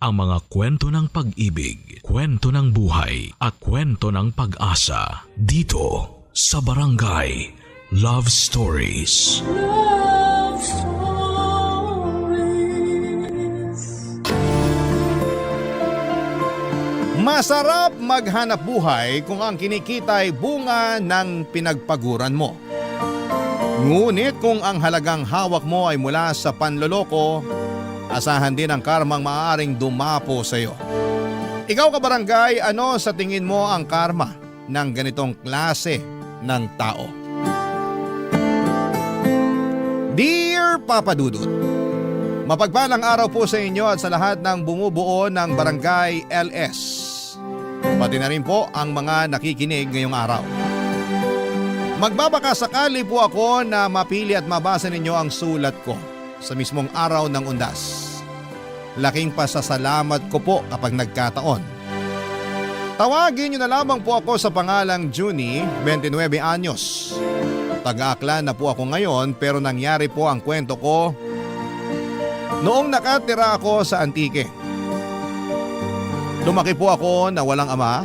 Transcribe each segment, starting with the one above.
ang mga kwento ng pag-ibig, kwento ng buhay at kwento ng pag-asa dito sa Barangay Love Stories. Love Stories. Masarap maghanap buhay kung ang kinikita ay bunga ng pinagpaguran mo. Ngunit kung ang halagang hawak mo ay mula sa panloloko, asahan din ang karmang maaaring dumapo sa iyo. Ikaw kabarangay, ano sa tingin mo ang karma ng ganitong klase ng tao? Dear Papa Dudut, mapagpalang araw po sa inyo at sa lahat ng bumubuo ng Barangay LS. Pati na rin po ang mga nakikinig ngayong araw. Magbabaka sakali po ako na mapili at mabasa ninyo ang sulat ko sa mismong araw ng undas. Laking pasasalamat ko po kapag nagkataon. Tawagin niyo na lamang po ako sa pangalang Junie, 29 anyos. Taga-Aklan na po ako ngayon pero nangyari po ang kwento ko noong nakatira ako sa Antique. Lumaki po ako na walang ama.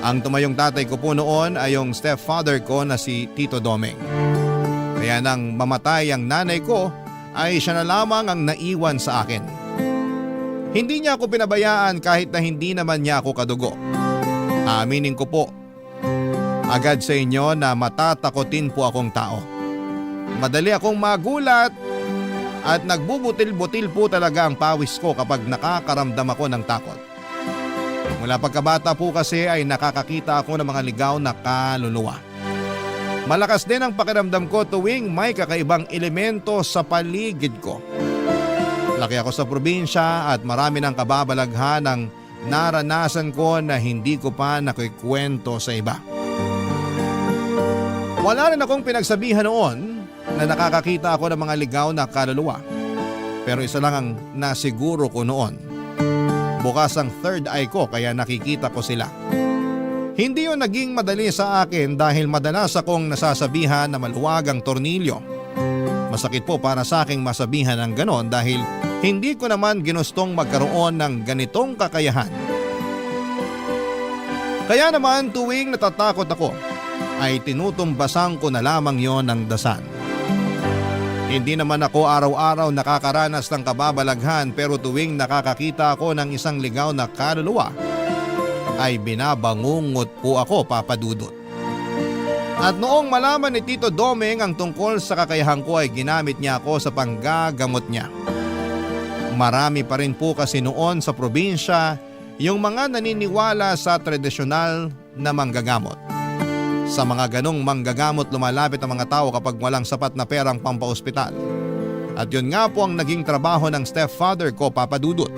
Ang tumayong tatay ko po noon ay yung stepfather ko na si Tito Domeng. Kaya nang mamatay ang nanay ko ay siya na lamang ang naiwan sa akin. Hindi niya ako pinabayaan kahit na hindi naman niya ako kadugo. Aminin ko po agad sa inyo na matatakotin po akong tao. Madali akong magulat at nagbubutil-butil po talaga ang pawis ko kapag nakakaramdam ako ng takot. Mula pagkabata po kasi ay nakakakita ako ng mga ligaw na kaluluwa. Malakas din ang pakiramdam ko tuwing may kakaibang elemento sa paligid ko. Laki ako sa probinsya at marami ng kababalaghan ang naranasan ko na hindi ko pa nakikwento sa iba. Wala rin akong pinagsabihan noon na nakakakita ako ng mga ligaw na kaluluwa. Pero isa lang ang nasiguro ko noon. Bukas ang third eye ko kaya nakikita ko sila. Hindi yun naging madali sa akin dahil madalas akong nasasabihan na maluwag ang tornilyo. Masakit po para sa aking masabihan ng ganon dahil hindi ko naman ginustong magkaroon ng ganitong kakayahan. Kaya naman tuwing natatakot ako ay tinutumbasan ko na lamang yon ng dasan. Hindi naman ako araw-araw nakakaranas ng kababalaghan pero tuwing nakakakita ako ng isang ligaw na kaluluwa ay binabangungot po ako, Papa Dudut. At noong malaman ni Tito Domeng ang tungkol sa kakayahan ko ay ginamit niya ako sa panggagamot niya. Marami pa rin po kasi noon sa probinsya yung mga naniniwala sa tradisyonal na manggagamot. Sa mga ganong manggagamot lumalapit ang mga tao kapag walang sapat na perang pampaospital. At yun nga po ang naging trabaho ng stepfather ko, Papa Dudut.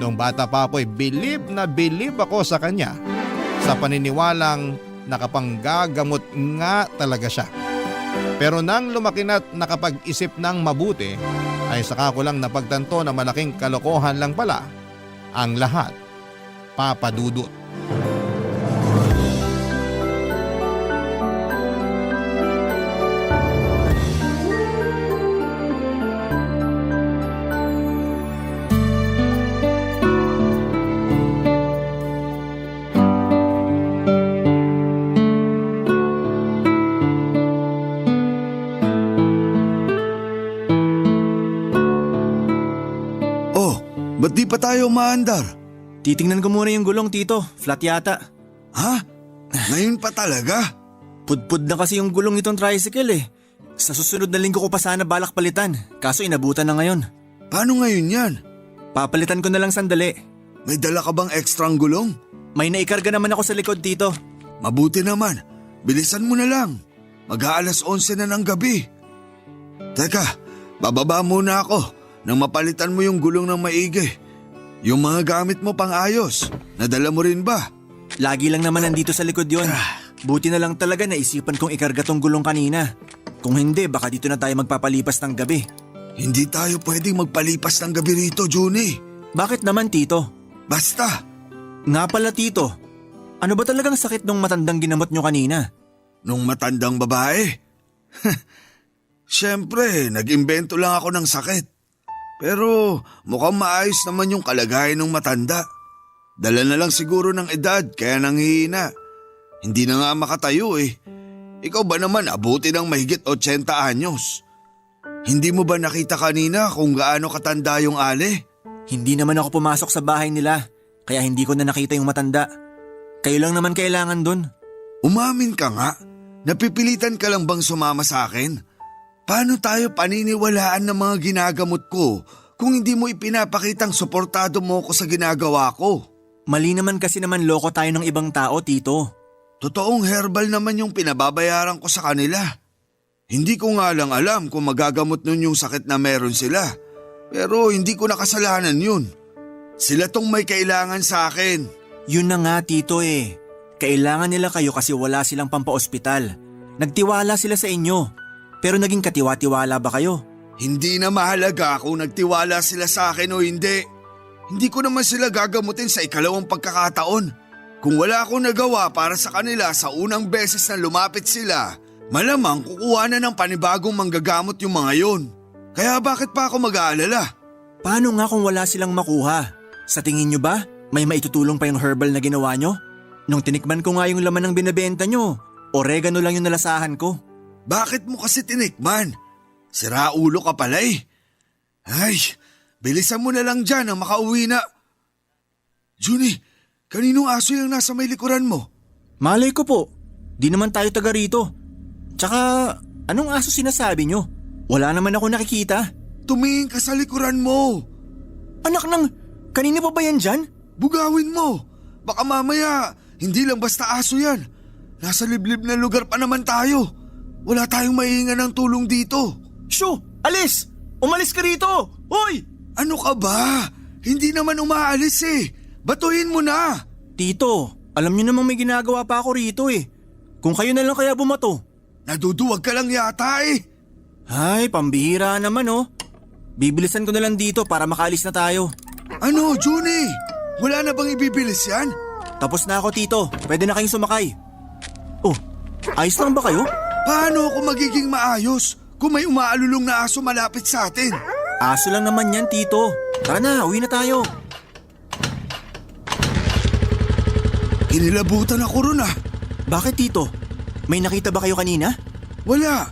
Noong bata pa ako'y bilib na bilib ako sa kanya sa paniniwalang nakapanggagamot nga talaga siya. Pero nang lumaki na't nakapag-isip ng mabuti ay saka ko lang napagtanto na malaking kalokohan lang pala ang lahat, Papa Dudut. Ba't di pa tayo maandar? Titingnan ko muna yung gulong, Tito. Flat yata. Ha? Ngayon pa talaga? Pudpud na kasi yung gulong itong tricycle eh. Sa susunod na linggo ko pa sana balak palitan. Kaso inabutan na ngayon. Paano ngayon yan? Papalitan ko na lang sandali. May dala ka bang ekstrang gulong? May naikarga naman ako sa likod, Tito. Mabuti naman. Bilisan mo na lang. Mag-aalas 11 na ng gabi. Teka, bababa muna ako nang mapalitan mo yung gulong ng maigi. Yung mga gamit mo pang ayos, nadala mo rin ba? Lagi lang naman nandito sa likod yon. Buti na lang talaga naisipan kong ikarga tong gulong kanina. Kung hindi, baka dito na tayo magpapalipas ng gabi. Hindi tayo pwedeng magpalipas ng gabi rito, Junie. Bakit naman, Tito? Basta. Nga pala, Tito. Ano ba talagang sakit nung matandang ginamot nyo kanina? Nung matandang babae? Siyempre, nag-imbento lang ako ng sakit. Pero mukhang maayos naman yung kalagayan ng matanda. Dala na lang siguro ng edad kaya nanghihina. Hindi na nga makatayo eh. Ikaw ba naman abuti ng mahigit 80 anyos? Hindi mo ba nakita kanina kung gaano katanda yung Ale? Hindi naman ako pumasok sa bahay nila, kaya hindi ko na nakita yung matanda. Kayo lang naman kailangan dun. Umamin ka nga. Napipilitan ka lang bang sumama sa akin? Paano tayo paniniwalaan ng mga ginagamot ko kung hindi mo ipinapakitang suportado mo ko sa ginagawa ko? Mali naman kasi naman loko tayo ng ibang tao, Tito. Totoong herbal naman yung pinababayaran ko sa kanila. Hindi ko nga lang alam kung magagamot nun yung sakit na meron sila. Pero hindi ko nakasalanan yun. Sila tong may kailangan sa akin. Yun na nga, Tito eh. Kailangan nila kayo kasi wala silang pampa-ospital. Nagtiwala sila sa inyo. Pero naging katiwa-tiwala ba kayo? Hindi na mahalaga kung nagtiwala sila sa akin o hindi. Hindi ko naman sila gagamutin sa ikalawang pagkakataon. Kung wala akong nagawa para sa kanila sa unang beses na lumapit sila, malamang kukuha na ng panibagong manggagamot yung mga yon. Kaya bakit pa ako mag-aalala? Paano nga kung wala silang makuha? Sa tingin nyo ba, may maitutulong pa yung herbal na ginawa nyo? Nung tinikman ko nga yung laman ng binibenta nyo, oregano lang yung nalasahan ko. Bakit mo kasi tinikman? Sira ulo ka pala eh. Ay, bilisan mo na lang dyan ang makauwi na. Junie, kaninong aso yung nasa may likuran mo? Malay ko po, di naman tayo taga rito. Tsaka, anong aso sinasabi nyo? Wala naman ako nakikita. Tumingin ka sa likuran mo. Anak ng, kanina pa ba yan dyan? Bugawin mo. Baka mamaya, hindi lang basta aso yan. Nasa liblib na lugar pa naman tayo. Wala tayong maiingan ng tulong dito. Shoo! Alis! Umalis ka rito! Hoy! Ano ka ba? Hindi naman umaalis eh. Batuhin mo na. Tito, alam niyo namang may ginagawa pa ako rito eh. Kung kayo na lang kaya bumato. Naduduwag ka lang yata eh. Ay, pambihira naman oh. Bibilisan ko na lang dito para makaalis na tayo. Ano, Junie? Wala na bang ibibilis yan? Tapos na ako, Tito. Pwede na kayong sumakay. Oh, ayos lang ba kayo? Paano ako magiging maayos kung may umaalulong na aso malapit sa atin? Aso lang naman yan, Tito. Tara na, uwi na tayo. Inilabutan ako ron ah. Bakit, Tito? May nakita ba kayo kanina? Wala.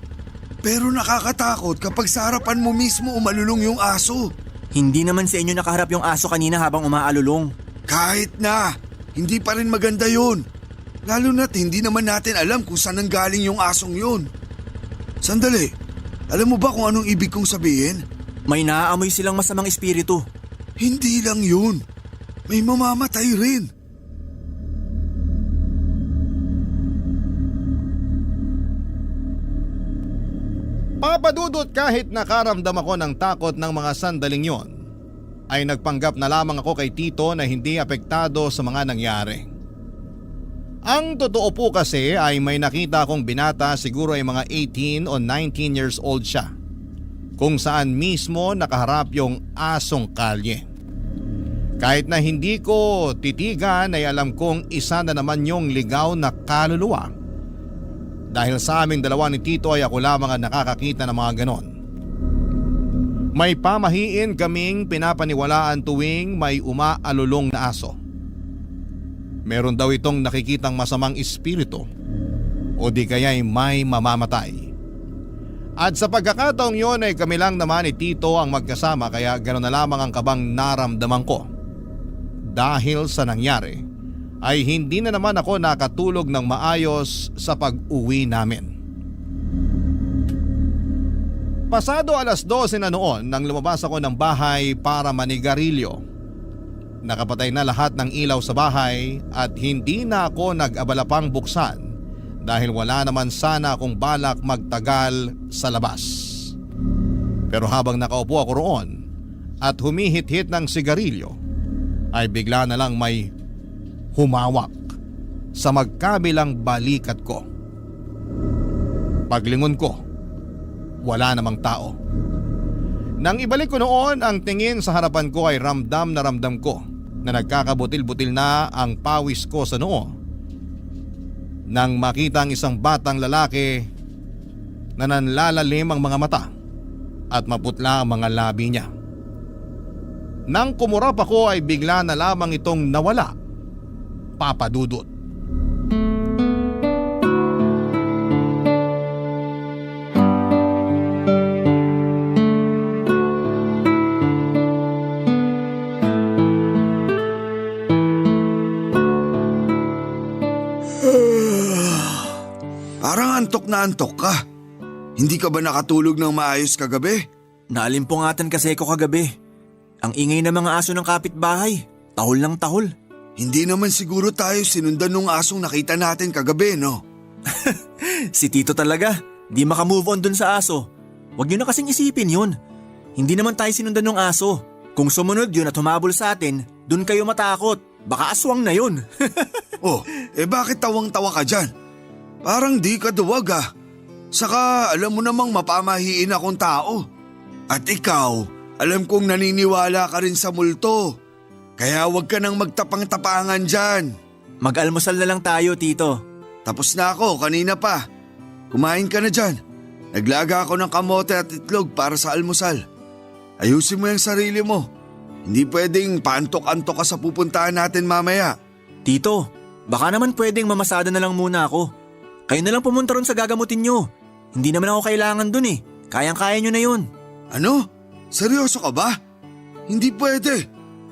Pero nakakatakot kapag sa harapan mo mismo umalulong yung aso. Hindi naman sa inyo nakaharap yung aso kanina habang umaalulong. Kahit na, hindi pa rin maganda yun. Lalo na't hindi naman natin alam kung saan nanggaling yung asong yun. Sandali, alam mo ba kung anong ibig kong sabihin? May naaamoy silang masamang espiritu. Hindi lang yun. May mamamatay rin. Papadudot kahit nakaramdam ako ng takot ng mga sandaling yon, ay nagpanggap na lamang ako kay Tito na hindi apektado sa mga nangyari. Ang totoo po kasi ay may nakita akong binata, siguro ay mga 18 o 19 years old siya, kung saan mismo nakaharap yung asong kalye. Kahit na hindi ko titigan ay alam kong isa na naman yung ligaw na kaluluwa. Dahil sa aming dalawa ni Tito ay ako lamang ang nakakakita ng mga ganon. May pamahiin kaming pinapaniwalaan tuwing may umaalulong na aso. Meron daw itong nakikitang masamang espiritu o di kaya'y may mamamatay. At sa pagkakataong yon ay kami lang naman ni Tito ang magkasama, kaya gano'n na lamang ang kabang naramdaman ko. Dahil sa nangyari ay hindi na naman ako nakatulog ng maayos sa pag-uwi namin. Pasado 12:00 na noon nang lumabas ako ng bahay para manigarilyo. Nakapatay na lahat ng ilaw sa bahay at hindi na ako nag-abala pang buksan dahil wala naman sana akong balak magtagal sa labas. Pero habang nakaupo ako roon at humihit-hit ng sigarilyo ay bigla na lang may humawak sa magkabilang balikat ko. Paglingon ko, wala namang tao. Nang ibalik ko noon ang tingin sa harapan ko ay ramdam na ramdam ko na nagkakabutil-butil na ang pawis ko sa noo. Nang makita ang isang batang lalaki na nanlalalim ang mga mata at maputla ang mga labi niya. Nang kumurap ako ay bigla na lamang itong nawala. Papa Dudut. Parang antok na antok ka. Hindi ka ba nakatulog ng maayos kagabi? Naalimpungatan kasi ko kagabi. Ang ingay ng mga aso ng kapitbahay. Tahol ng tahol. Hindi naman siguro tayo sinundan ng asong nakita natin kagabi, no? Si Tito talaga. Di makamove on dun sa aso. Huwag nyo na kasing isipin yun. Hindi naman tayo sinundan ng aso. Kung sumunod yun at humabol sa atin, dun kayo matakot. Baka aswang na yun. Oh, bakit tawang-tawa ka dyan? Parang di ka duwag ah. Saka alam mo namang mapamahiin akong tao. At ikaw, alam kong naniniwala ka rin sa multo. Kaya huwag ka nang magtapang-tapangan dyan. Mag-almusal na lang tayo, Tito. Tapos na ako, kanina pa. Kumain ka na dyan. Naglaga ako ng kamote at itlog para sa almusal. Ayusin mo yung sarili mo. Hindi pwedeng paantok-antok ka sa pupuntahan natin mamaya. Tito, baka naman pwedeng mamasada na lang muna ako. Kayo na lang pumunta ron sa gagamutin nyo. Hindi naman ako kailangan dun eh. Kayang-kaya nyo na yun. Ano? Seryoso ka ba? Hindi pwede.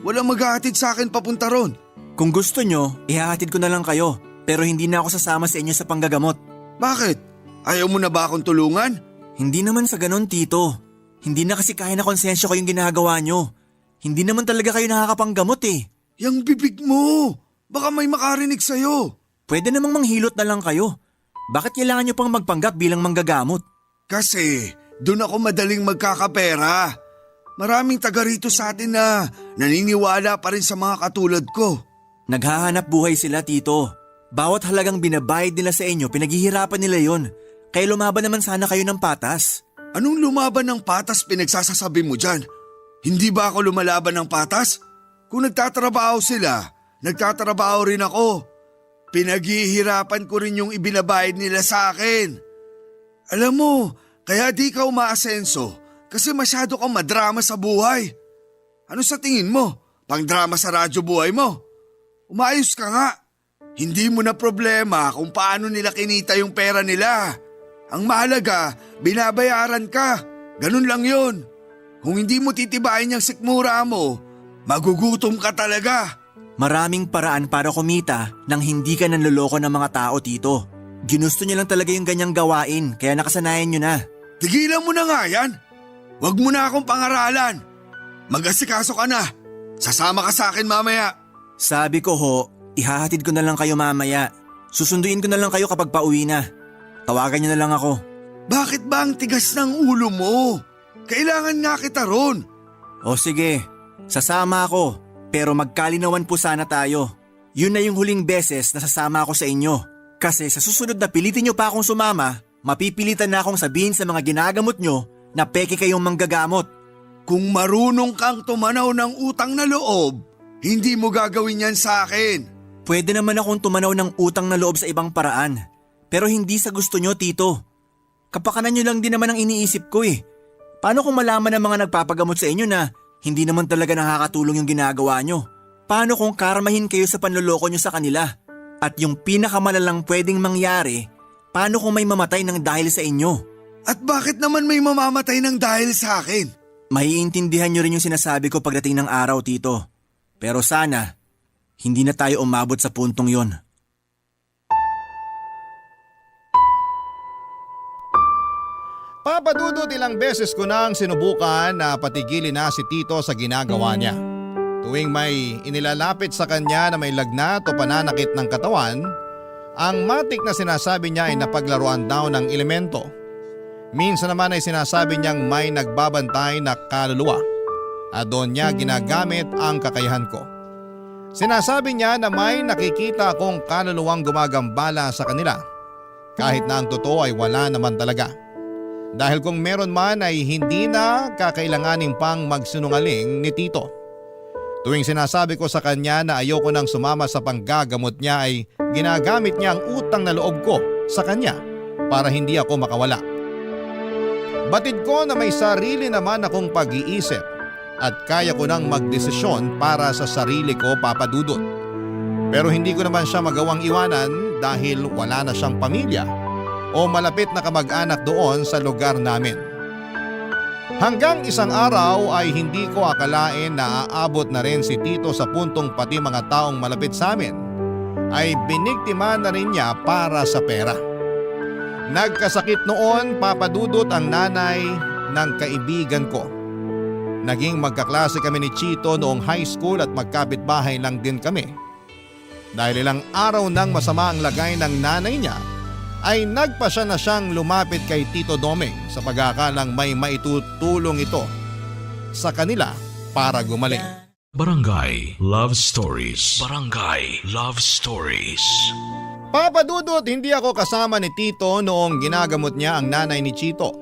Walang maghahatid sa akin papunta ron. Kung gusto nyo, ihahatid ko na lang kayo. Pero hindi na ako sasama sa inyo sa panggagamot. Bakit? Ayaw mo na ba akong tulungan? Hindi naman sa ganon, Tito. Hindi na kasi kaya na konsensya ko yung ginagawa nyo. Hindi naman talaga kayo nakakapanggamot eh. Yang bibig mo. Baka may makarinig sa'yo. Pwede namang manghilot na lang kayo. Bakit kailangan nyo pang magpanggap bilang manggagamot? Kasi doon ako madaling magkakapera. Maraming taga rito sa atin na naniniwala pa rin sa mga katulad ko. Naghahanap buhay sila, Tito. Bawat halagang binabayad nila sa inyo, pinaghihirapan nila yon. Kaya lumaban naman sana kayo ng patas. Anong lumaban ng patas pinagsasasabi mo dyan? Hindi ba ako lumalaban ng patas? Kung nagtatrabaho sila, nagtatrabaho rin ako. Pinaghihirapan ko rin yung ibinabayad nila sa akin. Alam mo, kaya di ka umaasenso kasi masyado kang madrama sa buhay. Ano sa tingin mo? Pang-drama sa radyo buhay mo? Umayos ka nga. Hindi mo na problema kung paano nila kinita yung pera nila. Ang mahalaga, binabayaran ka. Ganun lang yun. Kung hindi mo titibayin yung sikmura mo, magugutom ka talaga. Maraming paraan para kumita nang hindi ka nanloloko ng mga tao, Tito. Ginusto niya lang talaga yung ganyang gawain, kaya nakasanayan nyo na. Tigilan mo na nga yan. Huwag mo na akong pangaralan. Mag-asikaso ka na. Sasama ka sa akin mamaya. Sabi ko ho, ihahatid ko na lang kayo mamaya. Susunduin ko na lang kayo kapag pauwi na. Tawagan niyo na lang ako. Bakit ba ang tigas ng ulo mo? Kailangan nga kita ron. O sige, sasama ako. Pero magkalinawan po sana tayo. Yun na yung huling beses na sasama ako sa inyo. Kasi sa susunod na pilitin nyo pa akong sumama, mapipilitan na akong sabihin sa mga ginagamot nyo na peke kayong manggagamot. Kung marunong kang tumanaw ng utang na loob, hindi mo gagawin yan sa akin. Pwede naman akong tumanaw ng utang na loob sa ibang paraan. Pero hindi sa gusto nyo, Tito. Kapakanan nyo lang din naman ang iniisip ko eh. Paano kung malaman ng mga nagpapagamot sa inyo na hindi naman talaga nakakatulong yung ginagawa nyo? Paano kung karmahin kayo sa panloloko nyo sa kanila? At yung pinakamalalang pwedeng mangyari, paano kung may mamatay ng dahil sa inyo? At bakit naman may mamamatay ng dahil sa akin? Maiintindihan nyo rin yung sinasabi ko pagdating ng araw, Tito. Pero sana, hindi na tayo umabot sa puntong yon. Papa Dudut, ilang beses ko nang sinubukan na patigilin na si Tito sa ginagawa niya. Tuwing may inilalapit sa kanya na may lagnat o pananakit ng katawan, ang matik na sinasabi niya ay napaglaruan daw ng elemento. Minsan naman ay sinasabi niyang may nagbabantay na kaluluwa at doon niya ginagamit ang kakayahan ko. Sinasabi niya na may nakikita akong kaluluwang gumagambala sa kanila kahit na ang totoo ay wala naman talaga. Dahil kung meron man ay hindi na kakailanganin pang magsinungaling ni Tito. Tuwing sinasabi ko sa kanya na ayoko nang sumama sa panggagamot niya ay ginagamit niya ang utang na loob ko sa kanya para hindi ako makawala. Batid ko na may sarili naman akong pag-iisip at kaya ko nang magdesisyon para sa sarili ko, Papa Dudut. Pero hindi ko naman siya magawang iwanan dahil wala na siyang pamilya o malapit na kamag-anak doon sa lugar namin. Hanggang isang araw ay hindi ko akalain na aabot na rin si Tito sa puntong pati mga taong malapit sa amin ay biniktima na rin niya para sa pera. Nagkasakit noon, Papa Dudut, ang nanay ng kaibigan ko. Naging magkaklase kami ni Chito noong high school at magkapitbahay lang din kami. Dahil ilang araw nang masama ang lagay ng nanay niya, ay nagpasya na siyang lumapit kay Tito Domeng sa pag-aakalang may maitutulong ito sa kanila para gumaling. Barangay Love Stories. Barangay Love Stories. Papa Dudut, hindi ako kasama ni Tito noong ginagamot niya ang nanay ni Chito.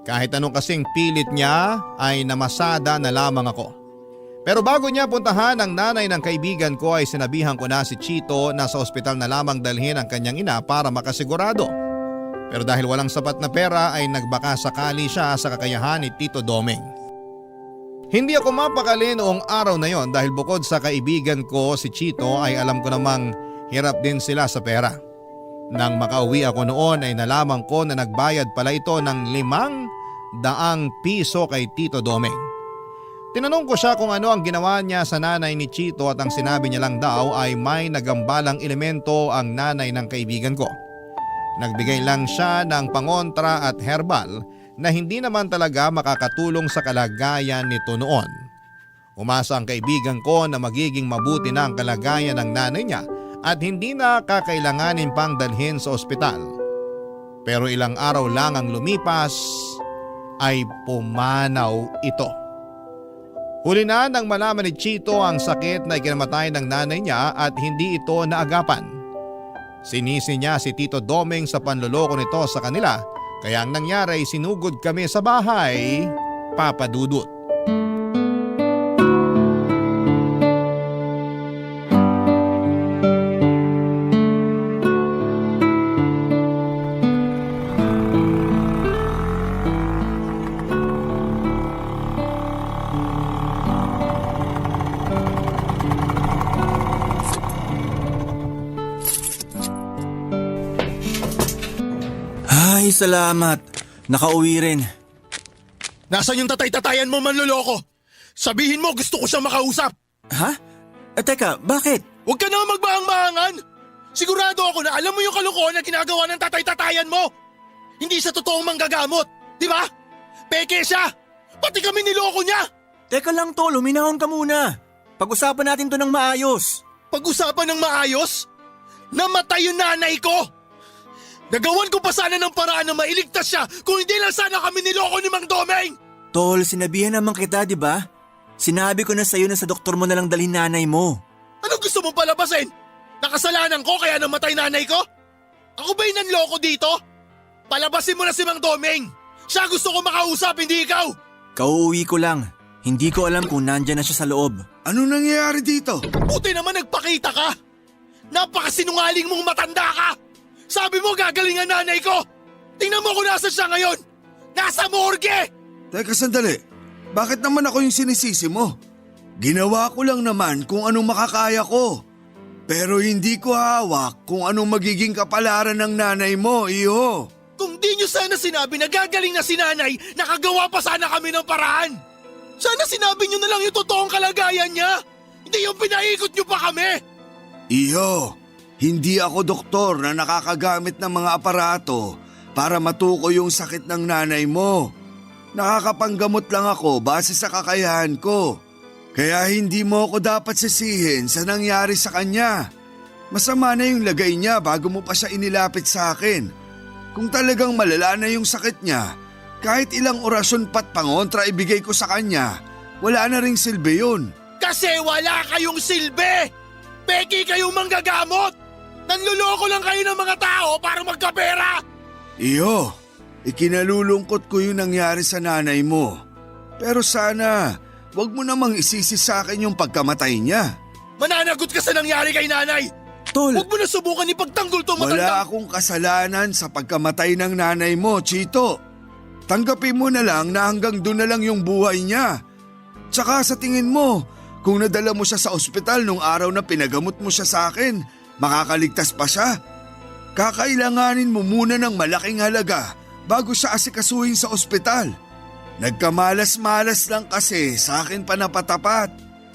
Kahit anong kasing pilit niya ay namasada na lamang ako. Pero bago niya puntahan ang nanay ng kaibigan ko ay sinabihan ko na si Chito na sa ospital na lamang dalhin ang kanyang ina para makasigurado. Pero dahil walang sapat na pera ay nagbaka sakali siya sa kakayahan ni Tito Domeng. Hindi ako mapakali noong araw na yon dahil bukod sa kaibigan ko si Chito ay alam ko namang hirap din sila sa pera. Nang makauwi ako noon ay nalaman ko na nagbayad pala ito ng 500 piso kay Tito Domeng. Tinanong ko siya kung ano ang ginawa niya sa nanay ni Chito at ang sinabi niya lang daw ay may nagambalang elemento ang nanay ng kaibigan ko. Nagbigay lang siya ng pangontra at herbal na hindi naman talaga makakatulong sa kalagayan nito noon. Umasa ang kaibigan ko na magiging mabuti na ang kalagayan ng nanay niya at hindi na kakailanganin pang dalhin sa ospital. Pero ilang araw lang ang lumipas ay pumanaw ito. Huli na nang malaman ni Chito ang sakit na ikinamatay ng nanay niya at hindi ito naagapan. Sinisi niya si Tito Domeng sa panloloko nito sa kanila kaya ang nangyari ay sinugod kami sa bahay, Papa Dudut. Ay, salamat. Nakauwi rin. Nasaan yung tatay-tatayan mo, manloloko? Sabihin mo gusto ko siyang makausap. Ha? Teka, bakit? Huwag ka na magbaang-maangan. Sigurado ako na alam mo yung kalokohan na ginagawa ng tatay-tatayan mo. Hindi siya totoong manggagamot, di ba? Peke siya. Pati kami niloko niya. Teka lang, Tol, huminahon ka muna. Pag-usapan natin to ng maayos. Pag-usapan ng maayos? Namatay yung nanay ko. Nagawan ko pa sana ng paraan na mailigtas siya kung hindi lang sana kami niloko ni Mang Domeng! Tol, sinabihan naman kita, di ba? Sinabi ko na sa'yo na sa doktor mo na lang dalhin nanay mo. Ano gusto mong palabasin? Nakasalanan ko kaya namatay nanay ko? Ako ba yung nanloko dito? Palabasin mo na si Mang Domeng! Siya gusto ko makausap, hindi ikaw! Kauuwi ko lang. Hindi ko alam kung nandyan na siya sa loob. Ano nangyayari dito? Buti naman nagpakita ka! Napakasinungaling mong matanda ka! Sabi mo gagaling ang nanay ko! Tingnan mo kung nasa siya ngayon! Nasa morgue! Teka sandali, bakit naman ako yung sinisisi mo? Ginawa ko lang naman kung anong makakaya ko. Pero hindi ko hawak kung anong magiging kapalaran ng nanay mo, iho. Kung di nyo sana sinabi na gagaling na si nanay, nakagawa pa sana kami ng paraan! Sana sinabi nyo na lang yung totoong kalagayan niya! Hindi yung pinaikot nyo pa kami! Iho, hindi ako doktor na nakakagamit ng mga aparato para matukoy yung sakit ng nanay mo. Nakakapanggamot lang ako base sa kakayahan ko. Kaya hindi mo ako dapat sisihin sa nangyari sa kanya. Masama na yung lagay niya bago mo pa siya inilapit sa akin. Kung talagang malala na yung sakit niya, kahit ilang orasyon pat pangontra ibigay ko sa kanya, wala na ring silbi yun. Kasi wala kayong silbi! Peki kayong manggagamot! Nanluloko lang kayo ng mga tao para magkapera! Iyo, ikinalulungkot ko yung nangyari sa nanay mo. Pero sana, wag mo namang isisi sa akin yung pagkamatay niya. Mananagot ka sa nangyari kay nanay! Tol! Huwag mo na subukan ipagtanggol tong matanda! Wala akong kasalanan sa pagkamatay ng nanay mo, Chito. Tanggapin mo na lang na hanggang doon na lang yung buhay niya. Tsaka sa tingin mo, kung nadala mo siya sa ospital nung araw na pinagamot mo siya sa akin, makakaligtas pa siya? Kakailanganin mo muna ng malaking halaga bago siya asikasuhin sa ospital. Nagkamalas-malas lang kasi sa akin pa napatapat.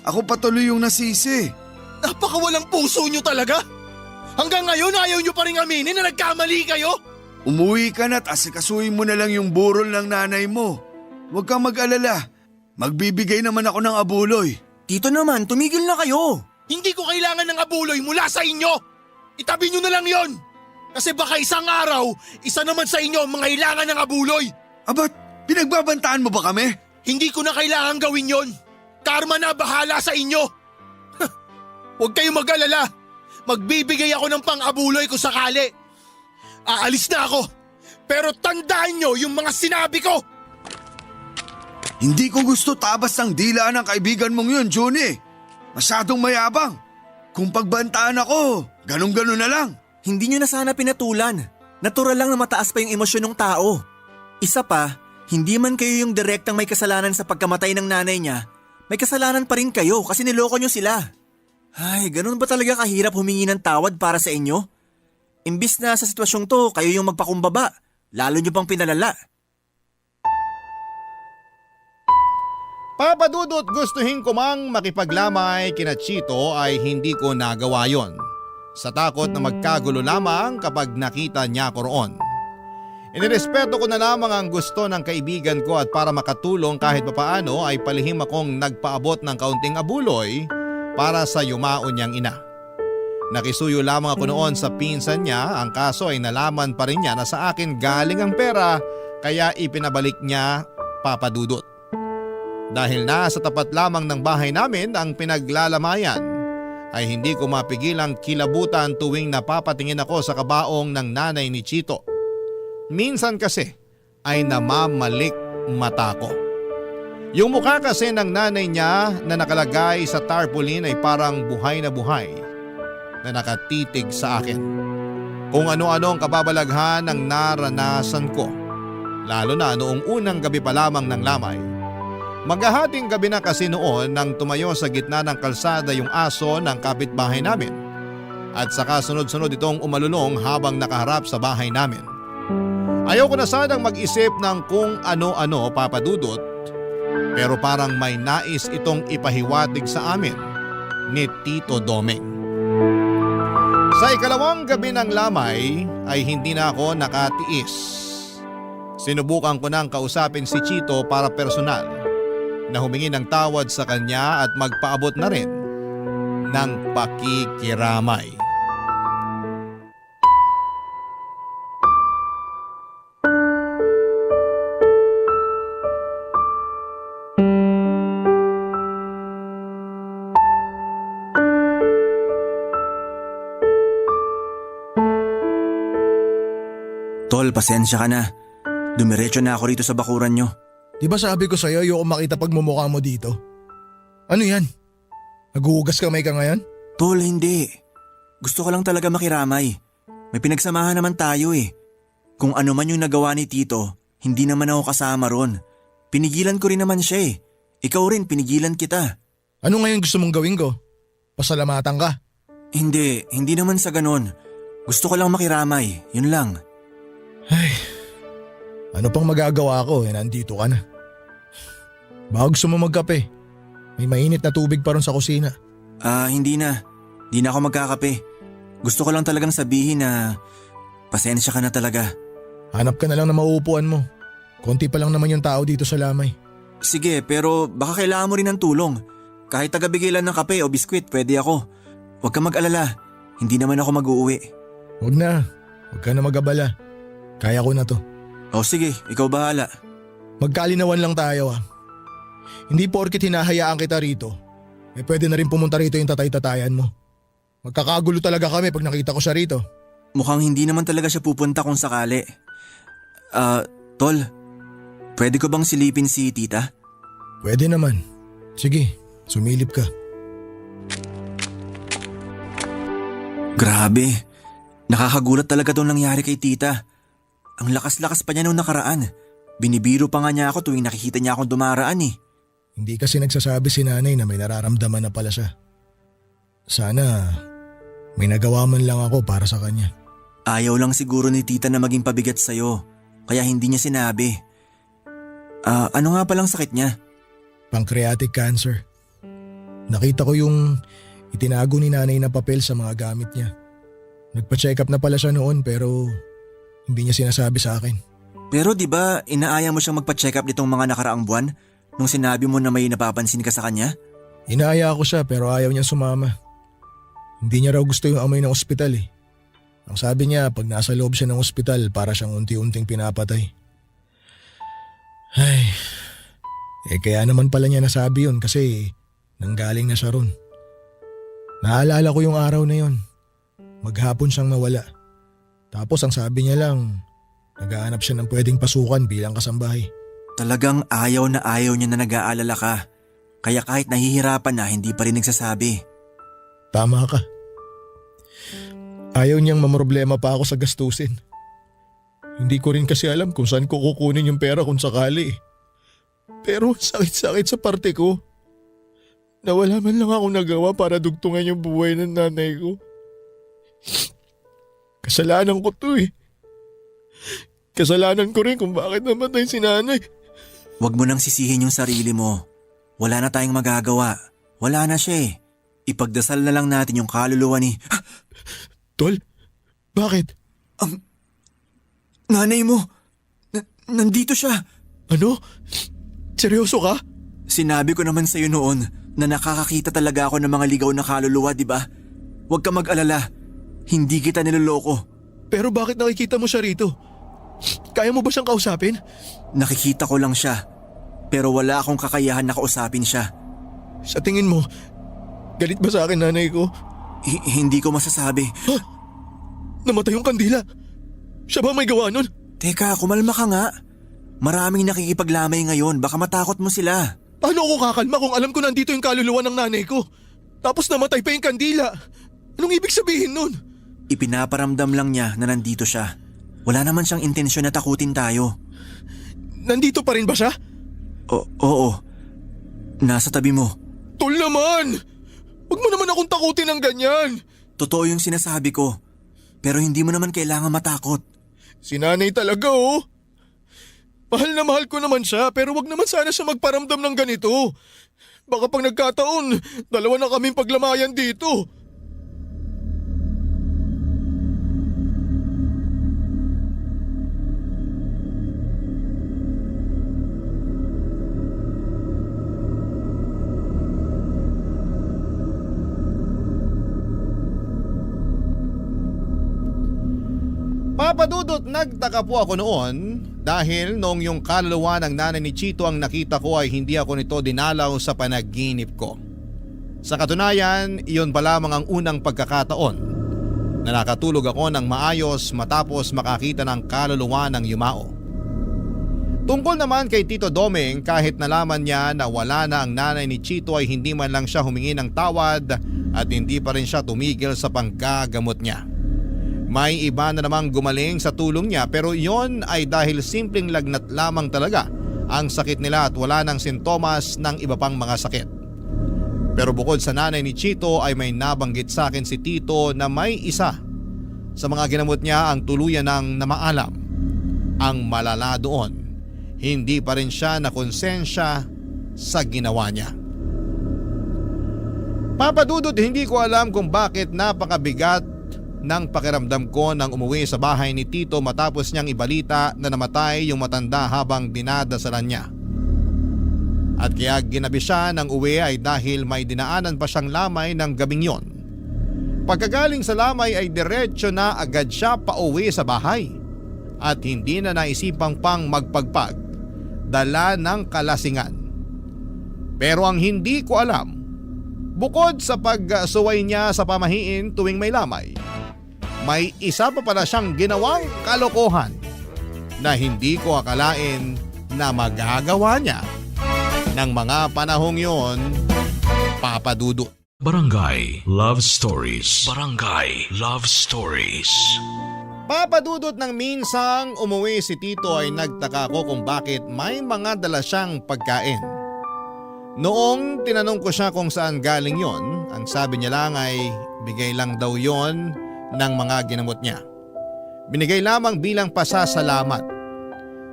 Ako patuloy yung nasisi. Napakawalang puso nyo talaga! Hanggang ngayon ayaw nyo pa rin aminin na nagkamali kayo? Umuwi ka na't asikasuhin mo na lang yung burol ng nanay mo. Huwag kang mag-alala. Magbibigay naman ako ng abuloy. Tito naman, tumigil na kayo. Hindi ko kailangan ng abuloy mula sa inyo! Itabi nyo na lang yon! Kasi baka isang araw, isa naman sa inyo ang mangailangan ng abuloy! Abat, pinagbabantaan mo ba kami? Hindi ko na kailangan gawin yon! Karma na bahala sa inyo! Huwag kayong mag-alala! Magbibigay ako ng pang-abuloy ko sakali! Aalis na ako! Pero tandaan nyo yung mga sinabi ko! Hindi ko gusto tabas ng dila ng kaibigan mong yun, Johnny. Masyadong mayabang. Kung pagbantaan ako, ganun-ganun na lang. Hindi nyo na sana pinatulan. Natural lang na mataas pa yung emosyon ng tao. Isa pa, hindi man kayo yung direktang may kasalanan sa pagkamatay ng nanay niya, may kasalanan pa rin kayo kasi niloko nyo sila. Ay, ganun ba talaga kahirap humingi ng tawad para sa inyo? Imbis na sa sitwasyong to, kayo yung magpakumbaba, lalo nyo pang pinalala. Papa Dudut, gustuhin ko mang makipaglamay kina Chito ay hindi ko nagawa yon. Sa takot na magkagulo lamang kapag nakita niya ko roon. Inirespeto ko na lamang ang gusto ng kaibigan ko at para makatulong kahit papaano ay palihim akong nagpaabot ng kaunting abuloy para sa yumao niyang ina. Nakisuyo lamang ako noon sa pinsan niya, ang kaso ay nalaman pa rin niya na sa akin galing ang pera kaya ipinabalik niya, Papa Dudut. Dahil nasa tapat lamang ng bahay namin ang pinaglalamayan, ay hindi ko mapigilang kilabutan tuwing napapatingin ako sa kabaong ng nanay ni Chito. Minsan kasi ay namamalik mata ko. Yung mukha kasi ng nanay niya na nakalagay sa tarpaulin ay parang buhay na nakatitig sa akin. Kung ano-ano ang kababalaghan ng naranasan ko, lalo na noong unang gabi pa lamang ng lamay. Maghahating gabi na kasi noon nang tumayo sa gitna ng kalsada yung aso ng kapitbahay namin at saka sunod-sunod itong umalulong habang nakaharap sa bahay namin. Ayaw ko na sanang mag-isip ng kung ano-ano, Papa Dudut, pero parang may nais itong ipahiwatig sa amin ni Tito Domeng. Sa ikalawang gabi ng lamay ay hindi na ako nakatiis. Sinubukan ko nang kausapin si Chito para personal na humingi ng tawad sa kanya at magpaabot na rin ng pakikiramay. Tol, pasensya ka na. Dumiretso na ako rito sa bakuran nyo. Di ba sabi ko sa'yo ayoko makita pagmumukha mo dito? Ano yan? Naguhugas kamay ka ngayon? Tol, hindi. Gusto ko lang talaga makiramay. May pinagsamahan naman tayo eh. Kung ano man yung nagawa ni Tito, hindi naman ako kasama ron. Pinigilan ko rin naman siya eh. Ikaw rin, pinigilan kita. Ano ngayon gusto mong gawin ko? Pasalamatan ka? Hindi naman sa ganon. Gusto ko lang makiramay, yun lang. Ay, ano pang magagawa ko nandito ka na. Baka gusto mo magkape. May mainit na tubig pa ron sa kusina. Hindi na. Di na ako magkakape. Gusto ko lang talagang sabihin na pasensya ka na talaga. Hanap ka na lang na mauupuan mo. Konti pa lang naman yung tao dito sa lamay. Sige, pero baka kailangan mo rin ng tulong. Kahit tagabigay lang ng kape o biskwit, pwede ako. Huwag ka mag-alala. Hindi naman ako mag-uuwi. Huwag na. Huwag ka na mag-abala. Kaya ko na to. O sige, ikaw bahala. Magkalinawan lang tayo Hindi porket hinahayaan kita rito, pwede na rin pumunta rito yung tatay-tatayan mo. Magkakagulo talaga kami pag nakita ko siya rito. Mukhang hindi naman talaga siya pupunta kung sakali. Tol, pwede ko bang silipin si tita? Pwede naman. Sige, sumilip ka. Grabe, nakakagulat talaga itong nangyari kay tita. Ang lakas-lakas pa niya nung nakaraan. Binibiro pa nga niya ako tuwing nakikita niya akong dumaraan eh. Hindi kasi nagsasabi si nanay na may nararamdaman na pala siya. Sana may nagawa man lang ako para sa kanya. Ayaw lang siguro ni tita na maging pabigat sa'yo, kaya hindi niya sinabi. Ano nga palang sakit niya? Pancreatic cancer. Nakita ko yung itinago ni nanay na papel sa mga gamit niya. Nagpa-check up na pala siya noon pero hindi niya sinasabi sa akin. Pero di ba inaaya mo siyang magpa-check up nitong mga nakaraang buwan nung sinabi mo na may napapansin ka sa kanya? Inaaya ko siya pero ayaw niya sumama. Hindi niya raw gusto yung amoy ng ospital eh. Ang sabi niya pag nasa loob siya ng ospital para siyang unti-unting pinapatay. Ay, kaya naman pala niya nasabi yun kasi nanggaling na siya ron. Naalala ko yung araw na yun. Maghapon siyang nawala. Tapos ang sabi niya lang, naghahanap siya ng pwedeng pasukan bilang kasambahay. Talagang ayaw niya na nag-aalala ka. Kaya kahit nahihirapan na hindi pa rin nagsasabi. Tama ka. Ayaw niyang mamroblema pa ako sa gastusin. Hindi ko rin kasi alam kung saan ko kukunin yung pera kung sakali. Pero sakit-sakit sa parte ko. Nawala man lang ako nagawa para dugtungan yung buhay ng nanay ko. Kasalanan ko to eh. Kasalanan ko rin kung bakit namatay si nanay. Huwag mo nang sisihin yung sarili mo. Wala na tayong magagawa. Wala na siya eh. Ipagdasal na lang natin yung kaluluwa ni… Tol, bakit? Nanay mo! Nandito siya! Ano? Seryoso ka? Sinabi ko naman sa'yo noon na nakakakita talaga ako ng mga ligaw na kaluluwa, di ba? Huwag ka mag-alala. Hindi kita niloloko. Pero bakit nakikita mo siya rito? Kaya mo ba siyang kausapin? Nakikita ko lang siya. Pero wala akong kakayahan na kausapin siya. Sa tingin mo, galit ba sa akin nanay ko? Hindi ko masasabi. Ha? Namatay yung kandila. Siya ba may gawa nun? Teka, kumalma ka nga. Maraming nakikipaglamay ngayon. Baka matakot mo sila. Paano ako kakalma kung alam ko nandito yung kaluluwa ng nanay ko? Tapos namatay pa yung kandila. Anong ibig sabihin nun? Ipinaparamdam lang niya na nandito siya. Wala naman siyang intensyon na takutin tayo. Nandito pa rin ba siya? Oo. Nasa tabi mo. Tol naman! Huwag mo naman akong takutin ng ganyan. Totoo yung sinasabi ko. Pero hindi mo naman kailangan matakot. Si nanay talaga oh. Mahal na mahal ko naman siya pero wag naman sana siya magparamdam ng ganito. Baka pag nagkataon, dalawa na kaming paglamayan dito. Papadudot, nagtaka po ako noon dahil noong yung kaluluwa ng nanay ni Chito ang nakita ko ay hindi ako nito dinalaw sa panaginip ko. Sa katunayan, iyon pa lamang ang unang pagkakataon na nakatulog ako ng maayos matapos makakita ng kaluluwa ng yumao. Tungkol naman kay Tito Doming, kahit nalaman niya na wala na ang nanay ni Chito ay hindi man lang siya humingi ng tawad at hindi pa rin siya tumigil sa panggagamot niya. May iba na namang gumaling sa tulong niya pero yon ay dahil simpleng lagnat lamang talaga ang sakit nila at wala ng sintomas ng iba pang mga sakit. Pero bukod sa nanay ni Chito ay may nabanggit sa akin si Tito na may isa sa mga ginamot niya ang tuluyan ng namaalam. Ang malala doon, hindi pa rin siya nakonsensya sa ginawa niya. Papadudod, hindi ko alam kung bakit napakabigat ng pakiramdam ko nang umuwi sa bahay ni Tito matapos niyang ibalita na namatay yung matanda habang dinadasalan niya. At kaya ginabi siya ng uwi ay dahil may dinaanan pa siyang lamay ng gabing yon. Pagkagaling sa lamay ay diretsyo na agad siya pauwi sa bahay at hindi na naisipang pang magpagpag, dala ng kalasingan. Pero ang hindi ko alam, bukod sa pagsuway niya sa pamahiin tuwing may lamay, may isa pa pala siyang ginawang kalokohan na hindi ko akalain na magagawa niya ng mga panahong yon, Papadudot. Barangay Love Stories. Barangay Love Stories. Papadudot, ng minsang umuwi si Tito ay nagtaka ko kung bakit may mga dala siyang pagkain. Noong tinanong ko siya kung saan galing yon, ang sabi niya lang ay bigay lang daw yon ng mga ginamot niya. Binigay lamang bilang pasasalamat.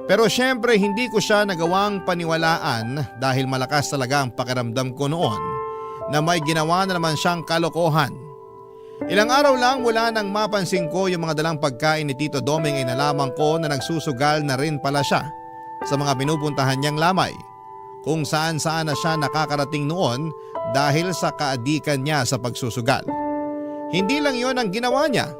Pero syempre hindi ko siya nagawang paniwalaan dahil malakas talaga ang pakiramdam ko noon na may ginawa na naman siyang kalokohan. Ilang araw lang mula nang mapansin ko yung mga dalang pagkain ni Tito Doming ay nalaman ko na nagsusugal na rin pala siya sa mga pinupuntahan niyang lamay, kung saan na siya nakakarating noon dahil sa kaadikan niya sa pagsusugal. Hindi lang yon ang ginawa niya.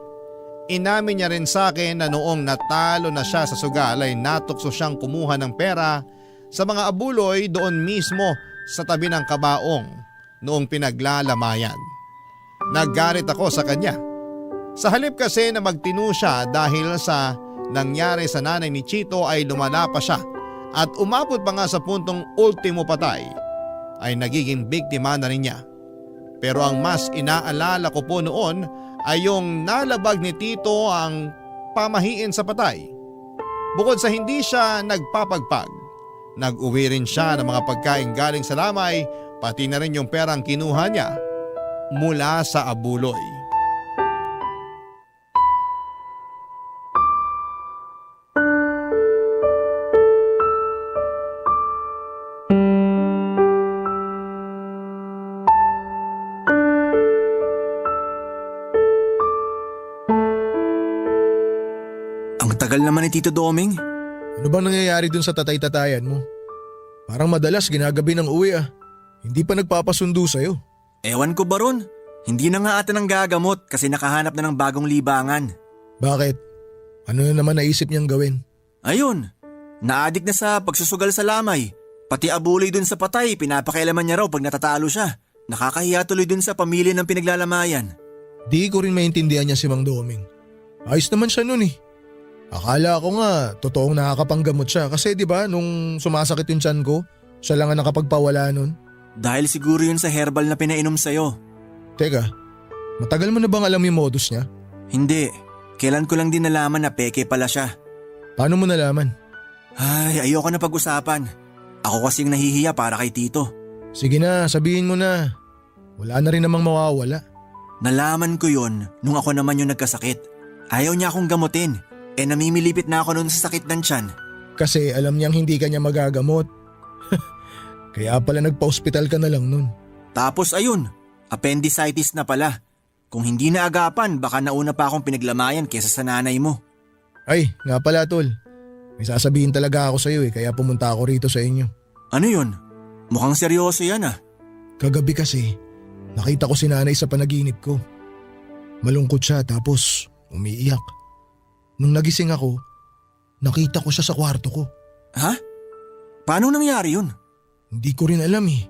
Inamin niya rin sa akin na noong natalo na siya sa sugal ay natukso siyang kumuha ng pera sa mga abuloy doon mismo sa tabi ng kabaong noong pinaglalamayan. Naggalit ako sa kanya. Sa halip kasi na magtinu siya dahil sa nangyari sa nanay ni Chito ay lumala pa siya at umabot pa nga sa puntong ultimo patay ay nagiging biktima na rin niya. Pero ang mas inaalala ko po noon ay yung nalabag ni Tito ang pamahiin sa patay. Bukod sa hindi siya nagpapagpag, nag-uwi rin siya ng mga pagkain galing sa lamay, pati na rin yung perang kinuha niya mula sa abuloy. Tagal naman ni Tito Doming. Ano bang nangyayari dun sa tatay-tatayan mo? Parang madalas ginagabi ng uwi ah. Hindi pa nagpapasundo sa'yo. Ewan ko ba ron? Hindi na nga ata ng gagamot kasi nakahanap na ng bagong libangan. Bakit? Ano na naman naisip niyang gawin? Ayun, naadik na sa pagsusugal sa lamay. Pati abuloy dun sa patay, pinapakailaman niya raw pag natatalo siya. Nakakahiya tuloy dun sa pamilya ng pinaglalamayan. Di ko rin maintindihan niya si Mang Doming. Ayos naman siya nun eh. Akala ko nga totoong nakakapanggamot siya kasi di ba nung sumasakit yung tiyan ko, siya lang ang nakapagpawala nun. Dahil siguro yun sa herbal na pinainom sa'yo. Teka, matagal mo na bang alam yung modus niya? Hindi, kailan ko lang din nalaman na peke pala siya. Paano mo nalaman? Ay, ayoko na pag-usapan. Ako kasing nahihiya para kay Tito. Sige na, sabihin mo na. Wala na rin namang mawawala. Nalaman ko yon nung ako naman yung nagkasakit. Ayaw niya akong gamutin. Namimilipit na ako noon sa sakit ng tiyan. Kasi alam niyang hindi ka niya magagamot. Kaya pala nagpa-hospital ka na lang nun. Tapos ayun, appendicitis na pala. Kung hindi na agapan, baka nauna pa akong pinaglamayan kesa sa nanay mo. Ay, nga pala tol. May sasabihin talaga ako sa iyo kaya pumunta ako rito sa inyo. Ano yun? Mukhang seryoso yan ah. Kagabi kasi, nakita ko si nanay sa panaginip ko. Malungkot siya tapos umiiyak. Nung nagising ako, nakita ko siya sa kwarto ko. Ha? Paano nangyari yun? Hindi ko rin alam eh.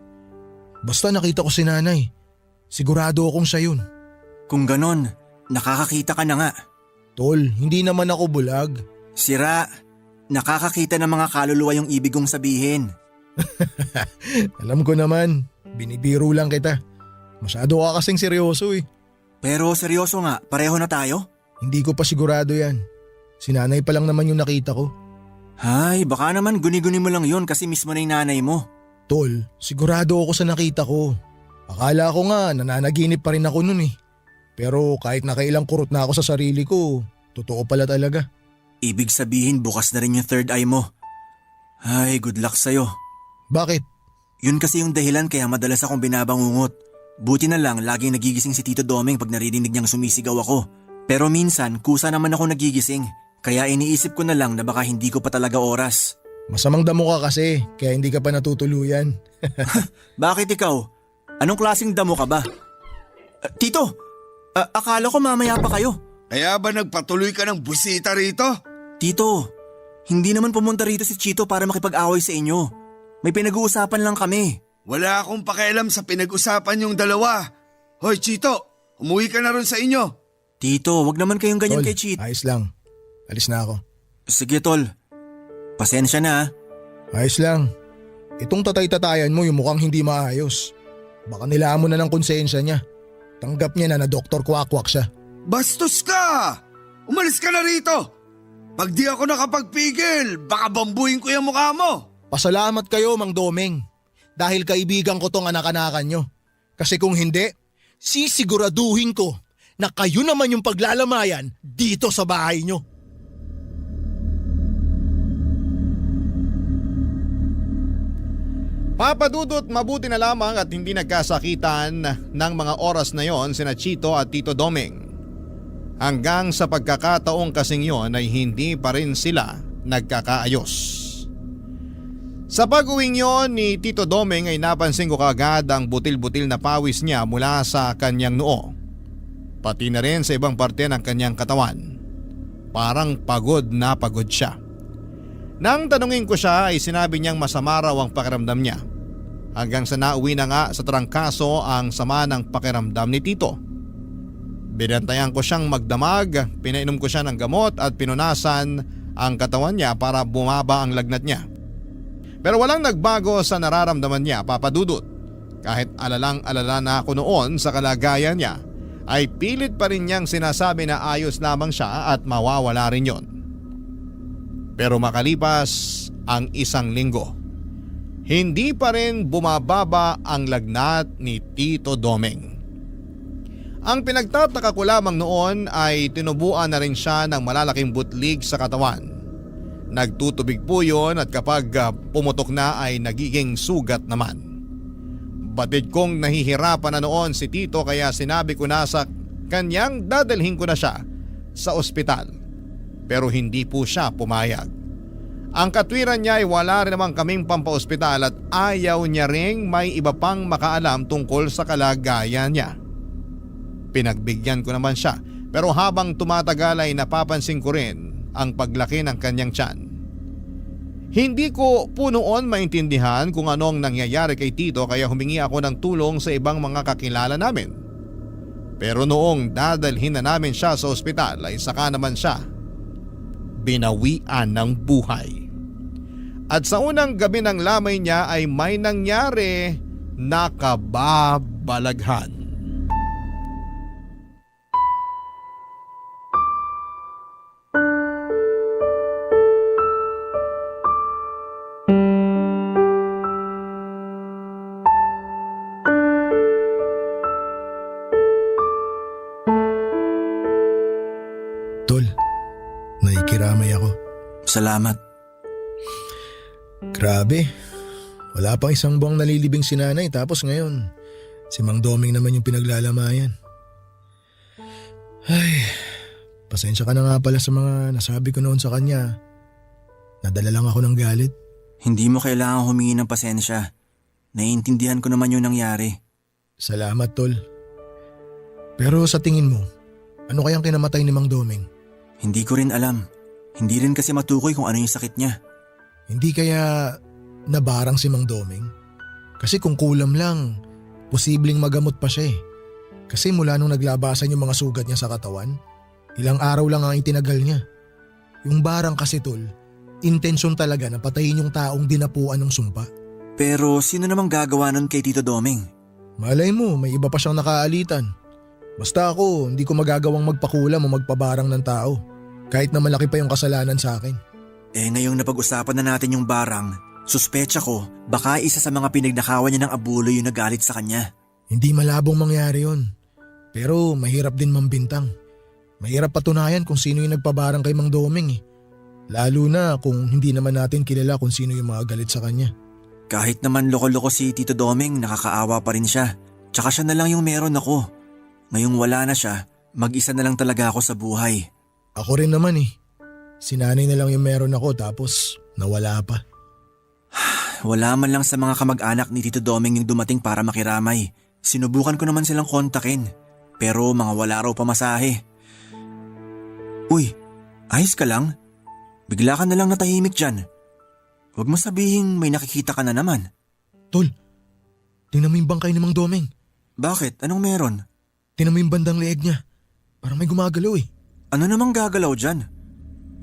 Basta nakita ko si nanay. Sigurado akong siya yun. Kung ganon, nakakakita ka na nga. Tol, hindi naman ako bulag. Sira, nakakakita ng mga kaluluwa yung ibig kong sabihin. Alam ko naman, binibiro lang kita. Masyado ka kasing seryoso eh. Pero seryoso nga, pareho na tayo? Hindi ko pa sigurado yan. Si nanay pa lang naman yung nakita ko. Ay, baka naman guni-guni mo lang yun kasi mismo na yung nanay mo. Tol, sigurado ako sa nakita ko. Akala ko nga nananaginip pa rin ako nun eh. Pero kahit nakailang kurot na ako sa sarili ko, totoo pala talaga. Ibig sabihin bukas na rin yung third eye mo. Ay, good luck sa'yo. Bakit? Yun kasi yung dahilan kaya madalas akong binabangungot. Buti na lang laging nagigising si Tito Doming pag naririnig niyang sumisigaw ako. Pero minsan kusa naman ako nagigising. Kaya iniisip ko na lang na baka hindi ko pa talaga oras. Masamang damo ka kasi, kaya hindi ka pa natutuluyan. Bakit ikaw? Anong klaseng damo ka ba? Tito, akala ko mamaya pa kayo. Kaya ba nagpatuloy ka ng busita rito? Tito, hindi naman pumunta rito si Chito para makipag-away sa inyo. May pinag-uusapan lang kami. Wala akong pakialam sa pinag-usapan yung dalawa. Hoy Chito, umuwi ka na ron sa inyo. Tito, wag naman kayong ganyan Tol, kay Chito. ayos lang. Alis na ako. Sige tol, pasensya na. Ayos lang. Itong tatay-tatayan mo yung mukhang hindi maayos. Baka nilaan mo na ng konsensya niya. Tanggap niya na Dr. Kwak-Kwak siya. Bastos ka! Umalis ka na rito! Pag di ako nakapagpigil, baka bambuhin ko yung mukha mo! Pasalamat kayo, Mang Doming. dahil kaibigan ko tong anak-anakan nyo. Kasi kung hindi, sisiguraduhin ko na kayo naman yung paglalamayan dito sa bahay nyo. Papa Dudut, mabuti na lamang at hindi nagkasakitan ng mga oras na yon sina Chito at Tito Doming. Hanggang sa pagkakataong kasing yon ay hindi pa rin sila nagkakaayos. Sa pag-uwing yon ni Tito Doming ay napansin ko kaagad ang butil-butil na pawis niya mula sa kanyang noo. Pati na rin sa ibang parte ng kanyang katawan. Parang pagod na pagod siya. Nang tanungin ko siya ay sinabi niyang masama raw ang pakiramdam niya. Hanggang sa nauwi na nga sa trangkaso ang sama ng pakiramdam ni Tito. Binantayan ko siyang magdamag, pinainom ko siya ng gamot at pinunasan ang katawan niya para bumaba ang lagnat niya. Pero walang nagbago sa nararamdaman niya, Papa Dudut. Kahit alalang-alala na ako noon sa kalagayan niya, ay pilit pa rin niyang sinasabi na ayos lamang siya at mawawala rin yon. Pero makalipas ang isang linggo, hindi pa rin bumababa ang lagnat ni Tito Doming. Ang pinagtataka ko lamang noon ay tinubuan na rin siya ng malalaking butlig sa katawan. Nagtutubig po yun at kapag pumutok na ay nagiging sugat naman. Batid kong nahihirapan na noon si Tito kaya sinabi ko na sa kanyang dadalhin ko na siya sa ospital. Pero hindi po siya pumayag. Ang katwiran niya ay wala rin naman kaming pampaospital at ayaw niya ring may iba pang makaalam tungkol sa kalagayan niya. Pinagbigyan ko naman siya pero habang tumatagal ay napapansin ko rin ang paglaki ng kanyang tiyan. Hindi ko po noon maintindihan kung anong nangyayari kay Tito kaya humingi ako ng tulong sa ibang mga kakilala namin. Pero noong dadalhin na namin siya sa ospital ay saka naman siya binawian ng buhay. At sa unang gabi ng lamay niya ay may nangyari na kababalaghan. Tol, naikiramay ako. Salamat. Grabe, wala pang isang buwang nalilibing si nanay tapos ngayon, si Mang Doming naman yung pinaglalamayan. Ay, pasensya ka na nga pala sa mga nasabi ko noon sa kanya. Nadala lang ako ng galit. Hindi mo kailangan humingi ng pasensya. Naiintindihan ko naman yung nangyari. Salamat, Tol. Pero sa tingin mo, ano kayang kinamatay ni Mang Doming? Hindi ko rin alam. Hindi rin kasi matukoy kung ano yung sakit niya. Hindi kaya nabarang si Mang Doming? Kasi kung kulam lang, posibleng magamot pa siya eh. Kasi mula nung naglabasan yung mga sugat niya sa katawan, ilang araw lang ang itinagal niya. Yung barang kasi, Tol, intensyon talaga na patayin yung taong dinapuan ng sumpa. Pero sino namang gagawa nun kay Tito Doming? Malay mo, may iba pa siyang nakaalitan. Basta ako, hindi ko magagawang magpakulam o magpabarang ng tao. Kahit na malaki pa yung kasalanan sa akin. Ngayong napag-usapan na natin yung barang, suspecha ko baka isa sa mga pinagnakawan niya ng abuloy yung nagalit sa kanya. Hindi malabong mangyari yun. Pero mahirap din mambintang. Mahirap patunayan kung sino yung nagpabarang kay Mang Doming eh. Lalo na kung hindi naman natin kilala kung sino yung mga galit sa kanya. Kahit naman loko-loko si Tito Doming, nakakaawa pa rin siya. Tsaka siya na lang yung meron ako. Ngayong wala na siya, mag-isa na lang talaga ako sa buhay. Ako rin naman eh. Si nanay na lang yung meron ako tapos nawala pa. Wala man lang sa mga kamag-anak ni Tito Doming yung dumating para makiramay. Sinubukan ko naman silang kontakin. Pero mga wala raw pamasahe. Uy, ayos ka lang? Bigla ka na lang natahimik dyan. Huwag mo sabihin may nakikita ka na naman. Tol, tingnan mo yung bangkay ni Mang Doming. Bakit? Anong meron? Tingnan mo yung bandang leeg niya. Parang may gumagalaw eh. Ano namang gagalaw dyan?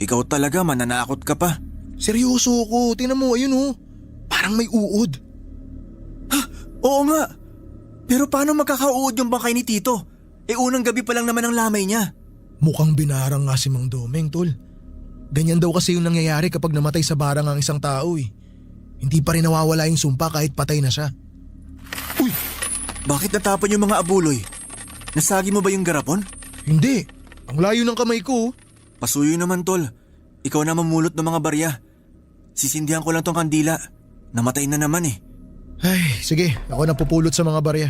Ikaw talaga, mananakot ka pa. Seryoso ko, tingnan mo, ayun oh. Parang may uod. Ha? Oo nga. Pero paano magkakauod yung bangkay ni Tito? Unang gabi pa lang naman ang lamay niya. Mukhang binarang nga si Mang Doming, Tol. Ganyan daw kasi yung nangyayari kapag namatay sa barang ang isang tao eh. Hindi pa rin nawawala yung sumpa kahit patay na siya. Uy! Bakit natapon yung mga abuloy? Nasagi mo ba yung garapon? Hindi. Ang layo ng kamay ko. Pasuyo naman, tol. Ikaw na mamulot ng mga barya. Sisindihan ko lang tong kandila. Namatay na naman eh. Ay, sige. Ako na pupulot sa mga barya.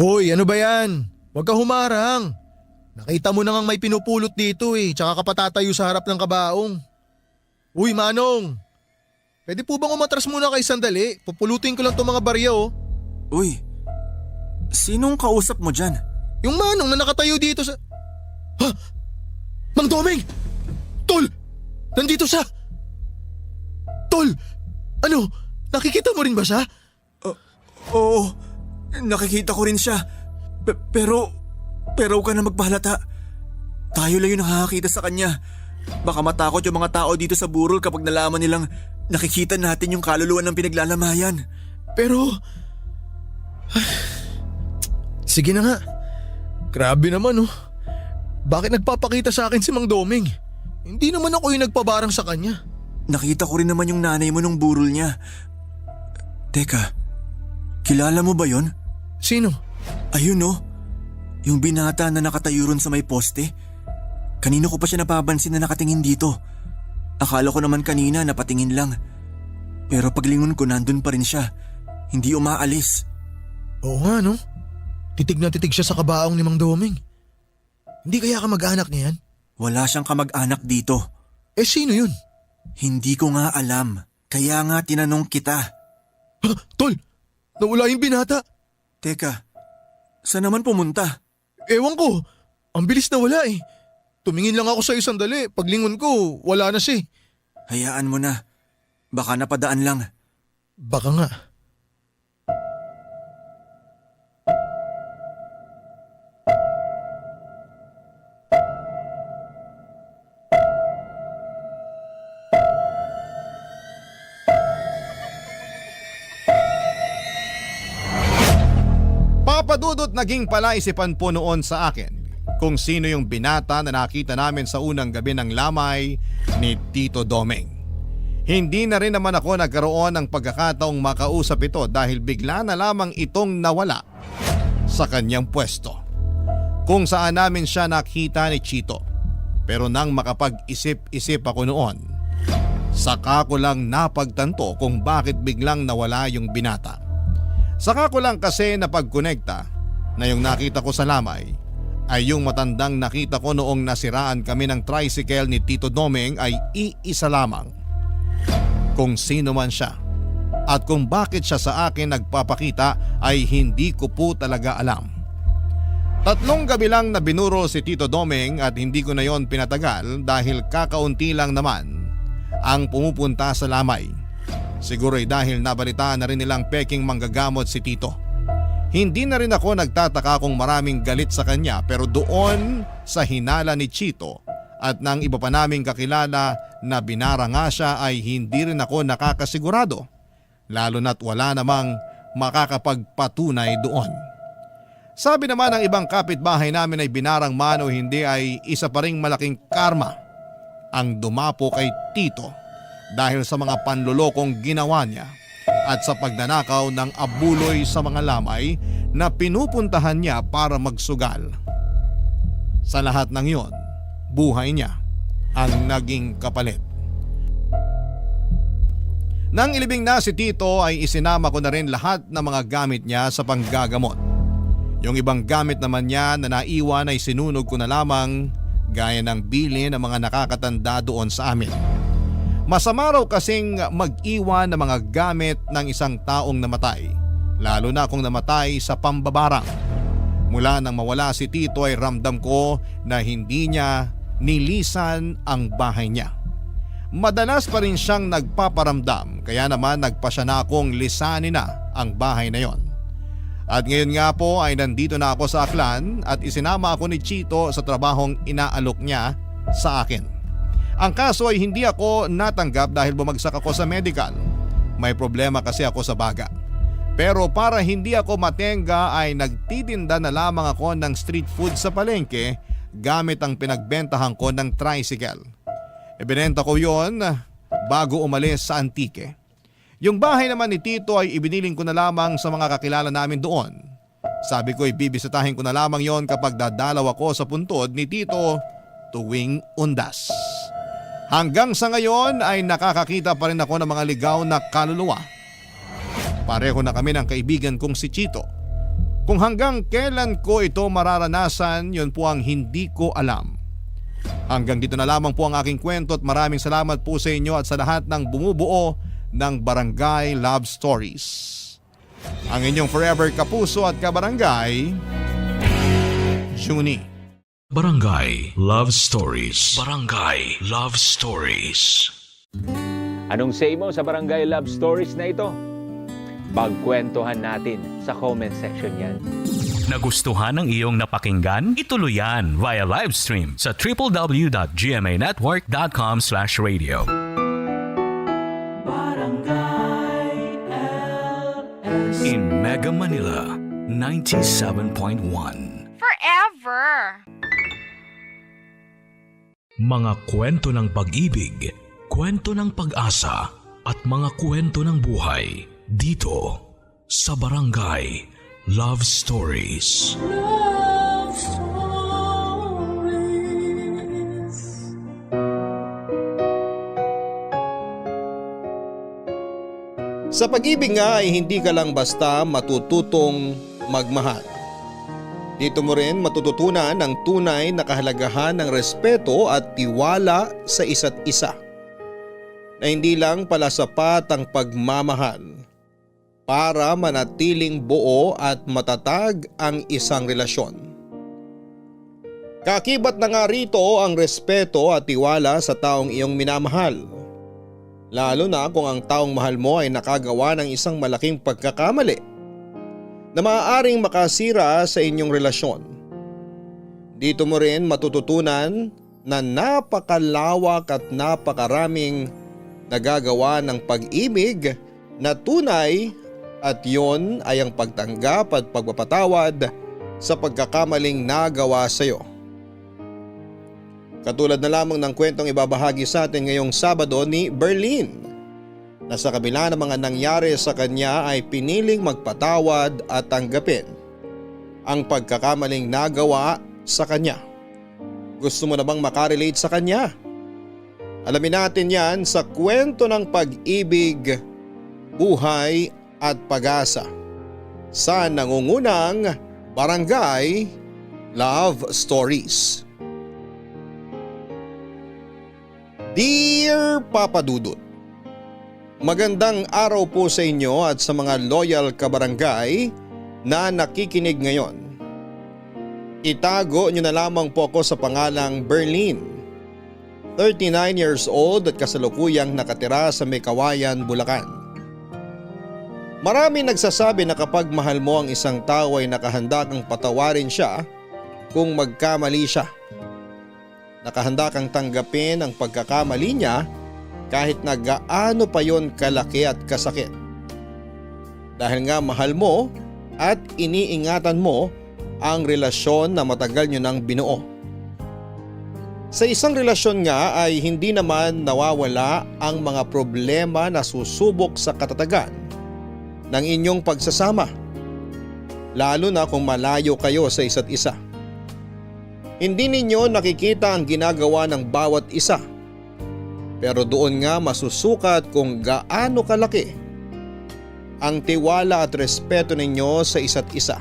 Hoy, ano ba yan? Huwag ka humarang. Nakita mo na ngang may pinupulot dito eh. Tsaka ka patatayo sa harap ng kabaong. Uy, Manong. Pwede po bang umatras muna kay sandali? Pupulutin ko lang tong mga barya oh. Uy, sinong kausap mo dyan? Yung Manong na nakatayo dito sa... Ha? Mang Domeng! Tol! Nandito siya! Tol! Ano? Nakikita mo rin ba siya? Oo, nakikita ko rin siya. Pero huwag ka na magpahalata. Tayo lang yung nakakakita sa kanya. Baka matakot yung mga tao dito sa burol kapag nalaman nilang nakikita natin yung kaluluwa ng pinaglalamayan. Pero... Sige na nga. Grabe naman oh. Bakit nagpapakita sa akin si Mang Domeng? Hindi naman ako yung nagpabarang sa kanya. Nakita ko rin naman yung nanay mo nung burol niya. Teka, kilala mo ba yon? Sino? Ayun oh, yung binata na nakatayo ron sa may poste. Kanino ko pa siya napapansin na nakatingin dito. Akala ko naman kanina napatingin lang. Pero paglingon ko nandun pa rin siya. Hindi umaalis. Oo nga no. Titig na titig siya sa kabaong ni Mang Domeng. Hindi kaya kamag-anak niya yan? Wala siyang kamag-anak dito. Eh sino yun? Hindi ko nga alam. Kaya nga tinanong kita. Ha? Tol! Nawala yung binata. Teka, saan naman pumunta? Ewan ko. Ang bilis na wala eh. Tumingin lang ako sa isang sandali. Paglingon ko, wala na siya. Hayaan mo na. Baka napadaan lang. Baka nga. Papadudot naging palaisipan po noon sa akin kung sino yung binata na nakita namin sa unang gabi ng lamay ni Tito Domeng. Hindi na rin naman ako nagkaroon ng pagkakataong makausap ito dahil bigla na lamang itong nawala sa kanyang pwesto. Kung saan namin siya nakita ni Chito. Pero nang makapag-isip-isip ako noon, saka ko lang napagtanto kung bakit biglang nawala yung binata. Saka ko lang kasi napagkonekta na yung nakita ko sa lamay ay yung matandang nakita ko noong nasiraan kami ng tricycle ni Tito Domeng ay iisa lamang. Kung sino man siya at kung bakit siya sa akin nagpapakita ay hindi ko po talaga alam. 3 gabi lang na binuro si Tito Domeng at hindi ko na yon pinatagal dahil kakaunti lang naman ang pumupunta sa lamay. Siguro ay dahil nabalitaan na rin nilang peking manggagamot si Tito. Hindi na rin ako nagtataka kung maraming galit sa kanya pero doon sa hinala ni Chito at ng iba pa naming kakilala na binara nga siya ay hindi rin ako nakakasigurado. Lalo na't wala namang makakapagpatunay doon. Sabi naman ng ibang kapitbahay namin ay binarang man o hindi ay isa pa ring malaking karma ang dumapo kay Tito dahil sa mga panlulokong ginawa niya at sa pagnanakaw ng abuloy sa mga lamay na pinupuntahan niya para magsugal. Sa lahat ng iyon, buhay niya ang naging kapalit. Nang ilibing na si Tito ay isinama ko na rin lahat ng mga gamit niya sa panggagamot. Yung ibang gamit naman niya na naiwan ay sinunog ko na lamang gaya ng bili ng mga nakakatanda doon sa amin. Masama raw kasing mag-iwan ng mga gamit ng isang taong namatay, lalo na kung namatay sa pambabarang. Mula nang mawala si Tito ay ramdam ko na hindi niya nilisan ang bahay niya. Madalas pa rin siyang nagpaparamdam kaya naman nagpasya na akong lisanin na ang bahay na yon. At ngayon nga po ay nandito na ako sa Aklan at isinama ako ni Chito sa trabahong inaalok niya sa akin. Ang kaso ay hindi ako natanggap dahil bumagsak ako sa medical. May problema kasi ako sa baga. Pero para hindi ako matenga ay nagtitinda na lamang ako ng street food sa palengke gamit ang pinagbentahan ko ng tricycle. Ibinenta ko yon bago umalis sa Antique. Yung bahay naman ni Tito ay ibiniling ko na lamang sa mga kakilala namin doon. Sabi ko bibisitahin ko na lamang yon kapag dadalaw ako sa puntod ni Tito tuwing undas. Hanggang sa ngayon ay nakakakita pa rin ako ng mga ligaw na kaluluwa. Pareho na kami ng kaibigan kong si Chito. Kung hanggang kailan ko ito mararanasan, yun po ang hindi ko alam. Hanggang dito na lamang po ang aking kwento at maraming salamat po sa inyo at sa lahat ng bumubuo ng Barangay Love Stories. Ang inyong forever kapuso at kabarangay, Juni. Barangay Love Stories. Barangay Love Stories. Anong say mo sa Barangay Love Stories na ito? Pagkwentuhan natin sa comment section yan. Nagustuhan ng iyong napakinggan? Ituloy yan via live stream sa www.gmanetwork.com/radio. In Mega Manila, 97.1. Forever! Mga kwento ng pag-ibig, kwento ng pag-asa at mga kwento ng buhay dito sa Barangay Love Stories. Love Stories. Sa pag-ibig nga ay hindi ka lang basta matututong magmahal. Dito mo rin matututunan ang tunay na kahalagahan ng respeto at tiwala sa isa't isa. Na hindi lang pala sapat ang pagmamahal para manatiling buo at matatag ang isang relasyon. Kakibat na nga rito ang respeto at tiwala sa taong iyong minamahal. Lalo na kung ang taong mahal mo ay nakagawa ng isang malaking pagkakamali na maaaring makasira sa inyong relasyon. Dito mo rin matututunan na napakalawak at napakaraming nagagawa ng pag-ibig na tunay at yon ay ang pagtanggap at pagpapatawad sa pagkakamaling nagawa sa iyo. Katulad na lamang ng kwentong ibabahagi sa atin ngayong Sabado ni Berlin na sa kabila ng mga nangyari sa kanya ay piniling magpatawad at tanggapin ang pagkakamaling nagawa sa kanya. Gusto mo na bang makarelate sa kanya? Alamin natin yan sa kwento ng pag-ibig, buhay at pag-asa sa nangungunang Barangay Love Stories. Dear Papa Dudut, magandang araw po sa inyo at sa mga loyal kabarangay na nakikinig ngayon. Itago nyo na lamang po ako sa pangalang Berlin. 39 years old at kasalukuyang nakatira sa Mekawayan, Bulacan. Marami nagsasabi na kapag mahal mo ang isang tao ay nakahanda kang patawarin siya kung magkamali siya. Nakahanda kang tanggapin ang pagkakamali niya kahit na gaano pa yon kalaki at kasakit. Dahil nga mahal mo at iniingatan mo ang relasyon na matagal nyo nang binuo. Sa isang relasyon nga ay hindi naman nawawala ang mga problema na susubok sa katatagan ng inyong pagsasama. Lalo na kung malayo kayo sa isa't isa. Hindi ninyo nakikita ang ginagawa ng bawat isa. Pero doon nga masusukat kung gaano kalaki ang tiwala at respeto ninyo sa isa't isa.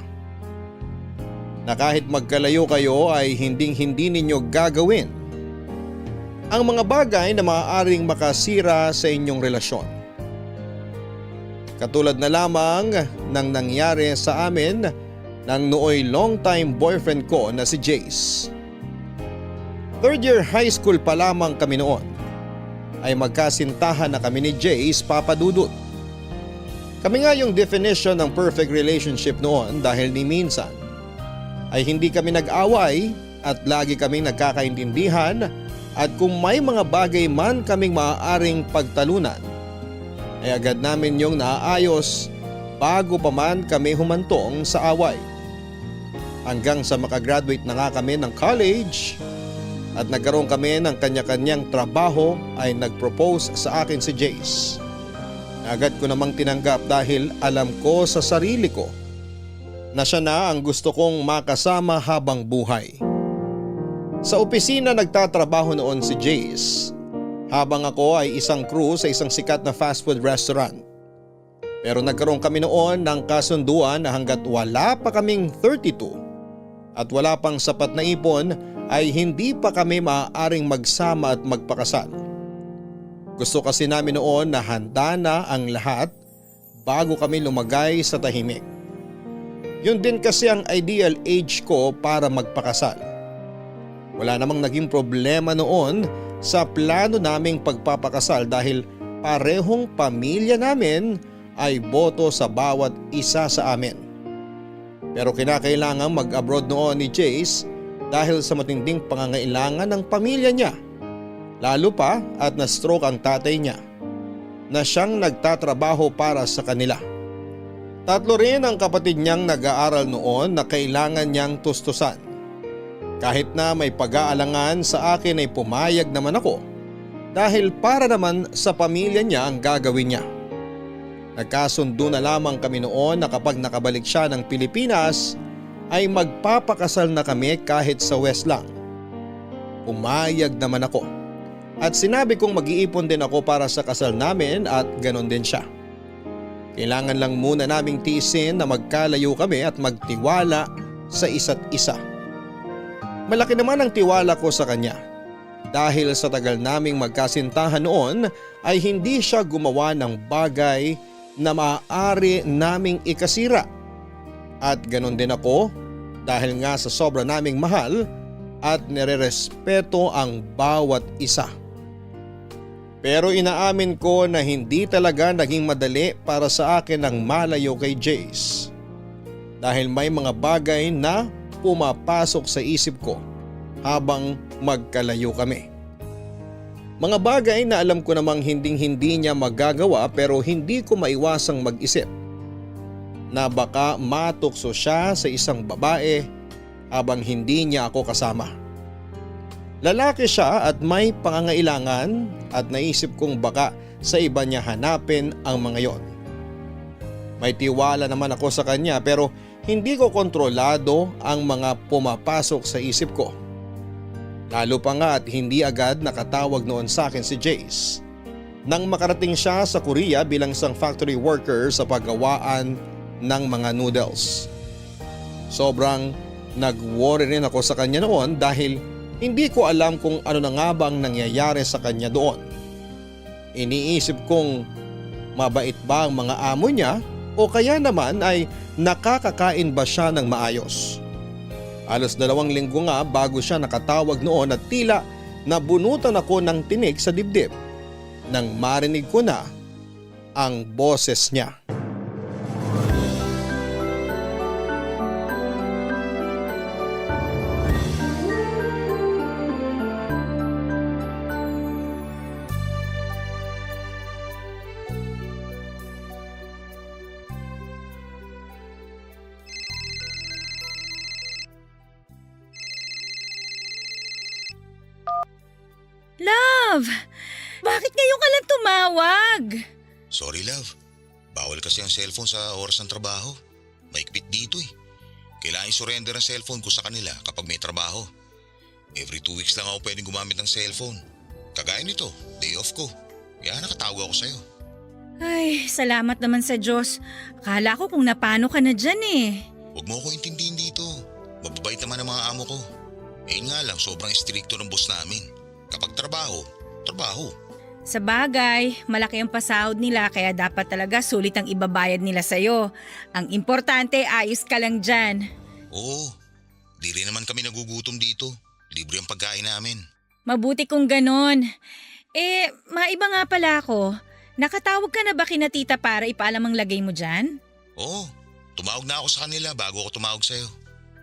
Na kahit magkalayo kayo ay hindi ninyo gagawin ang mga bagay na maaaring makasira sa inyong relasyon. Katulad na lamang ng nangyari sa amin ng nooy long-time boyfriend ko na si Jace. Third year high school pa lamang kami noon ay magkasintahan na kami ni Jace, Papa Dudut. Kami nga yung definition ng perfect relationship noon dahil ni minsan ay hindi kami nag-away at lagi kaming nagkakaintindihan at kung may mga bagay man kaming maaaring pagtalunan ay agad namin yung naaayos bago pa man kami humantong sa away. Hanggang sa makagraduate na nga kami ng college at nagkaroon kami ng kanya-kanyang trabaho ay nag-propose sa akin si Jace. Agad ko namang tinanggap dahil alam ko sa sarili ko na siya na ang gusto kong makasama habang buhay. Sa opisina nagtatrabaho noon si Jace habang ako ay isang crew sa isang sikat na fast food restaurant. Pero nagkaroon kami noon ng kasunduan na hanggat wala pa kaming 32 at wala pang sapat na ipon ay hindi pa kami maaaring magsama at magpakasal. Gusto kasi namin noon na handa na ang lahat bago kami lumagay sa tahimik. Yun din kasi ang ideal age ko para magpakasal. Wala namang naging problema noon sa plano naming pagpapakasal dahil parehong pamilya namin ay boto sa bawat isa sa amin. Pero kinakailangan mag-abroad noon ni Jace dahil sa matinding pangangailangan ng pamilya niya. Lalo pa at na-stroke ang tatay niya na siyang nagtatrabaho para sa kanila. 3 rin ang kapatid niyang nag-aaral noon na kailangan niyang tustusan. Kahit na may pag-aalangan sa akin ay pumayag naman ako dahil para naman sa pamilya niya ang gagawin niya. Nagkasundo na lamang kami noon na kapag nakabalik siya ng Pilipinas ay magpapakasal na kami kahit sa West lang. Pumayag naman ako at sinabi kong mag-iipon din ako para sa kasal namin at ganon din siya. Kailangan lang muna naming tiisin na magkalayo kami at magtiwala sa isa't isa. Malaki naman ang tiwala ko sa kanya dahil sa tagal naming magkasintahan noon ay hindi siya gumawa ng bagay na maaari naming ikasira. At ganon din ako dahil nga sa sobra naming mahal at nirerespeto ang bawat isa. Pero inaamin ko na hindi talaga naging madali para sa akin ang malayo kay Jace. Dahil may mga bagay na pumapasok sa isip ko habang magkalayo kami. Mga bagay na alam ko namang hindi niya magagawa pero hindi ko maiwasang mag-isip na baka matukso siya sa isang babae habang hindi niya ako kasama. Lalaki siya at may pangangailangan at naisip kong baka sa iba niya hanapin ang mga yon. May tiwala naman ako sa kanya pero hindi ko kontrolado ang mga pumapasok sa isip ko. Lalo pa nga at hindi agad nakatawag noon sa akin si Jace. Nang makarating siya sa Korea bilang isang factory worker sa paggawaan ng mga noodles. Sobrang nag-worry rin ako sa kanya noon dahil hindi ko alam kung ano na nga bang nangyayari sa kanya doon. Iniisip kong mabait ba ang mga amo niya o kaya naman ay nakakakain ba siya ng maayos. Halos 2 linggo nga bago siya nakatawag noon at tila nabunutan ako ng tinik sa dibdib nang marinig ko na ang boses niya. Love! Bakit ngayon ka lang tumawag? Sorry love, bawal kasi ang cellphone sa oras ng trabaho. Maikpit dito eh. Kailangan i-surrender ang cellphone ko sa kanila kapag may trabaho. Every 2 weeks lang ako pwedeng gumamit ng cellphone. Kagaya nito, day off ko. Kaya nakatawag ako sa'yo. Ay, salamat naman sa Diyos. Akala ko kung napano ka na dyan eh. Huwag mo ako intindihin dito. Mababait naman ang mga amo ko. Eh nga lang, sobrang istrikto ng boss namin. Kapag trabaho, trabaho. Sa bagay, malaki ang pasahod nila kaya dapat talaga sulit ang ibabayad nila sa'yo. Ang importante, ayos ka lang dyan. Oo, di rin naman kami nagugutom dito. Libre ang pagkain namin. Mabuti kung ganon. Maiba nga pala ako. Nakatawag ka na ba kina tita para ipaalam ang lagay mo dyan? Oo, tumawag na ako sa kanila bago ako tumawag sa'yo.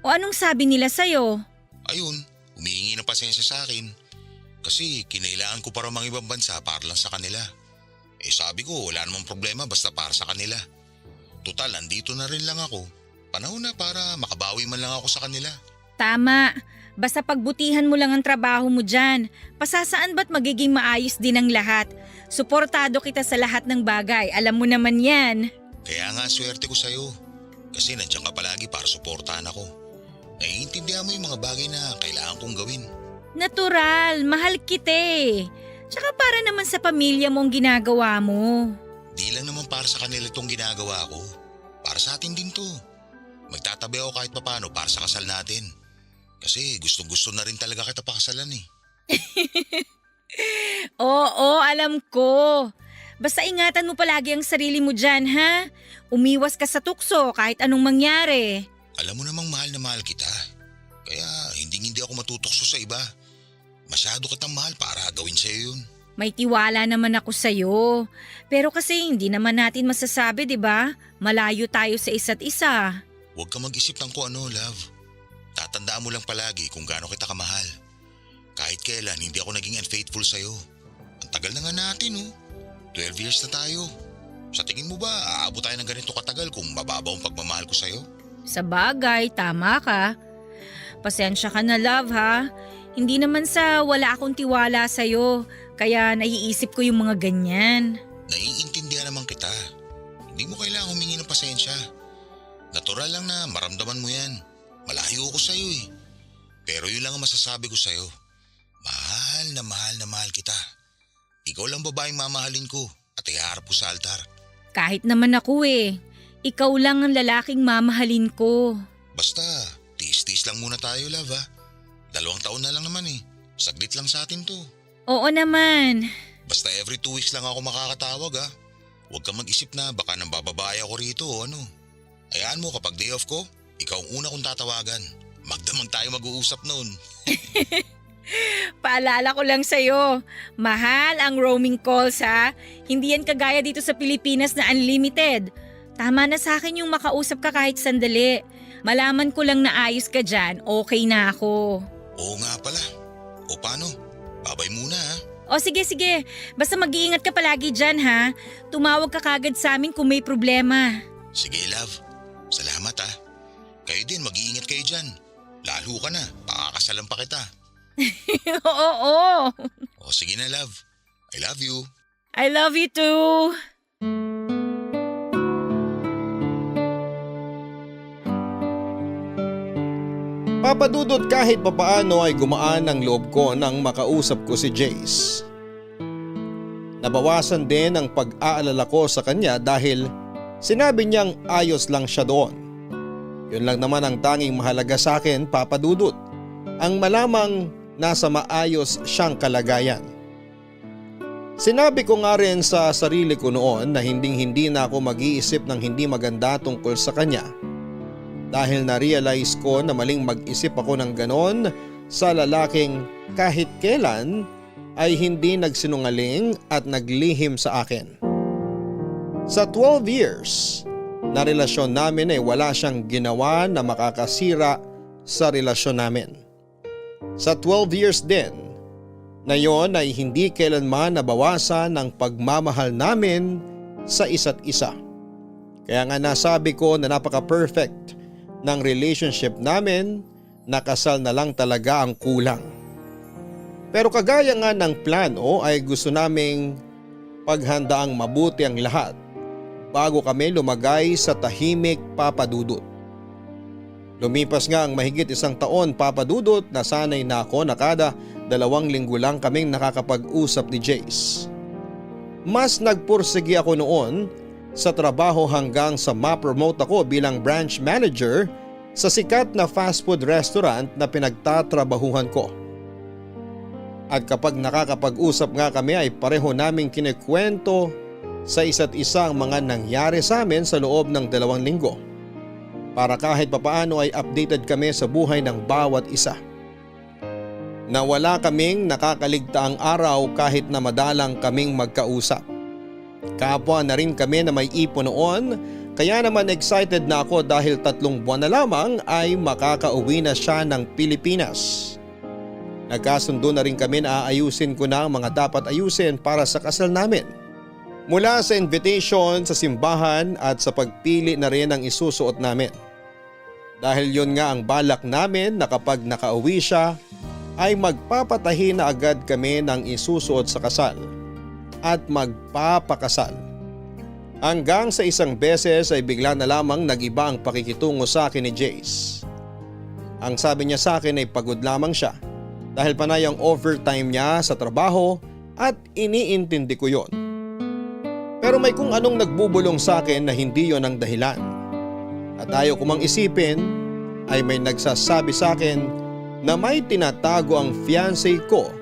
O anong sabi nila sa'yo? Ayun, humihingi ng pasensya sa akin. Kasi kinailangan ko para mga ibang bansa para lang sa kanila. Sabi ko wala namang problema basta para sa kanila. Tutal, andito na rin lang ako. Panahon na para makabawi man lang ako sa kanila. Tama. Basta pagbutihan mo lang ang trabaho mo dyan. Pasasaan ba't magiging maayos din ang lahat? Suportado kita sa lahat ng bagay. Alam mo naman yan. Kaya nga swerte ko sa'yo. Kasi nandiyan ka palagi para suportahan ako. Naiintindihan mo yung mga bagay na kailangan kong gawin. Natural, mahal kita eh. Tsaka para naman sa pamilya mo ang ginagawa mo. Di lang naman para sa kanila itong ginagawa ko. Para sa atin din to. Magtatabi ako kahit papano para sa kasal natin. Kasi gustong-gusto na rin talaga kita pakasalan eh. Oo, alam ko. Basta ingatan mo palagi ang sarili mo dyan, ha? Umiwas ka sa tukso kahit anong mangyari. Alam mo namang mahal na mahal kita. Kaya hindi ako matutokso sa iba. Masyado kitang mahal para gawin sa'yo yun. May tiwala naman ako sa'yo. Pero kasi hindi naman natin masasabi, di ba? Malayo tayo sa isa't isa. Huwag ka mag-isip ng kung ano, love. Tatandaan mo lang palagi kung gaano kita kamahal. Kahit kailan hindi ako naging unfaithful sa'yo. Ang tagal na nga natin, oh. 12 years na tayo. Sa tingin mo ba, aabot tayo ng ganito katagal kung mababaw ang pagmamahal ko sa'yo? Sa bagay, tama ka. Pasensya ka na, love, ha? Hindi naman sa wala akong tiwala sa'yo, kaya naiisip ko yung mga ganyan. Naiintindihan naman kita. Hindi mo kailangang humingi ng pasensya. Natural lang na maramdaman mo yan. Malayo ako sa'yo eh. Pero yun lang ang masasabi ko sa'yo. Mahal na mahal kita. Ikaw lang babaeng mamahalin ko at iharap ko sa altar. Kahit naman ako eh. Ikaw lang ang lalaking mamahalin ko. Basta, tiis-tiis lang muna tayo, love ha. 2 taon na lang naman eh. Saglit lang sa atin to. Oo naman. Basta every 2 weeks lang ako makakatawag ha. Huwag kang mag-isip na baka nang bababae ako rito o ano. Hayaan mo kapag day off ko, ikaw ang una kong tatawagan. Magdamag tayo mag-uusap noon. Paalala ko lang sa'yo, mahal ang roaming calls ha. Hindi yan kagaya dito sa Pilipinas na unlimited. Tama na sa akin yung makausap ka kahit sandali. Malaman ko lang na ayos ka dyan, okay na ako. Oo nga pala. O paano? Babay muna ha. O sige, basta mag-iingat ka palagi dyan ha. Tumawag ka kagad sa amin kung may problema. Sige love, salamat ha. Kayo din, mag-iingat kayo dyan. Lalo ka na, pakakasalan pa kita. Oo. O sige na love, I love you. I love you too. Papadudot kahit papaano ay gumaan ang loob ko nang makausap ko si Jace. Nabawasan din ang pag-aalala ko sa kanya dahil sinabi niyang ayos lang siya doon. Yun lang naman ang tanging mahalaga sa akin, Papadudot. Ang malamang nasa maayos siyang kalagayan. Sinabi ko nga rin sa sarili ko noon na hindi na ako mag-iisip ng hindi maganda tungkol sa kanya. Dahil na-realize ko na maling mag-isip ako ng ganon sa lalaking kahit kailan ay hindi nagsinungaling at naglihim sa akin. Sa 12 years na relasyon namin ay wala siyang ginawa na makakasira sa relasyon namin. Sa 12 years din na yon ay hindi kailanman nabawasan ang pagmamahal namin sa isa't isa. Kaya nga nasabi ko na napaka-perfect ng relationship namin, na kasal na lang talaga ang kulang. Pero kagaya nga ng plano ay gusto naming paghandaang mabuti ang lahat bago kami lumagay sa tahimik, Papadudot. Lumipas nga ang mahigit 1 taon, Papadudot, na sanay na ako na kada 2 linggo lang kaming nakakapag-usap ni Jace. Mas nagpursigi ako noon sa trabaho hanggang sa ma-promote ako bilang branch manager sa sikat na fast food restaurant na pinagtatrabahuhan ko. At kapag nakakapag-usap nga kami ay pareho naming kinikwento sa isa't isa ang mga nangyari sa amin sa loob ng 2 linggo. Para kahit papaano ay updated kami sa buhay ng bawat isa. Na wala kaming nakakaligtaang araw kahit na madalang kaming magkausap. Kapwa na rin kami na may ipon noon, kaya naman excited na ako dahil 3 buwan na lamang ay makakauwi na siya ng Pilipinas. Nagkasundo na rin kami na aayusin ko na ang mga dapat ayusin para sa kasal namin. Mula sa invitation sa simbahan at sa pagpili na rin ang isusuot namin. Dahil yun nga ang balak namin na kapag nakauwi siya ay magpapatahi na agad kami ng isusuot sa kasal at magpapakasal. Hanggang sa isang beses ay bigla na lamang nag-iba ang pakikitungo sa akin ni Jace. Ang sabi niya sa akin ay pagod lamang siya dahil panay ang overtime niya sa trabaho at iniintindi ko yon. Pero may kung anong nagbubulong sa akin na hindi yon ang dahilan. At ayaw ko mang isipin ay may nagsasabi sa akin na may tinatago ang fiancé ko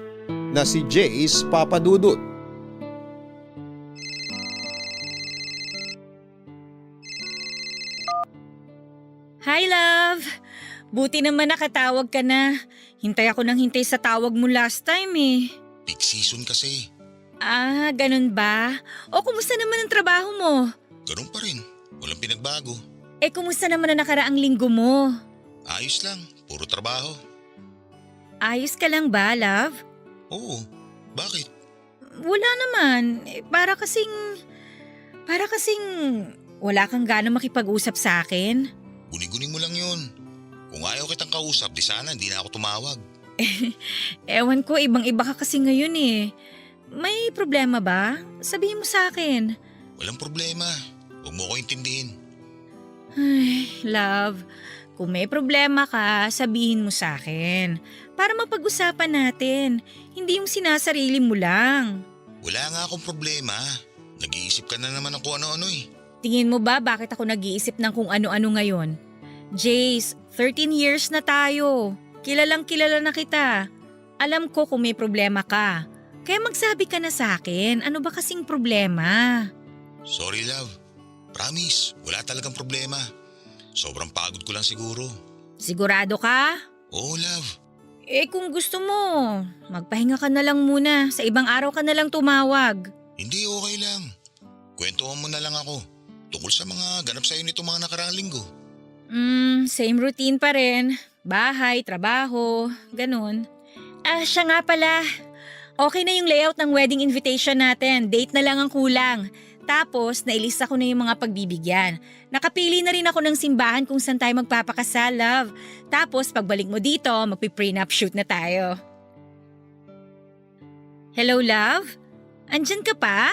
na si Jace Papadudut. Hi love! Buti naman nakatawag ka na. Hintay ako ng hintay sa tawag mo last time eh. Peak season kasi. Ah, ganun ba? O kumusta naman ang trabaho mo? Ganun pa rin. Walang pinagbago. Eh kumusta naman ang nakaraang linggo mo? Ayos lang. Puro trabaho. Ayos ka lang ba, love? Oo. Bakit? Wala naman. Para kasing wala kang gana makipag-usap sa akin. Guni-guni mo lang yun. Kung ayaw kitang kausap, di sana hindi na ako tumawag. Ewan ko, ibang-iba ka kasi ngayon eh. May problema ba? Sabihin mo sa akin. Walang problema. Huwag mo ko intindihin. Ay, love. Kung may problema ka, sabihin mo sa akin. Para mapag-usapan natin. Hindi yung sinasarili mo lang. Wala nga akong problema. Nag-iisip ka na naman ng kung ano-ano eh. Tingin mo ba bakit ako nag-iisip ng kung ano-ano ngayon? Jace, 13 years na tayo. Kilalang kilala na kita. Alam ko kung may problema ka. Kaya magsabi ka na sa akin, ano ba kasing problema? Sorry love. Promise, wala talagang problema. Sobrang pagod ko lang siguro. Sigurado ka? Oo love. Eh kung gusto mo, magpahinga ka na lang muna. Sa ibang araw ka na lang tumawag. Hindi, okay lang. Kwentuhan mo na lang ako. Tungkol sa mga ganap sa'yo nito mga nakaraang linggo. Same routine pa rin. Bahay, trabaho, ganun. Ah, siya nga pala. Okay na yung layout ng wedding invitation natin. Date na lang ang kulang. Tapos, nailista ko na yung mga pagbibigyan. Nakapili na rin ako ng simbahan kung saan tayo magpapakasal, love. Tapos, pagbalik mo dito, magpi-prenup shoot na tayo. Hello, love? Andyan ka pa?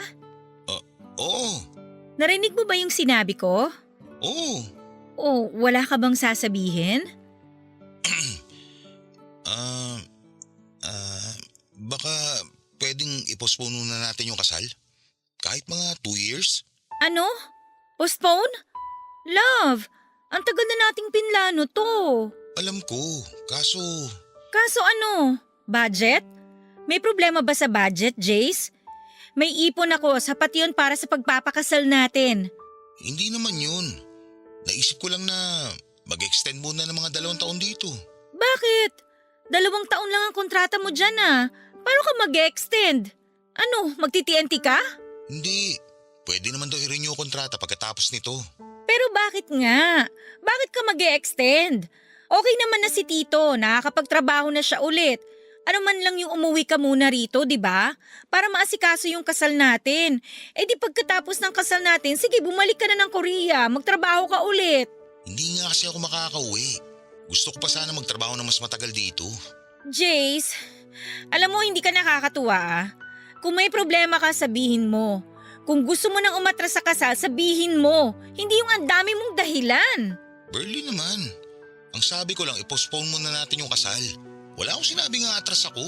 Oo. Narinig mo ba yung sinabi ko? Oo. O, wala ka bang sasabihin? Baka pwedeng i-postpone muna natin yung kasal? Kahit mga 2 years? Ano? Postpone? Love, ang tagal na nating pinlano to. Alam ko, kaso… Kaso ano? Budget? May problema ba sa budget, Jace? May ipon ako, sapat yun para sa pagpapakasal natin. Hindi naman yun. Naisip ko lang na mag-extend muna ng mga 2 taon dito. Bakit? 2 taon lang ang kontrata mo dyan ah. Paano ka mag-extend? Ano, magti-TNT ka? Hindi. Pwede naman daw i-renew yung kontrata pagkatapos nito. Pero bakit nga? Bakit ka mag-extend? Okay naman na si Tito, nakakapagtrabaho na siya ulit. Ano man lang yung umuwi ka muna rito, di ba? Para maasikaso yung kasal natin. Eh di pagkatapos ng kasal natin, sige bumalik ka na ng Korea, magtrabaho ka ulit. Hindi nga kasi ako makakauwi. Gusto ko pa sana magtrabaho na mas matagal dito. Jace, alam mo hindi ka nakakatuwa ah. Kung may problema ka, sabihin mo. Kung gusto mo nang umatras sa kasal, sabihin mo. Hindi yung ang dami mong dahilan. Burley naman. Ang sabi ko lang, i-postpone muna natin yung kasal. Wala akong sinabing nga atras ako.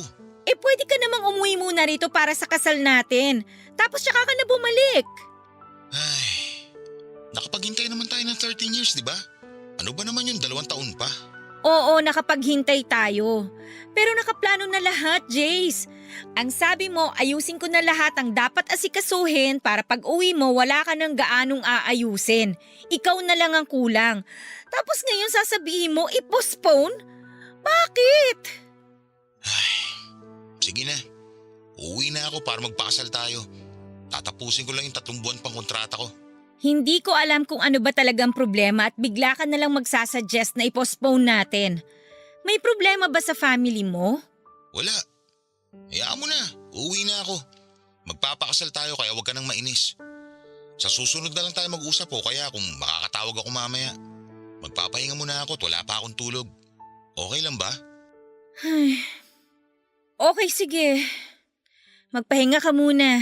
Eh pwede ka namang umuwi muna rito para sa kasal natin. Tapos tsaka ka na bumalik. Ay, nakapaghintay naman tayo ng 13 years, di ba? Ano ba naman yung 2 taon pa? Oo, nakapaghintay tayo. Pero nakaplano na lahat, Jace. Ang sabi mo, ayusin ko na lahat ang dapat asikasuhin para pag uwi mo wala ka ng gaanong aayusin. Ikaw na lang ang kulang. Tapos ngayon sasabihin mo, i-postpone? Bakit? Ay, sige na. Uuwi na ako para magpakasal tayo. Tatapusin ko lang yung 3 buwan pang kontrata ko. Hindi ko alam kung ano ba talagang problema at bigla ka na lang magsasuggest na i-postpone natin. May problema ba sa family mo? Wala. Hayaan mo na. Uuwi na ako. Magpapakasal tayo kaya huwag ka nang mainis. Sa susunod na lang tayo mag-usap o kaya kung makakatawag ako mamaya. Magpapahinga muna ako at wala pa akong tulog. Okay lang ba? Ay, okay, sige. Magpahinga ka muna.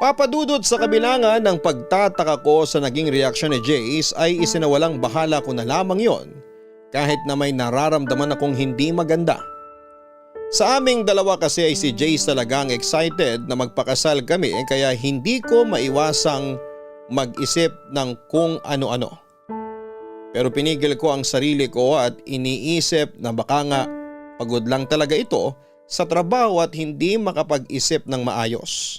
Papadudot sa kabilangan ng pagtataka ko sa naging reaksyon ni Jace ay isinawalang bahala ko na lamang yon kahit na may nararamdaman akong hindi maganda. Sa aming dalawa kasi ay si Jace talagang excited na magpakasal kami kaya hindi ko maiwasang mag-isip ng kung ano-ano. Pero pinigil ko ang sarili ko at iniisip na baka nga pagod lang talaga ito sa trabaho at hindi makapag-isip ng maayos.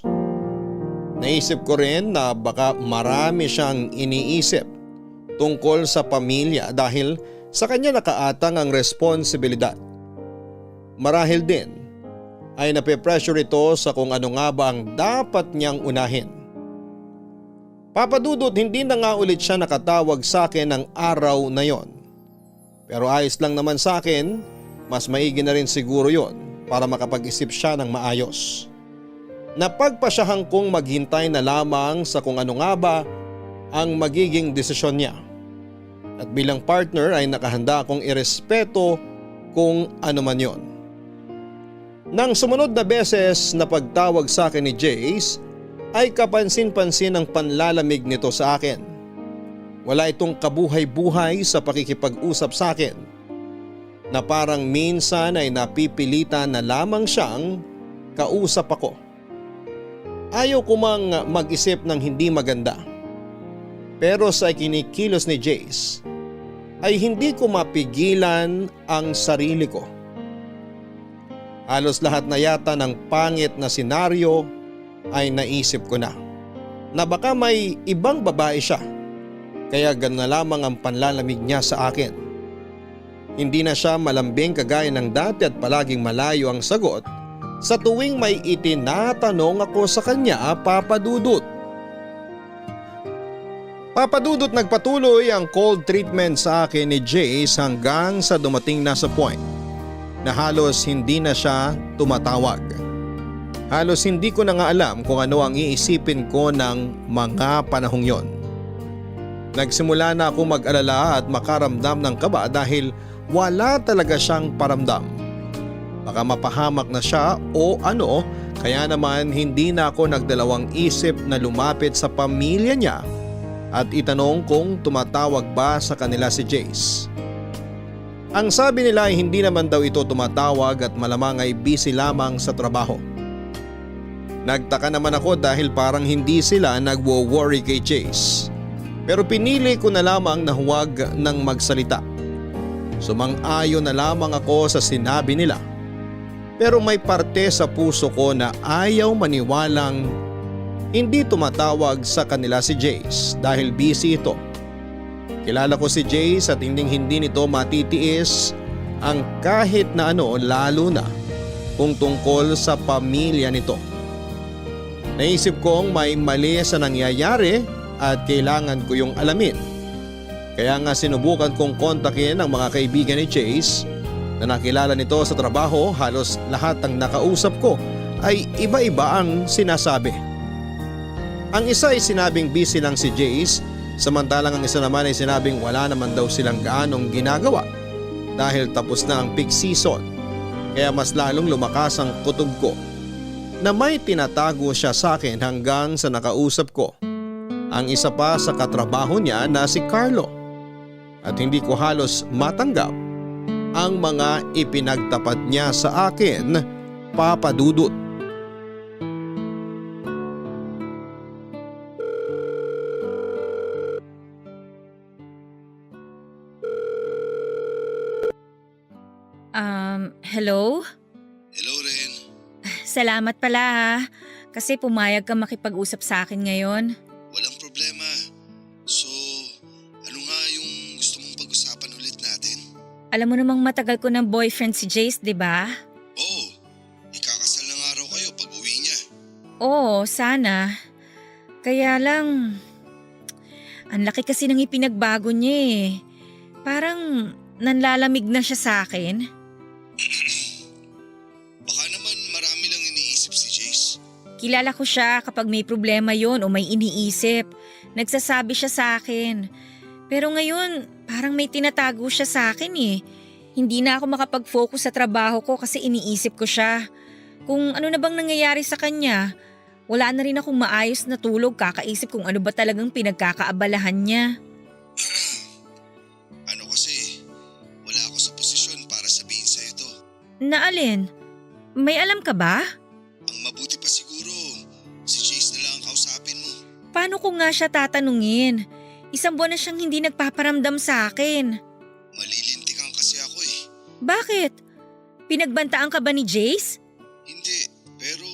Naisip ko rin na baka marami siyang iniisip tungkol sa pamilya dahil sa kanya nakaatang ang responsibilidad. Marahil din ay nape-pressure ito sa kung ano nga ba ang dapat niyang unahin. Papadudot hindi na nga ulit siya nakatawag sa akin ng araw na yon. Pero ayos lang naman sa akin, mas maigi na rin siguro yon para makapag-isip siya ng maayos. Napagpasyahan kong maghintay na lamang sa kung ano nga ba ang magiging desisyon niya. At bilang partner ay nakahanda akong irespeto kung ano man yon. Nang sumunod na beses na pagtawag sa akin ni Jace ay kapansin-pansin ang panlalamig nito sa akin. Wala itong kabuhay-buhay sa pakikipag-usap sa akin na parang minsan ay napipilitan na lamang siyang kausap ako. Ayaw ko mang mag-isip ng hindi maganda. Pero sa kinikilos ni Jace ay hindi ko mapigilan ang sarili ko. Halos lahat na yata ng pangit na senaryo ay naisip ko na baka may ibang babae siya kaya gano'n na lamang ang panlalamig niya sa akin. Hindi na siya malambing kagaya ng dati at palaging malayo ang sagot sa tuwing may itinatanong ako sa kanya, Papadudot. Papadudot, nagpatuloy ang cold treatment sa akin ni Jace hanggang sa dumating na sa point na halos hindi na siya tumatawag. Halos hindi ko na nga alam kung ano ang iisipin ko ng mga panahong yon. Nagsimula na ako mag-alala at makaramdam ng kaba dahil wala talaga siyang paramdam. Baka mapahamak na siya o ano, kaya naman hindi na ako nagdalawang isip na lumapit sa pamilya niya at itanong kung tumatawag ba sa kanila si Jace. Ang sabi nila ay hindi naman daw ito tumatawag at malamang ay busy lamang sa trabaho. Nagtaka naman ako dahil parang hindi sila nagwo-worry kay Jace. Pero pinili ko na lamang na huwag nang magsalita. Sumang-ayon na lamang ako sa sinabi nila. Pero may parte sa puso ko na ayaw maniwalang hindi tumatawag sa kanila si Jace dahil busy ito. Kilala ko si Jace at hindi nito matitiis ang kahit na ano lalo na kung tungkol sa pamilya nito. Naisip kong may mali sa nangyayari at kailangan ko yung alamin. Kaya nga sinubukan kong kontakin ang mga kaibigan ni Jace na nakilala nito sa trabaho. Halos lahat ng nakausap ko ay iba-iba ang sinasabi. Ang isa ay sinabing busy lang si Jace, samantalang ang isa naman ay sinabing wala naman daw silang gaanong ginagawa dahil tapos na ang peak season. Kaya mas lalong lumakas ang kutob ko na may tinatago siya sa akin hanggang sa nakausap ko ang isa pa sa katrabaho niya na si Carlo. At hindi ko halos matanggap ang mga ipinagtapat niya sa akin, Papadudot. Hello? Hello, Ren. Salamat pala ha, kasi pumayag ka makipag-usap sa akin ngayon. Walang problema. So, ano nga yung gusto mong pag-usapan ulit natin? Alam mo namang matagal ko ng boyfriend si Jace, di ba? Oo, ikakasal ng araw kayo pag uwi niya. Oo, sana. Kaya lang, ang laki kasi ng ipinagbago niya eh. Parang nanlalamig na siya sa akin? Baka naman marami lang iniisip si Jace. Kilala ko siya kapag may problema yon o may iniisip. Nagsasabi siya sa akin. Pero ngayon, parang may tinatago siya sa akin eh. Hindi na ako makapag-focus sa trabaho ko kasi iniisip ko siya. Kung ano na bang nangyayari sa kanya, wala na rin akong maayos na tulog kakaisip kung ano ba talagang pinagkakaabalahan niya. Ano kasi, wala ako sa posisyon para sabihin sa'yo to. Na alin? May alam ka ba? Ang mabuti pa siguro, si Jace na lang ang kausapin mo. Paano ko nga siya tatanungin? Isang buwan na siyang hindi nagpaparamdam sa akin. Malilintikan kasi ako eh. Bakit? Pinagbantaan ka ba ni Jace? Hindi, pero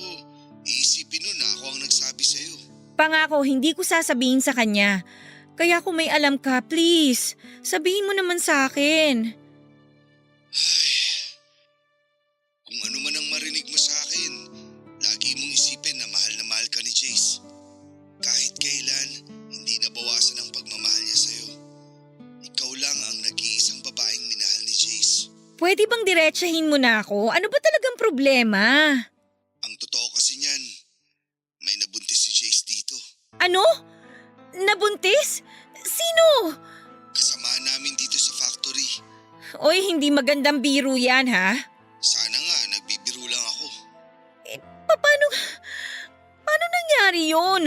iisipin nun na ako ang nagsabi sa'yo. Pangako, hindi ko sasabihin sa kanya. Kaya kung may alam ka, please, sabihin mo naman sa akin. Ay, kung ano man ang marinig mo sa akin, lagi mong isipin na mahal ka ni Jace. Kahit kailan, hindi nabawasan ang pagmamahal niya sa'yo. Ikaw lang ang nag-iisang babaeng minahal ni Jace. Pwede bang diretsahin mo na ako? Ano ba talagang problema? Ang totoo kasi niyan, may nabuntis si Jace dito. Ano? Nabuntis? Sino? Kasama namin dito sa factory. Oy, hindi magandang biro yan ha? Sana nga, nagbibiro lang ako. Paano nangyari yun?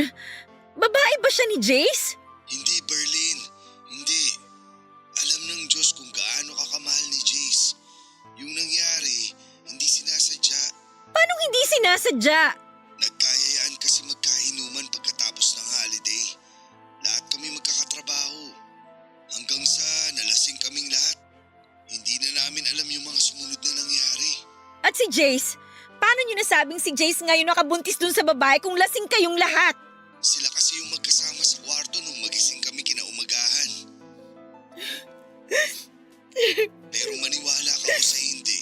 Babae ba siya ni Jace? Hindi, Berlin. Hindi. Alam ng Diyos kung gaano ka kamahal ni Jace. Yung nangyari, hindi sinasadya. Paano hindi sinasadya? Nagkayayaan kasi magkahinuman pagkatapos ng holiday. Lahat kami magkakatrabaho. Hanggang sa nalasing kaming lahat. Hindi na namin alam yung mga sumunod na nangyari. At si Jace? Paano niyo nasabing si Jace ngayon nakabuntis dun sa babae kung lasing kayong lahat? Sila kasi yung magkasama sa kwarto nung magising kami kinaumagahan. Pero maniwala ka o sa hindi,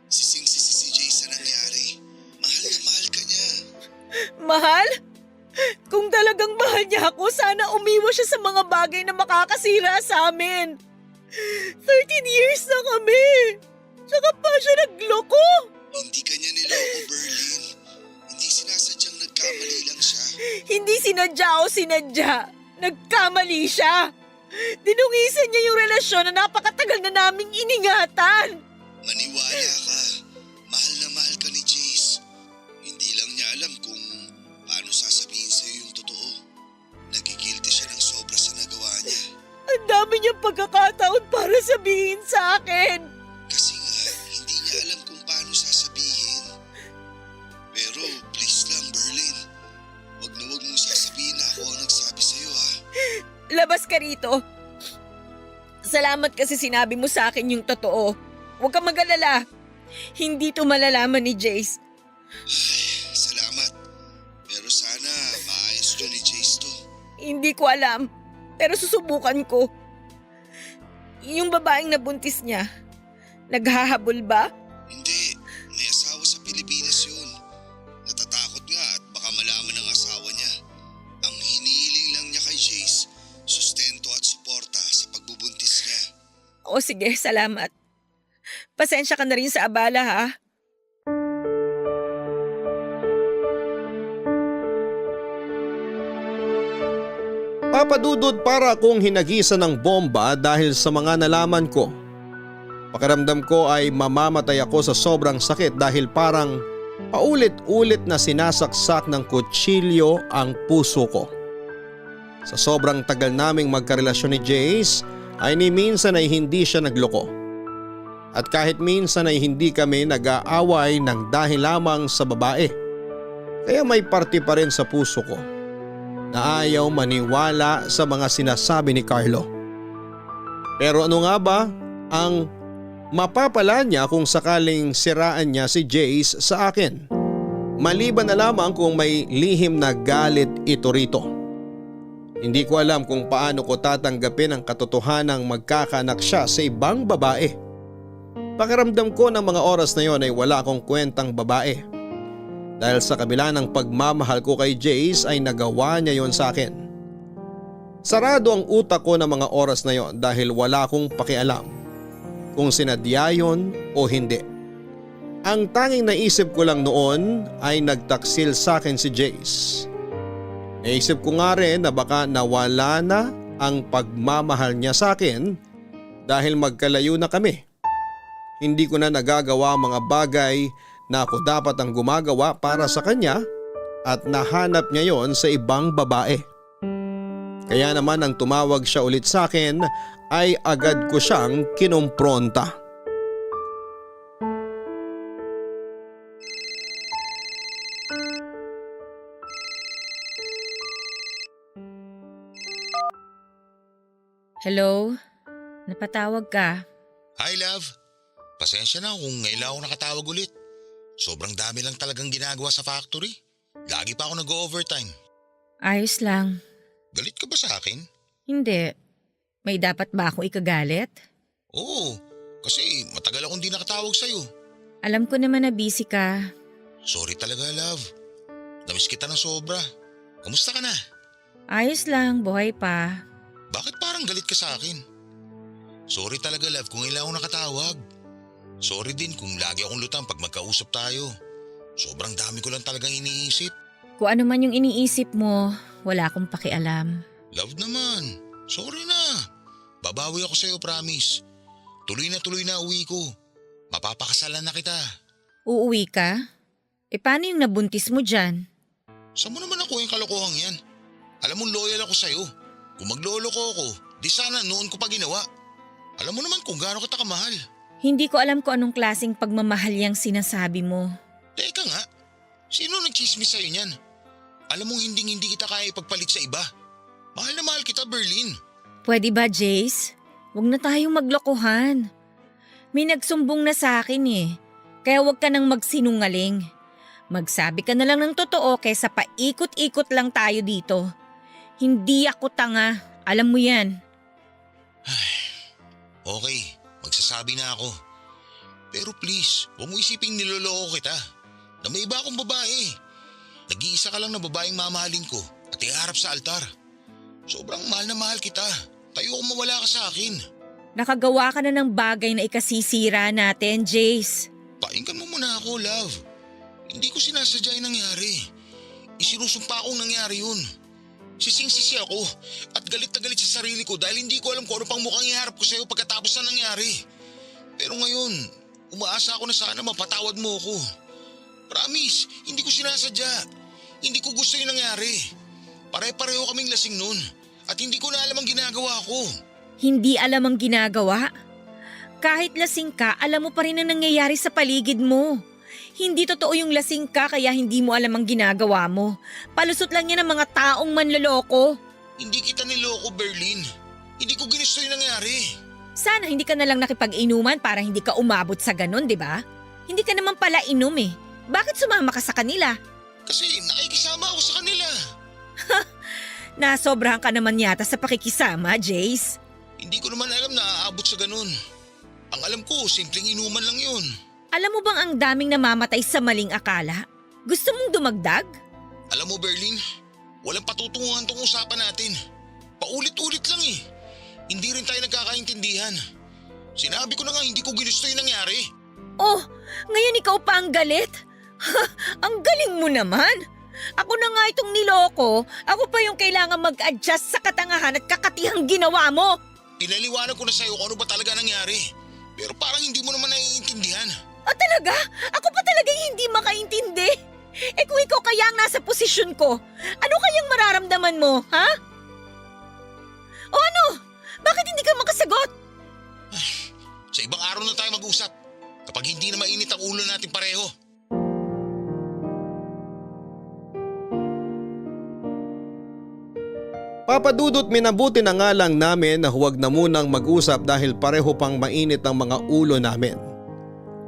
sising-sisi si Jace sa nangyari. Mahal na mahal ka niya. Mahal? Kung talagang mahal niya ako, sana umiwas siya sa mga bagay na makakasira sa amin. 13 years na kami. Tsaka pa siya nagloko. Hindi ka niya niloko, Berlin. Hindi sinasadyang nagkamali lang siya. Hindi sinadya o sinadya. Nagkamali siya. Dinungisan niya yung relasyon na napakatagal na naming iningatan. Maniwala ka. Mahal na mahal ka ni Jace. Hindi lang niya alam kung paano sasabihin sa'yo yung totoo. Nagigilty siya ng sobra sa nagawa niya. Ang dami niyang pagkakataon para sabihin sa akin. Kasi nga, hindi niya alam kung paano sasabihin. Pero please lang, Berlin. Wag na wag mong sasabihin na ako ang nagsabi sa'yo, ha? Labas ka rito. Salamat kasi sinabi mo sa akin yung totoo. Huwag kang mag-alala. Hindi to malalaman ni Jace. Ay, salamat. Pero sana maayos yun ni Jace to. Hindi ko alam. Pero susubukan ko. Yung babaeng nabuntis niya, naghahabol ba? Hindi. May asawa sa Pilipinas yun. Natatakot nga at baka malaman ng asawa niya. Ang hinihiling lang niya kay Jace, sustento at suporta sa pagbubuntis niya. O sige, salamat. Pasensya ka na rin sa abala ha. Papadudod para akong hinagisan ng bomba dahil sa mga nalaman ko. Pakiramdam ko ay mamamatay ako sa sobrang sakit dahil parang paulit-ulit na sinasaksak ng kutsilyo ang puso ko. Sa sobrang tagal naming magkarelasyon ni Jace ay ni minsan ay hindi siya nagloko. At kahit minsan ay hindi kami nag-aaway ng dahil lamang sa babae. Kaya may parte pa rin sa puso ko na ayaw maniwala sa mga sinasabi ni Carlo. Pero ano nga ba ang mapapala niya kung sakaling siraan niya si Jace sa akin? Maliban na lamang kung may lihim na galit ito rito. Hindi ko alam kung paano ko tatanggapin ang katotohanang magkakaanak siya sa ibang babae. Pakiramdam ko ng mga oras na yon ay wala akong kwentang babae. Dahil sa kabila ng pagmamahal ko kay Jace ay nagawa niya yon sa akin. Sarado ang utak ko ng mga oras na yon dahil wala akong pakialam. kung sinadya yun o hindi. Ang tanging naisip ko lang noon ay nagtaksil sa akin si Jace. Naisip ko nga rin na baka nawala na ang pagmamahal niya sa akin dahil magkalayo na kami. Hindi ko na nagagawa mga bagay na ako dapat ang gumagawa para sa kanya at nahanap niya yon sa ibang babae. Kaya naman nang tumawag siya ulit sa akin ay agad ko siyang kinumpronta. Hello? Napatawag ka? Hi love, pasensya na kung ngayon lang ako nakatawag ulit. Sobrang dami lang talagang ginagawa sa factory. Lagi pa ako nag-overtime. Ayos lang. Galit ka ba sa akin? Hindi. May dapat ba akong ikagalit? Oo, kasi matagal akong di nakatawag sa'yo. Alam ko naman na busy ka. Sorry talaga love. Namiss kita ng sobra. Kamusta ka na? Ayos lang, buhay pa. Bakit parang galit ka sa akin? Sorry talaga love kung ngayon lang ako nakatawag. Sorry din kung lagi akong lutang pag magkausap tayo. Sobrang dami ko lang talagang iniisip. Kung ano man yung iniisip mo, wala akong pakialam. Love naman. Sorry na. Babawi ako sa'yo, promise. Tuloy na uwi ko. Mapapakasalan na kita. Uuwi ka? Paano yung nabuntis mo dyan? Saan mo naman ako yung kalokohang yan? Alam mo loyal ako sa'yo. Kung magloloko ako, di sana noon ko pa ginawa. Alam mo naman kung gaano kita kamahal. Hindi ko alam kung anong klaseng pagmamahal yung sinasabi mo. Teka nga, sino nagchismis sa'yo niyan? Alam mong hindi kita kaya ipagpalit sa iba. Mahal na mahal kita, Berlin. Pwede ba, Jace? Huwag na tayong maglokohan. May nagsumbong na sa akin kaya huwag ka nang magsinungaling. Magsabi ka na lang ng totoo kaysa paikot-ikot lang tayo dito. Hindi ako tanga, alam mo yan. Okay, magsasabi na ako. Pero please, huwag mo isiping niloloko kita. Na may iba akong babae. Nag-iisa ka lang na babaeng mamahalin ko at iharap sa altar. Sobrang mahal na mahal kita. Tayo kung mawala ka sa akin. Nakagawa ka na ng bagay na ikasisira natin, Jace. Painggan mo muna ako, love. Hindi ko sinasadya yung nangyari. Isinusumpa akong nangyari yun. Sising-sisi ako at galit na galit sa sarili ko dahil hindi ko alam kung ano pang mukhang iharap ko sa'yo pagkatapos na nangyari. Pero ngayon, umaasa ako na sana mapatawad mo ako. Promise, hindi ko sinasadya. Hindi ko gusto yung nangyari. Pare-pareho kaming lasing nun at hindi ko na alam ang ginagawa ko. Hindi alam ang ginagawa? Kahit lasing ka, alam mo pa rin ang nangyayari sa paligid mo. Hindi totoo yung lasing ka kaya hindi mo alam ang ginagawa mo. Palusot lang yan ng mga taong manloloko. Hindi kita niloko, Berlin. Hindi ko ginusto yung nangyari. Sana hindi ka na lang nakipag-inuman para hindi ka umabot sa ganun, di ba? Hindi ka naman pala inom Bakit sumama ka sa kanila? Kasi nakikisama ako sa kanila. Nasobrahan ka naman yata sa pakikisama, Jace. Hindi ko naman alam na aabot sa ganun. Ang alam ko, simpleng inuman lang yun. Alam mo bang ang daming namamatay sa maling akala? Gusto mong dumagdag? Alam mo, Berlin, walang patutunguhan tong usapan natin. Paulit-ulit lang Hindi rin tayo nagkakaintindihan. Sinabi ko na nga hindi ko ginusto yung nangyari. Oh, ngayon ikaw pa ang galit? Ang galing mo naman. Ako na nga itong niloko. Ako pa yung kailangan mag-adjust sa katangahan at kakatihang ginawa mo. Pinaliwanag ko na sa'yo kung ano ba talaga nangyari. Pero parang hindi mo naman naiintindihan. Ah, talaga? Ako pa talaga hindi makaintindi? Kung ikaw kaya ang nasa posisyon ko, ano kayang mararamdaman mo, ha? O ano? Bakit hindi ka makasagot? Sa ibang araw na tayo mag-usap. Kapag hindi na mainit ang ulo natin pareho. Papadudot minabuti na nga lang namin na huwag na munang mag-usap dahil pareho pang mainit ang mga ulo namin.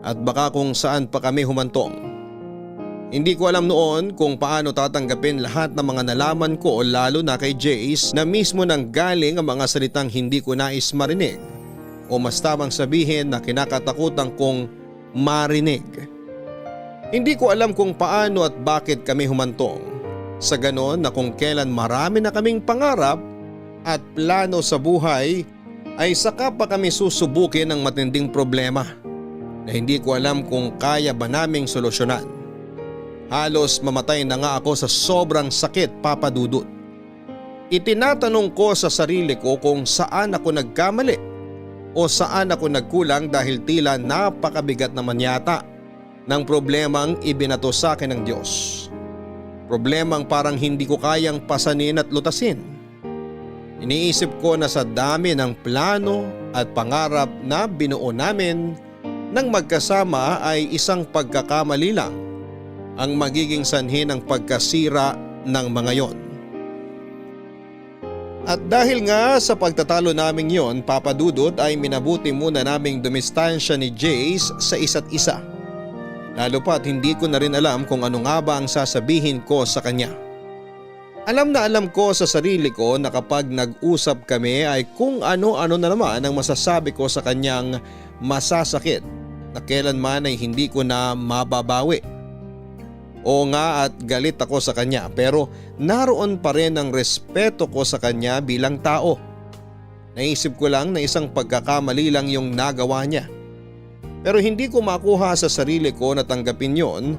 At baka kung saan pa kami humantong. Hindi ko alam noon kung paano tatanggapin lahat ng mga nalaman ko o lalo na kay Jace na mismo nang galing ang mga salitang hindi ko nais marinig o mas tamang sabihin na kinakatakutan kong marinig. Hindi ko alam kung paano at bakit kami humantong. Sa ganon na kung kailan marami na kaming pangarap at plano sa buhay ay saka pa kami susubukin ng matinding problema na hindi ko alam kung kaya ba naming solusyonan. Halos mamatay na nga ako sa sobrang sakit, Papa Dudut. Itinatanong ko sa sarili ko kung saan ako nagkamali o saan ako nagkulang dahil tila napakabigat naman yata ng problemang ibinato sa akin ng Diyos. Problemang parang hindi ko kayang pasanin at lutasin. Iniisip ko na sa dami ng plano at pangarap na binuo namin nang magkasama ay isang pagkakamali lang ang magiging sanhi ng pagkasira ng mga yon. At dahil nga sa pagtatalo naming yon, Papa Dudut, ay minabuti muna naming dumistansya ni Jace sa isa't isa. Lalo pa't hindi ko na rin alam kung ano nga ba ang sasabihin ko sa kanya. Alam na alam ko sa sarili ko na kapag nag-usap kami ay kung ano-ano na naman ang masasabi ko sa kanyang masasakit na kailanman ay hindi ko na mababawi. Oo nga at galit ako sa kanya pero naroon pa rin ang respeto ko sa kanya bilang tao. Naisip ko lang na isang pagkakamali lang yung nagawa niya. Pero hindi ko makuha sa sarili ko na tanggapin yon.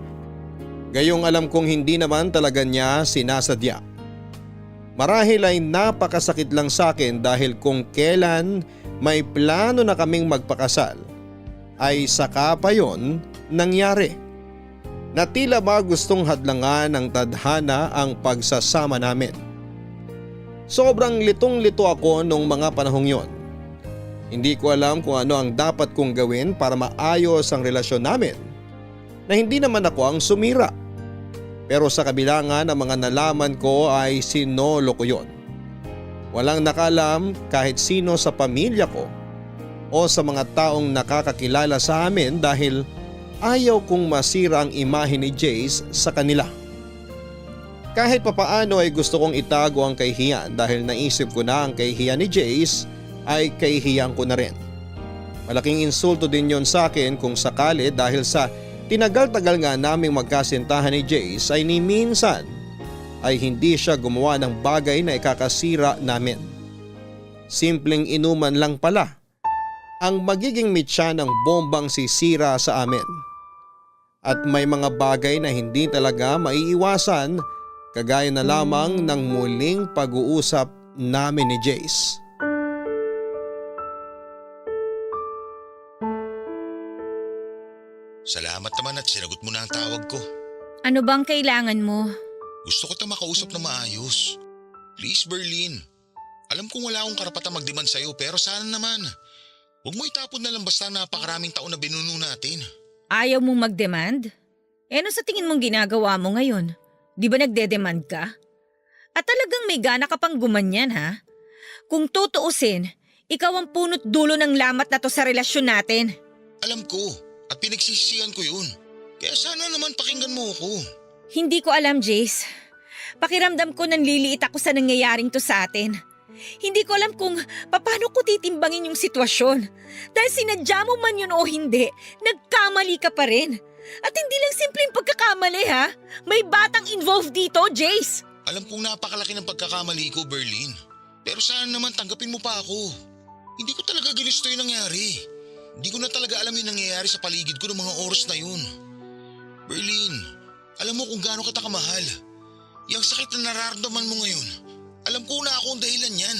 Gayong alam kong hindi naman talaga niya sinasadya. Marahil ay napakasakit lang sa akin dahil kung kailan may plano na kaming magpakasal ay saka pa yon nangyari. Na tila ba gustong hadlangan ng tadhana ang pagsasama namin. Sobrang litong-lito ako nung mga panahong yon. Hindi ko alam kung ano ang dapat kong gawin para maayos ang relasyon namin na hindi naman ako ang sumira. Pero sa kabila nga ng mga nalaman ko ay sinolo ko yon. Walang nakalam kahit sino sa pamilya ko o sa mga taong nakakakilala sa amin dahil ayaw kong masira ang imahe ni Jace sa kanila. Kahit papaano ay gusto kong itago ang kahihiyan dahil naisip ko na ang kahihiyan ni Jace ay kahihiyan ko na rin. Malaking insulto din yon sa akin kung sakali dahil sa tinagal-tagal nga naming magkasintahan ni Jace ay ni minsan ay hindi siya gumawa ng bagay na ikakasira namin. Simpleng inuman lang pala ang magiging mitya ng bombang sisira sa amin. At may mga bagay na hindi talaga maiiwasan kagaya na lamang ng muling pag-uusap namin ni Jace. Salamat naman at sinagot mo na ang tawag ko. Ano bang kailangan mo? Gusto ko makausap na maayos. Please, Berlin. Alam kong wala akong karapatang magdemand sa'yo pero sana naman. Huwag mo itapon na lang basta napakaraming taon na binuno natin. Ayaw mong mag-demand? Ano sa tingin mong ginagawa mo ngayon? Di ba nagde-demand ka? At talagang may gana ka pang gumanyan ha? Kung tutuusin, ikaw ang punot dulo ng lamat na to sa relasyon natin. Alam ko at pinagsisisihan ko yun. Kaya sana naman pakinggan mo ako. Hindi ko alam, Jace. Pakiramdam ko nanliliit ako sa nangyayaring to sa atin. Hindi ko alam kung paano ko titimbangin yung sitwasyon. Dahil sinadya mo man yun o hindi, nagkamali ka pa rin. At hindi lang simpleng pagkakamali ha. May batang involved dito, Jace. Alam kong napakalaki ng pagkakamali ko, Berlin. Pero sana naman tanggapin mo pa ako. Hindi ko talaga ginusto yung nangyari. Hindi ko na talaga alam yung nangyayari sa paligid ko ng mga oras na yun. Berlin, alam mo kung gaano kita kamahal. Yung sakit na nararamdaman mo ngayon, alam ko na ako ang dahilan yan.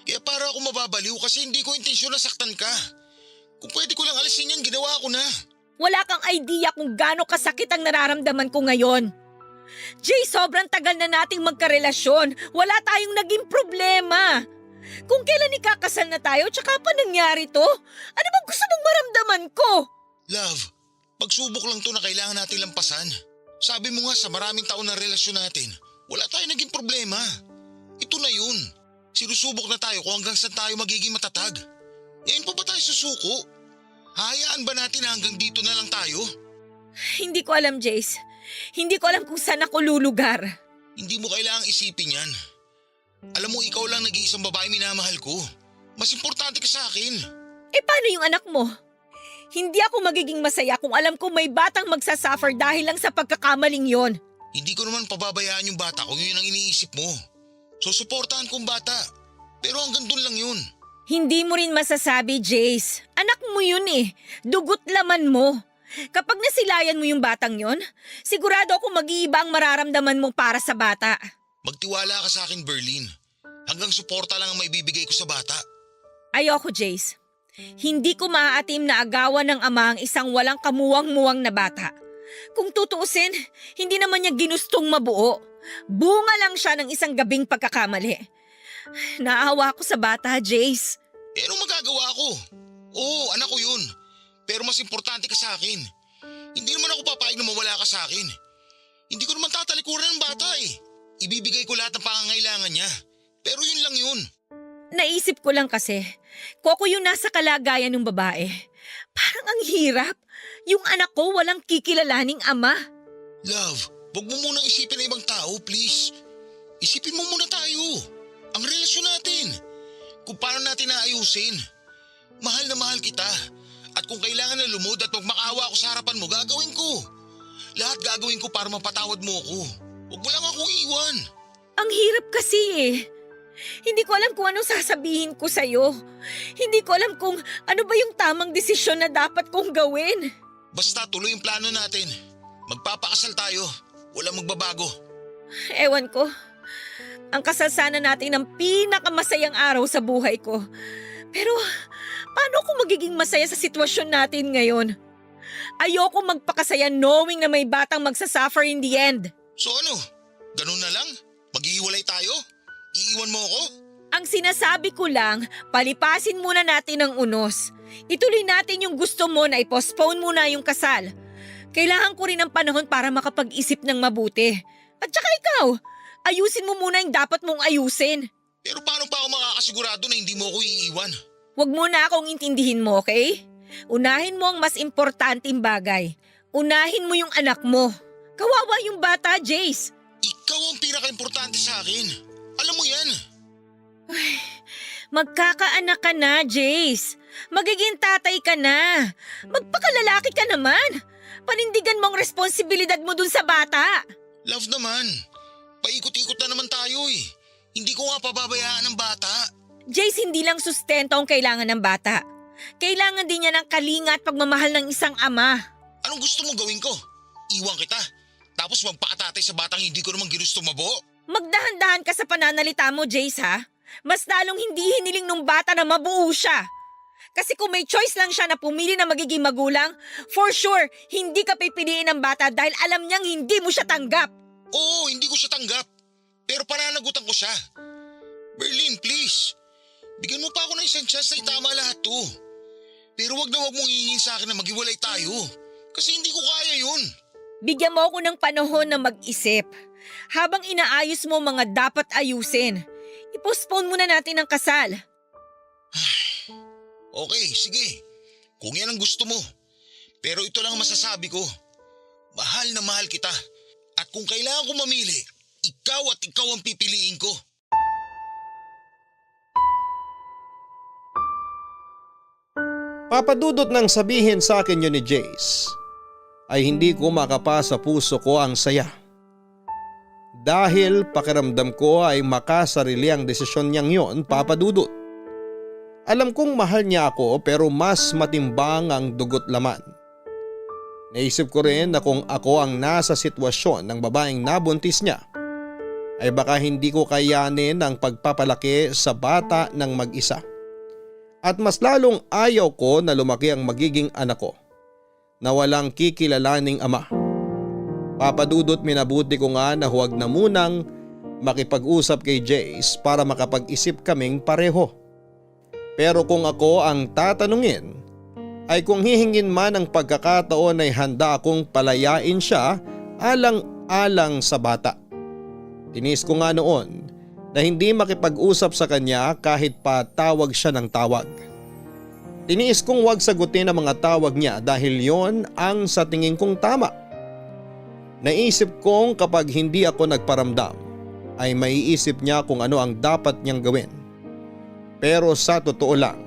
Kaya para ako mababaliw kasi hindi ko intensyon na saktan ka. Kung pwede ko lang alisin yan, ginawa ko na. Wala kang idea kung gaano kasakit ang nararamdaman ko ngayon. Jay, sobrang tagal na nating magkarelasyon. Wala tayong naging problema. Kung kailan ikakasal na tayo, tsaka pa nangyari to? Ano bang gusto mong maramdaman ko? Love, pagsubok lang to na kailangan natin lampasan. Sabi mo nga sa maraming taon na relasyon natin, wala tayong naging problema. Ito na yun. Sinusubok na tayo kung hanggang saan tayo magiging matatag. Ngayon pa ba tayo susuko? Hayaan ba natin na hanggang dito na lang tayo? Hindi ko alam, Jace. Hindi ko alam kung saan ako lulugar. Hindi mo kailangang isipin yan. Alam mo, ikaw lang nag-iisang babae minamahal ko. Mas importante ka sa akin. Eh paano yung anak mo? Hindi ako magiging masaya kung alam ko may batang magsasuffer dahil lang sa pagkakamaling yon. Hindi ko naman pababayaan yung bata kung yun ang iniisip mo. So suportahan kong bata. Pero hanggang dun lang yun. Hindi mo rin masasabi, Jace. Anak mo yun eh. Dugot laman mo. Kapag nasilayan mo yung batang yon, sigurado ako mag-iiba ang mararamdaman mo para sa bata. Magtiwala ka sa akin, Berlin. Hanggang suporta lang ang maibibigay ko sa bata. Ayoko, Jace. Hindi ko maaatim na agawan ng ama ang isang walang kamuwang-muwang na bata. Kung tutuusin, hindi naman niya ginustong mabuo. Bunga lang siya ng isang gabing pagkakamali. Naawa ako sa bata, Jace. Anong magagawa ko? Oo, anak ko yun. Pero mas importante ka sa akin. Hindi naman ako papayag na mawala ka sa akin. Hindi ko naman tatalikuran ng bata eh. Ibibigay ko lahat ng pangangailangan niya. Pero yun lang yun. Naisip ko lang kasi, kung ako yung nasa kalagayan ng babae, parang ang hirap. Yung anak ko walang kikilalaning ama. Love, wag mo munang isipin ng ibang tao, please. Isipin mo muna tayo. Ang relasyon natin. Kung paano natin naayusin. Mahal na mahal kita. At kung kailangan na lumod at magmakaawa ako sa harapan mo, gagawin ko. Lahat gagawin ko para mapatawad mo ako. Huwag mo lang akong iwan. Ang hirap kasi eh. Hindi ko alam kung anong sasabihin ko sa'yo. Hindi ko alam kung ano ba yung tamang desisyon na dapat kong gawin. Basta tuloy yung plano natin. Magpapakasal tayo. Walang magbabago. Ewan ko. Ang kasal sana natin ang pinakamasayang araw sa buhay ko. Pero paano ako magiging masaya sa sitwasyon natin ngayon? Ayoko magpakasaya knowing na may batang magsasuffer in the end. So ano? Ganun na lang? Maghihiwalay tayo? Iiwan mo ako? Ang sinasabi ko lang, palipasin muna natin ang unos. Ituloy natin yung gusto mo na i-postpone muna yung kasal. Kailangan ko rin ng panahon para makapag-isip ng mabuti. At saka ikaw, ayusin mo muna yung dapat mong ayusin. Pero paano pa ako makakasigurado na hindi mo ako iiwan? Huwag mo na akong intindihin mo, okay? Unahin mo ang mas importanteng bagay. Unahin mo yung anak mo. Kawawa yung bata, Jace. Ikaw ang pinaka-importante sa akin. Alam mo yan. Magkakaanak ka na, Jace. Magiging tatay ka na. Magpakalalaki ka naman. Panindigan mo ang responsibilidad mo dun sa bata. Love naman. Paikot-ikot na naman tayo eh. Hindi ko nga pababayaan ng bata. Jace, hindi lang sustento ang kailangan ng bata. Kailangan din niya ng kalinga at pagmamahal ng isang ama. Anong gusto mong gawin ko? Iwan kita. Tapos magpakatatay sa batang hindi ko naman ginusto mabuo. Magdahan-dahan ka sa pananalita mo, Jace, ha? Mas lalong hindi hiniling nung bata na mabuo siya. Kasi kung may choice lang siya na pumili na magiging magulang, for sure, hindi ka pipiliin ng bata dahil alam niyang hindi mo siya tanggap. Oo, hindi ko siya tanggap. Pero pananagutan ko siya. Berlin, please. Bigyan mo pa ako ng isang chance na itama lahat to. Pero wag na wag mong hingin sa akin na maghiwalay tayo. Kasi hindi ko kaya yun. Bigyan mo ako ng panahon na mag-isip. Habang inaayos mo mga dapat ayusin, i-postpone muna natin ang kasal. Okay, sige. Kung yan ang gusto mo. Pero ito lang ang masasabi ko. Mahal na mahal kita. At kung kailangan ko mamili, ikaw at ikaw ang pipiliin ko. Papadudot nang sabihin sa akin yun ni Jace, ay hindi ko makapa sa puso ko ang saya. Dahil pakiramdam ko ay makasarili ang desisyon niyang yon, papadudot. Alam kong mahal niya ako pero mas matimbang ang dugot laman. Naisip ko rin na kung ako ang nasa sitwasyon ng babaeng nabuntis niya, ay baka hindi ko kayanin ang pagpapalaki sa bata ng mag-isa. At mas lalong ayaw ko na lumaki ang magiging anak ko na walang kikilalaning ama. Papadudot, minabuti ko nga na huwag na munang makipag-usap kay Jace para makapag-isip kaming pareho. Pero kung ako ang tatanungin, ay kung hihingin man ang pagkakataon ay handa akong palayain siya alang-alang sa bata. Tinis ko nga noon na hindi makipag-usap sa kanya kahit pa tawag siya ng tawag. Tiniis kong wag sagutin ang mga tawag niya dahil yon ang sa tingin kong tama. Naisip kong kapag hindi ako nagparamdam ay maiisip niya kung ano ang dapat niyang gawin. Pero sa totoo lang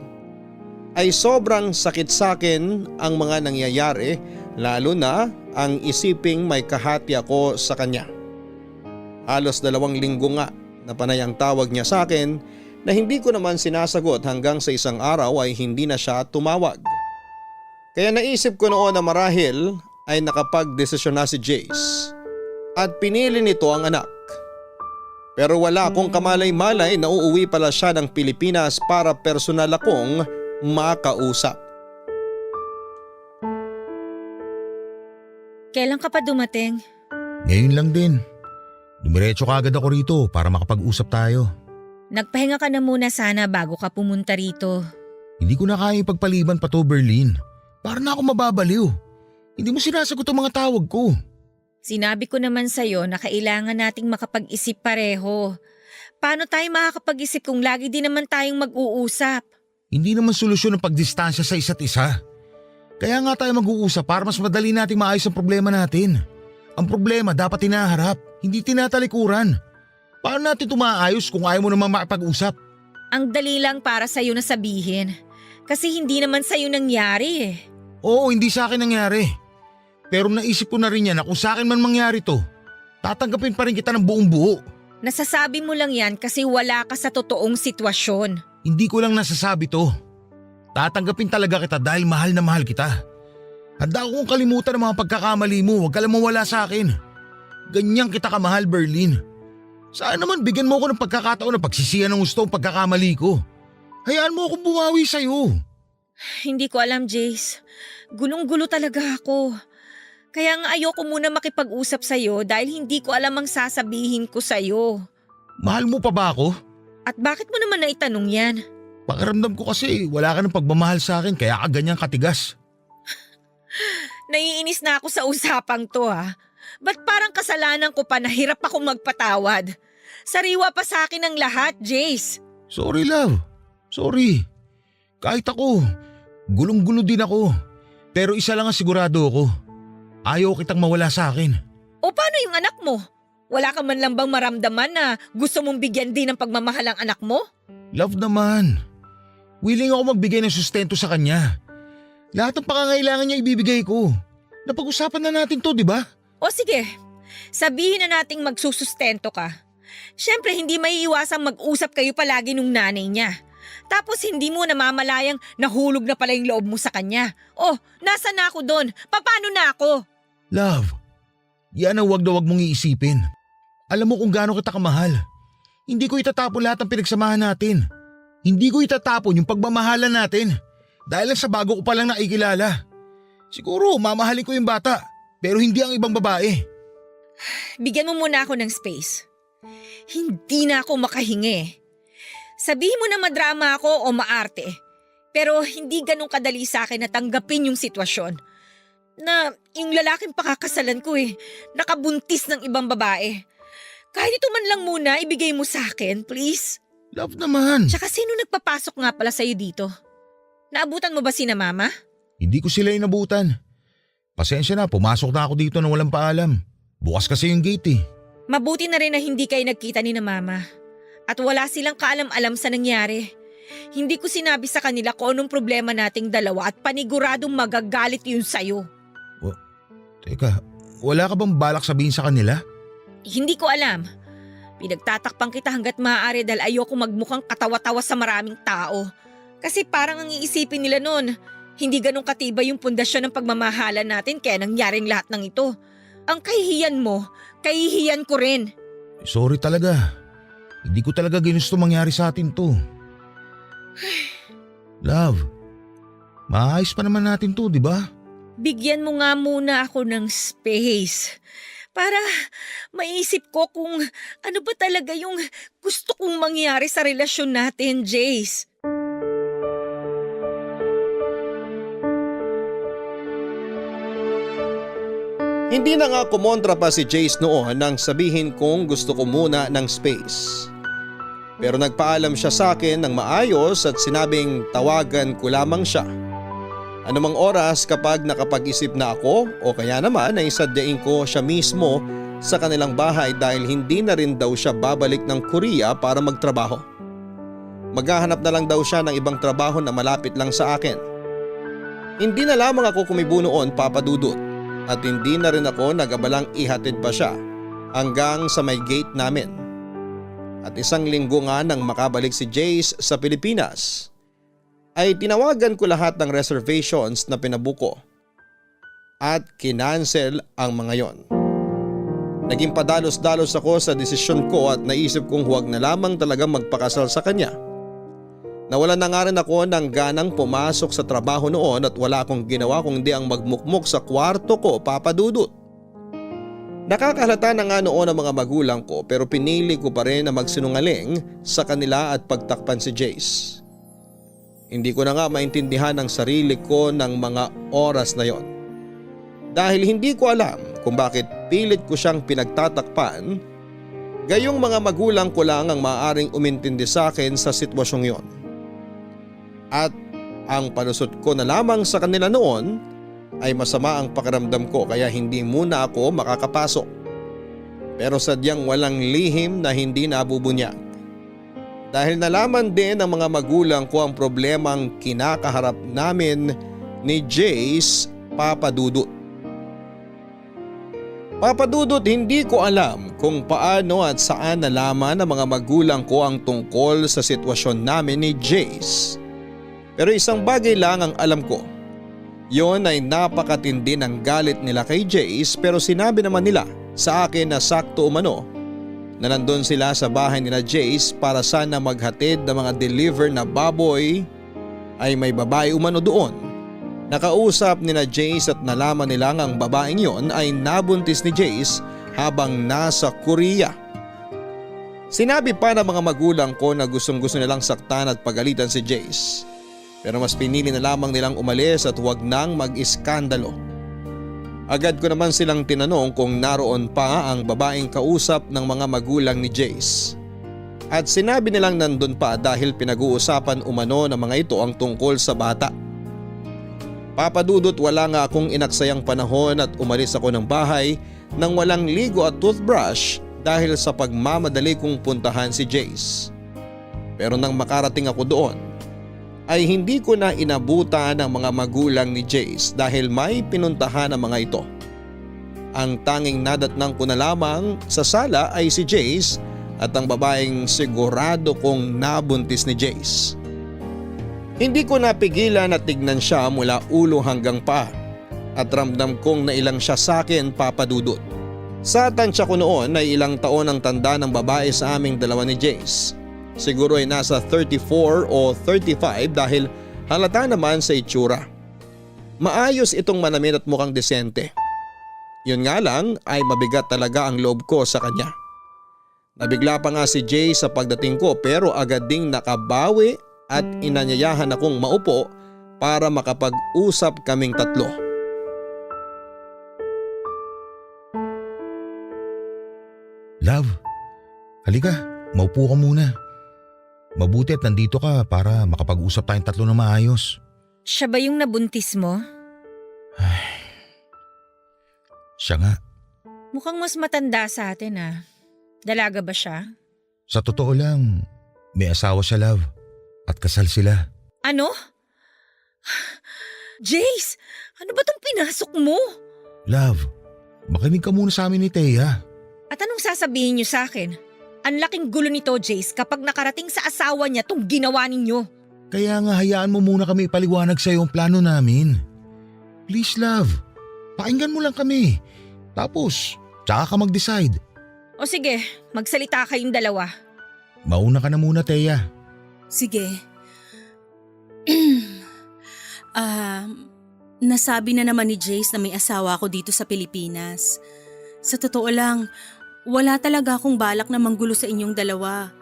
ay sobrang sakit sa akin ang mga nangyayari, lalo na ang isiping may kahati ako sa kanya. Halos 2 linggo nga na panay ang tawag niya sa akin na hindi ko naman sinasagot hanggang sa isang araw ay hindi na siya tumawag. Kaya naisip ko noon na marahil ay nakapag-desisyon na si Jace at pinili nito ang anak. Pero wala akong kamalay-malay na uuwi pala siya ng Pilipinas para personal akong makausap. Kailan ka pa dumating? Ngayon lang din. Dumiretso ka agad ako rito para makapag-usap tayo. Nagpahinga ka na muna sana bago ka pumunta rito. Hindi ko na kaya ipagpaliban pa to, Berlin. Para na ako mababaliw. Hindi mo sinasagot ang mga tawag ko. Sinabi ko naman sa'yo na kailangan nating makapag-isip pareho. Paano tayo makakapag-isip kung lagi din naman tayong mag-uusap? Hindi naman solusyon ang pagdistansya sa isa't isa. Kaya nga tayo mag-uusap para mas madali nating maayos ang problema natin. Ang problema dapat tinaharap, hindi tinatalikuran. Paano natin ito maayos kung ayaw mo naman makipag-usap? Ang dali lang para sa'yo na sabihin. Kasi hindi naman sa'yo nangyari eh. Oo, hindi sa akin nangyari. Pero naisip ko na rin yan na kung sa akin man mangyari to, tatanggapin pa rin kita ng buong buo. Nasasabi mo lang yan kasi wala ka sa totoong sitwasyon. Hindi ko lang nasasabi to. Tatanggapin talaga kita dahil mahal na mahal kita. Handa akong kalimutan ang mga pagkakamali mo, huwag ka lang mawala sa akin. Ganyan kita kamahal, Berlin. Saan naman bigyan mo ako ng pagkakataon na pagsisiyan ng gusto ang pagkakamali ko? Hayaan mo akong bumawi sa'yo. Hindi ko alam, Jace. Gulong-gulo talaga ako. Kaya nga ayoko muna makipag-usap sa'yo dahil hindi ko alam ang sasabihin ko sa'yo. Mahal mo pa ba ako? At bakit mo naman naitanong yan? Pakiramdam ko kasi wala ka ng pagmamahal sa akin kaya ka ganyang katigas. Naiinis na ako sa usapang to ha. Ba't parang kasalanan ko pa na hirap akong magpatawad? Sariwa pa sa akin ang lahat, Jace. Sorry, love. Sorry. Kahit ako, gulong-gulo din ako. Pero isa lang ang sigurado ako. Ayaw kitang mawala sa akin. O paano yung anak mo? Wala ka man lang bang maramdaman na gusto mong bigyan din ng pagmamahal ang anak mo? Love naman. Willing ako magbigay ng sustento sa kanya. Lahat ng pangangailangan niya ibibigay ko. Napag-usapan na natin to, di ba? O sige, sabihin na nating magsusustento ka. Siyempre hindi maiiwasang mag-usap kayo palagi nung nanay niya. Tapos hindi mo namamalayang nahulog na pala yung loob mo sa kanya. Oh, nasa na ako doon? Paano na ako? Love, yan ang wag na wag mong iisipin. Alam mo kung gaano kita kamahal. Hindi ko itatapon lahat ng pinagsamahan natin. Hindi ko itatapon yung pagmamahalan natin. Dahil lang sa bago ko palang nakikilala. Siguro mamahalin ko yung bata, pero hindi ang ibang babae. Bigyan mo muna ako ng space. Hindi na ako makahingi. Sabihin mo na madrama ako o maarte. Pero hindi ganun kadali sa akin na tanggapin yung sitwasyon. Na yung lalaking pakakasalan ko nakabuntis ng ibang babae. Kahit ito man lang muna, ibigay mo sa akin, please. Love naman. Tsaka sino nagpapasok nga pala sa'yo dito? Naabutan mo ba sina mama? Hindi ko sila inabutan. Pasensya na, pumasok na ako dito nang walang paalam. Bukas kasi yung gate . Mabuti na rin na hindi kayo nagkita ni na mama. At wala silang kaalam-alam sa nangyari. Hindi ko sinabi sa kanila kung anong problema nating dalawa at paniguradong magagalit yun sa'yo. Teka, wala ka bang balak sabihin sa kanila? Hindi ko alam. Pinagtatakpang kita hanggat maaari dahil ayoko magmukhang katawa-tawa sa maraming tao. Kasi parang ang iisipin nila nun, hindi ganun katibay yung pundasyon ng pagmamahalan natin kaya nangyaring lahat ng ito. Ang kahihiyan mo, kahihiyan ko rin. Sorry talaga. Hindi ko talaga ginusto mangyari sa atin to. Love, maayos pa naman natin to, di ba? Bigyan mo nga muna ako ng space para maisip ko kung ano ba talaga yung gusto kong mangyari sa relasyon natin, Jace. Hindi na nga kumontra pa si Jace noon nang sabihin kong gusto ko muna ng space. Pero nagpaalam siya sa akin ng maayos at sinabing tawagan ko lamang siya. Anumang oras kapag nakapag-isip na ako o kaya naman ay sadyain ko siya mismo sa kanilang bahay dahil hindi na rin daw siya babalik ng Korea para magtrabaho. Maghahanap na lang daw siya ng ibang trabaho na malapit lang sa akin. Hindi na lamang ako kumibo noon, Papa Dudut, at hindi na rin ako nag-abalang ihatid pa siya hanggang sa may gate namin. at 1 linggo nga nang makabalik si Jace sa Pilipinas, ay tinawagan ko lahat ng reservations na pinabuko at kinansel ang mga yon. Naging padalos-dalos ako sa desisyon ko at naisip kong huwag na lamang talaga magpakasal sa kanya. Nawalan na nga rin ako ng ganang pumasok sa trabaho noon at wala akong ginawa kundi ang magmukmok sa kwarto ko, Papa Dudut. Nakakahalata na nga noon ang mga magulang ko pero pinili ko pa rin na magsinungaling sa kanila at pagtakpan si Jace. Hindi ko na nga maintindihan ang sarili ko ng mga oras na yon. Dahil hindi ko alam kung bakit pilit ko siyang pinagtatakpan, gayong mga magulang ko lang ang maaaring umintindi sa akin sa sitwasyong yon. At ang panusot ko na lamang sa kanila noon ay masama ang pakiramdam ko kaya hindi muna ako makakapasok. Pero sadyang walang lihim na hindi nabubunyag. Dahil nalaman din ng mga magulang ko ang problemang kinakaharap namin ni Jace, Papa Dudut. Papa Dudut, hindi ko alam kung paano at saan nalaman ng mga magulang ko ang tungkol sa sitwasyon namin ni Jace. Pero isang bagay lang ang alam ko. Yon ay napakatindi ng galit nila kay Jace pero sinabi naman nila sa akin na sakto umano na nandun sila sa bahay nila Jace para sana maghatid ng mga deliver na baboy ay may babae umano doon. Nakausap nila Jace at nalaman nila ang babaeng yon ay nabuntis ni Jace habang nasa Korea. Sinabi pa ng mga magulang ko na gustong-gusto nilang saktan at pagalitan si Jace. Pero mas pinili na lamang nilang umalis at huwag nang mag-iskandalo. Agad ko naman silang tinanong kung naroon pa ang babaeng kausap ng mga magulang ni Jace. At sinabi nilang nandun pa dahil pinag-uusapan umano ng mga ito ang tungkol sa bata. Papa Dudut, wala nga akong inaksayang panahon at umalis ako ng bahay nang walang ligo at toothbrush dahil sa pagmamadali kong puntahan si Jace. Pero nang makarating ako doon, ay hindi ko na inabutan ang mga magulang ni Jace dahil may pinuntahan ang mga ito. Ang tanging nadatnang ko na lamang sa sala ay si Jace at ang babaeng sigurado kong nabuntis ni Jace. Hindi ko napigilan at tignan siya mula ulo hanggang paa at ramdam kong nailang siya sa akin, Papa Dudut. Sa tansya ko noon ay ilang taon ang tanda ng babae sa aming dalawa ni Jace. Siguro ay nasa 34 o 35 dahil halata naman sa itsura. Maayos itong manamit at mukhang desente. Yun nga lang ay mabigat talaga ang loob ko sa kanya. Nabigla pa nga si Jay sa pagdating ko pero agad ding nakabawi at inanyayahan akong maupo para makapag-usap kaming tatlo. Love, halika, maupo ka muna. Mabuti at nandito ka para makapag-usap tayong tatlo na maayos. Siya ba yung nabuntis mo? Ay, siya nga. Mukhang mas matanda sa atin ah. Dalaga ba siya? Sa totoo lang, may asawa siya, love. At kasal sila. Ano? Jace, ano ba tong pinasok mo? Love, makinig ka muna sa amin ni Thea. At anong sasabihin niyo sa akin? Ang laking gulo nito, Jace, kapag nakarating sa asawa niya tong ginawa ninyo. Kaya nga hayaan mo muna kami ipaliwanag sa iyo ang plano namin. Please, love. Pakinggan mo lang kami. Tapos, tsaka ka mag-decide. O sige, magsalita kayong dalawa. Mauna ka na muna, Thea. Sige. Nasabi na naman ni Jace na may asawa ako dito sa Pilipinas. Sa totoo lang, wala talaga akong balak na manggulo sa inyong dalawa.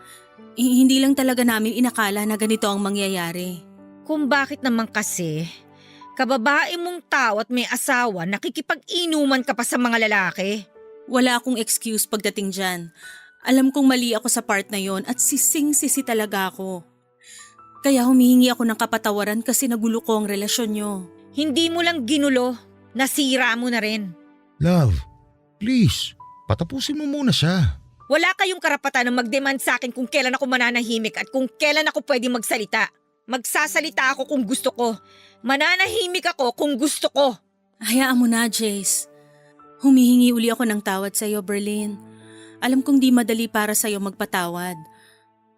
Hindi lang talaga namin inakala na ganito ang mangyayari. Kung bakit naman kasi, kababae mong tao at may asawa, nakikipag-inuman ka pa sa mga lalaki. Wala akong excuse pagdating dyan. Alam kong mali ako sa part na yon at sising-sisi talaga ako. Kaya humihingi ako ng kapatawaran kasi nagulo ko ang relasyon nyo. Hindi mo lang ginulo, nasira mo na rin. Love, please. Patapusin mo muna siya. Wala kayong karapatan na mag-demand sa akin kung kailan ako mananahimik at kung kailan ako pwede magsalita. Magsasalita ako kung gusto ko. Mananahimik ako kung gusto ko. Hayaan mo na, Jace. Humihingi uli ako ng tawad sa iyo, Berlin. Alam kong di madali para sa iyo magpatawad.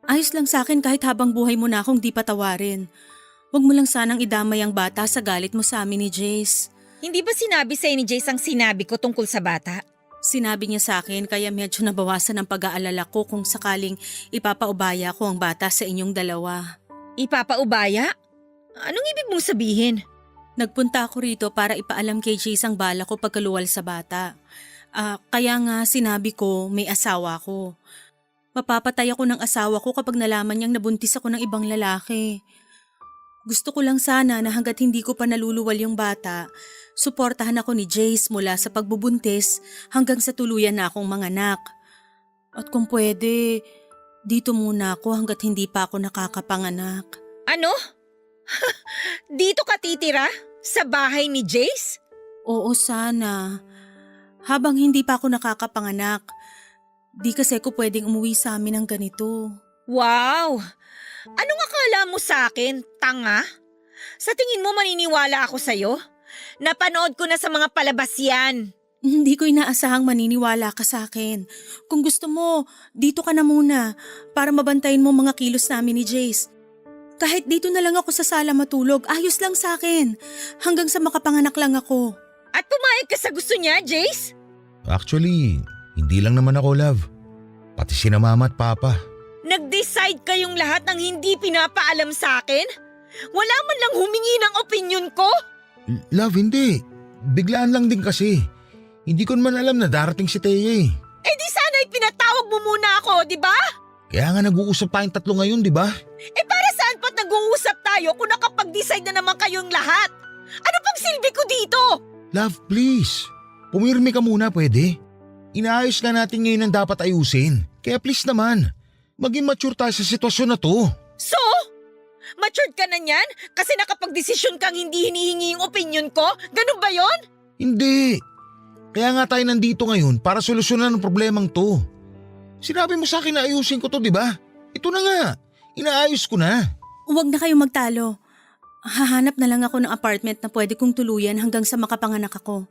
Ayos lang sa akin kahit habang buhay mo na akong di patawarin. Huwag mo lang sanang idamay ang bata sa galit mo sa amin ni Jace. Hindi ba sinabi sa'yo ni Jace ang sinabi ko tungkol sa bata? Sinabi niya sa akin kaya medyo nabawasan ang pag-aalala ko kung sakaling ipapaubaya ko ang bata sa inyong dalawa. Ipapaubaya? Anong ibig mong sabihin? Nagpunta ako rito para ipaalam kay Jace ang bala ko pagkaluwal sa bata. Kaya nga sinabi ko may asawa ko. Mapapatay ako ng asawa ko kapag nalaman niyang nabuntis ako ng ibang lalaki. Gusto ko lang sana na hanggat hindi ko pa naluluwal yung bata, suportahan ako ni Jace mula sa pagbubuntis hanggang sa tuluyan na akong manganak. At kung pwede, dito muna ako hanggat hindi pa ako nakakapanganak. Ano? Dito ka titira? Sa bahay ni Jace? Oo sana. Habang hindi pa ako nakakapanganak, di kasi ko pwedeng umuwi sa amin ng ganito. Wow! Anong akala mo sa akin, tanga? Sa tingin mo maniniwala ako sa'yo? Napanood ko na sa mga palabas yan. Hindi ko inaasahang maniniwala ka sa akin. Kung gusto mo, dito ka na muna para mabantayin mo mga kilos namin ni Jace. Kahit dito na lang ako sa sala matulog, ayos lang sa akin. Hanggang sa makapanganak lang ako. At pumayag ka sa gusto niya, Jace? Actually, hindi lang naman ako, love. Pati sina mama at papa. Nag-decide kayong lahat ng hindi pinapaalam sa akin? Wala man lang humingi ng opinion ko? Love, hindi. Biglaan lang din kasi. Hindi ko naman alam na darating si Thea eh. Eh di sana'y pinatawag mo muna ako, di ba? Kaya nga nag-uusap tayong tatlo ngayon, di ba? Eh para saan pa't nag-uusap tayo kung nakapag-decide na naman kayong lahat? Ano pang silbi ko dito? Love, please. Pumirmi ka muna, pwede? Inaayos nga natin ngayon ang dapat ayusin. Kaya please naman, maging mature tayo sa sitwasyon na to. So? Matured ka na niyan? Kasi nakapag-desisyon kang hindi hinihingi yung opinion ko? Ganun ba yon? Hindi. Kaya nga tayo nandito ngayon para solusyonan ang problemang to. Sinabi mo sa akin na ayusin ko to, di ba? Ito na nga. Inaayos ko na. Huwag na kayong magtalo. Hahanap na lang ako ng apartment na pwede kong tuluyan hanggang sa makapanganak ako.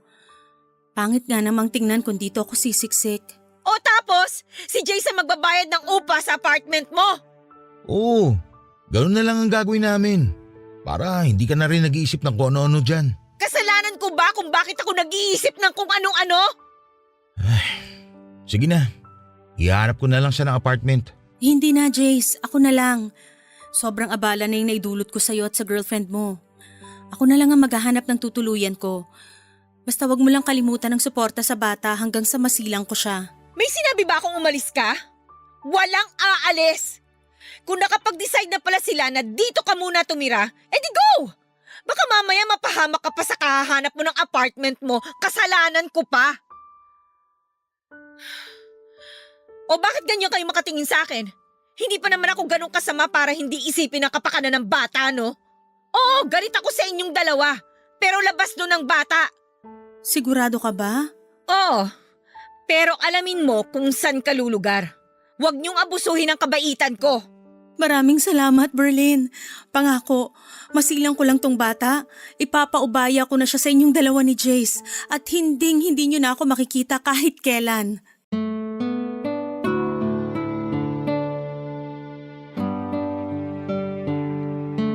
Pangit nga namang tingnan kung dito ako sisiksik. O tapos, si Jason magbabayad ng upa sa apartment mo. Oo, ganun na lang ang gagawin namin. Para hindi ka na rin nag-iisip ng kung ano-ano dyan. Kasalanan ko ba kung bakit ako nag-iisip ng kung anong-ano? Sige na, ihanap ko na lang siya ng apartment. Hindi na, Jace. Ako na lang. Sobrang abala na yung naidulot ko sa'yo at sa girlfriend mo. Ako na lang ang maghahanap ng tutuluyan ko. Basta wag mo lang kalimutan ng suporta sa bata hanggang sa masilang ko siya. May sinabi ba akong umalis ka? Walang aalis! Kung nakapag-decide na pala sila na dito ka muna tumira, edi go! Baka mamaya mapahamak ka pa sa kahahanap mo ng apartment mo, kasalanan ko pa. O bakit ganyan kayo makatingin sa akin? Hindi pa naman ako ganun kasama para hindi isipin ang kapakanan ng bata, no? Oo, galit ako sa inyong dalawa, pero labas doon ang bata. Sigurado ka ba? Oo, pero alamin mo kung saan ka lulugar. Huwag niyong abusuhin ang kabaitan ko. Maraming salamat, Berlin. Pangako, masilang ko lang tong bata. Ipapaubaya ko na siya sa inyong dalawa ni Jace at hindi niyo na ako makikita kahit kailan.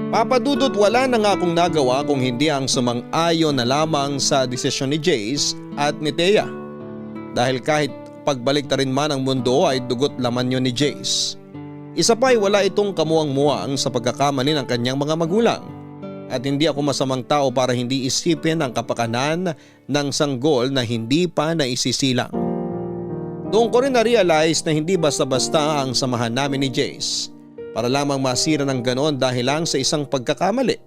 Papadudot wala na nga akong nagawa kung hindi ang sumang-ayon na lamang sa desisyon ni Jace at ni Thea. Dahil kahit pagbalik na rin man ang mundo ay dugot laman yun ni Jace. Isa pa'y wala itong kamuwang-muwang sa pagkakamali ng kanyang mga magulang. At hindi ako masamang tao para hindi isipin ang kapakanan ng sanggol na hindi pa naisisilang. Doon ko rin na-realize na hindi basta-basta ang samahan namin ni Jace para lamang masira ng ganon dahil lang sa isang pagkakamali.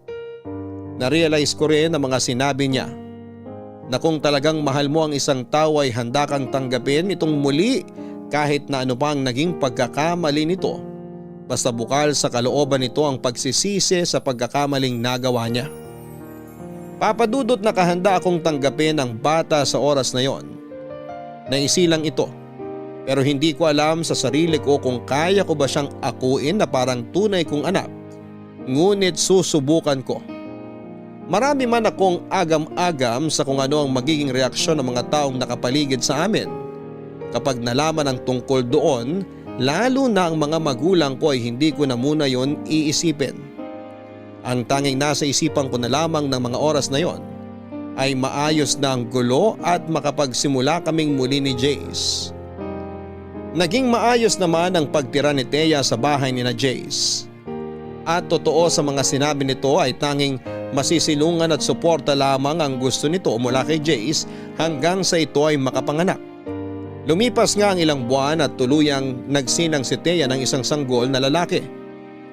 Na-realize ko rin ang mga sinabi niya na kung talagang mahal mo ang isang tao ay handa kang tanggapin itong muli kahit na ano pa ang naging pagkakamali nito. Basta bukal sa kalooban nito ang pagsisisi sa pagkakamaling nagawa niya. Papadudot na kahanda akong tanggapin ang bata sa oras na yon. Naisilang ito. Pero hindi ko alam sa sarili ko kung kaya ko ba siyang akuin na parang tunay kong anak. Ngunit susubukan ko. Marami man akong agam-agam sa kung ano ang magiging reaksyon ng mga taong nakapaligid sa amin kapag nalaman ang tungkol doon, Lalo na ang mga magulang ko ay hindi ko na muna yon iisipin. Ang tanging nasa isipan ko na lamang ng mga oras na yon ay maayos na ang gulo at makapagsimula kaming muli ni Jace. Naging maayos naman ang pagtira ni Thea sa bahay ni na Jace. At totoo sa mga sinabi nito ay tanging masisilungan at suporta lamang ang gusto nito mula kay Jace hanggang sa ito ay makapanganak. Lumipas nga ang ilang buwan at tuluyang nagsinang si Thea ng isang sanggol na lalaki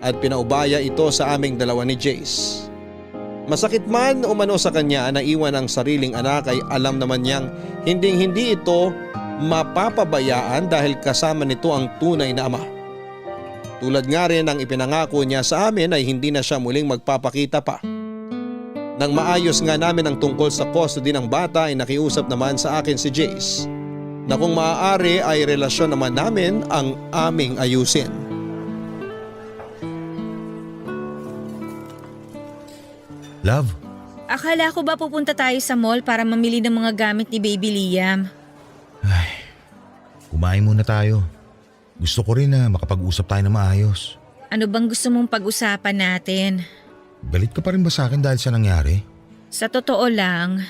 at pinaubaya ito sa aming dalawa ni Jace. Masakit man umano sa kanya na iwan ang sariling anak ay alam naman niyang hindi ito mapapabayaan dahil kasama nito ang tunay na ama. Tulad nga rin ang ipinangako niya sa amin ay hindi na siya muling magpapakita pa. Nang maayos nga namin ang tungkol sa custody ng bata ay nakiusap naman sa akin si Jace na kung maaari ay relasyon naman namin ang aming ayusin. Love, Akala ko ba pupunta tayo sa mall para mamili ng mga gamit ni Baby Liam? kumain muna tayo. Gusto ko rin na makapag-usap tayo na maayos. Ano bang gusto mong pag-usapan natin? Galit ka pa rin ba sa akin dahil sa nangyari? Sa totoo lang,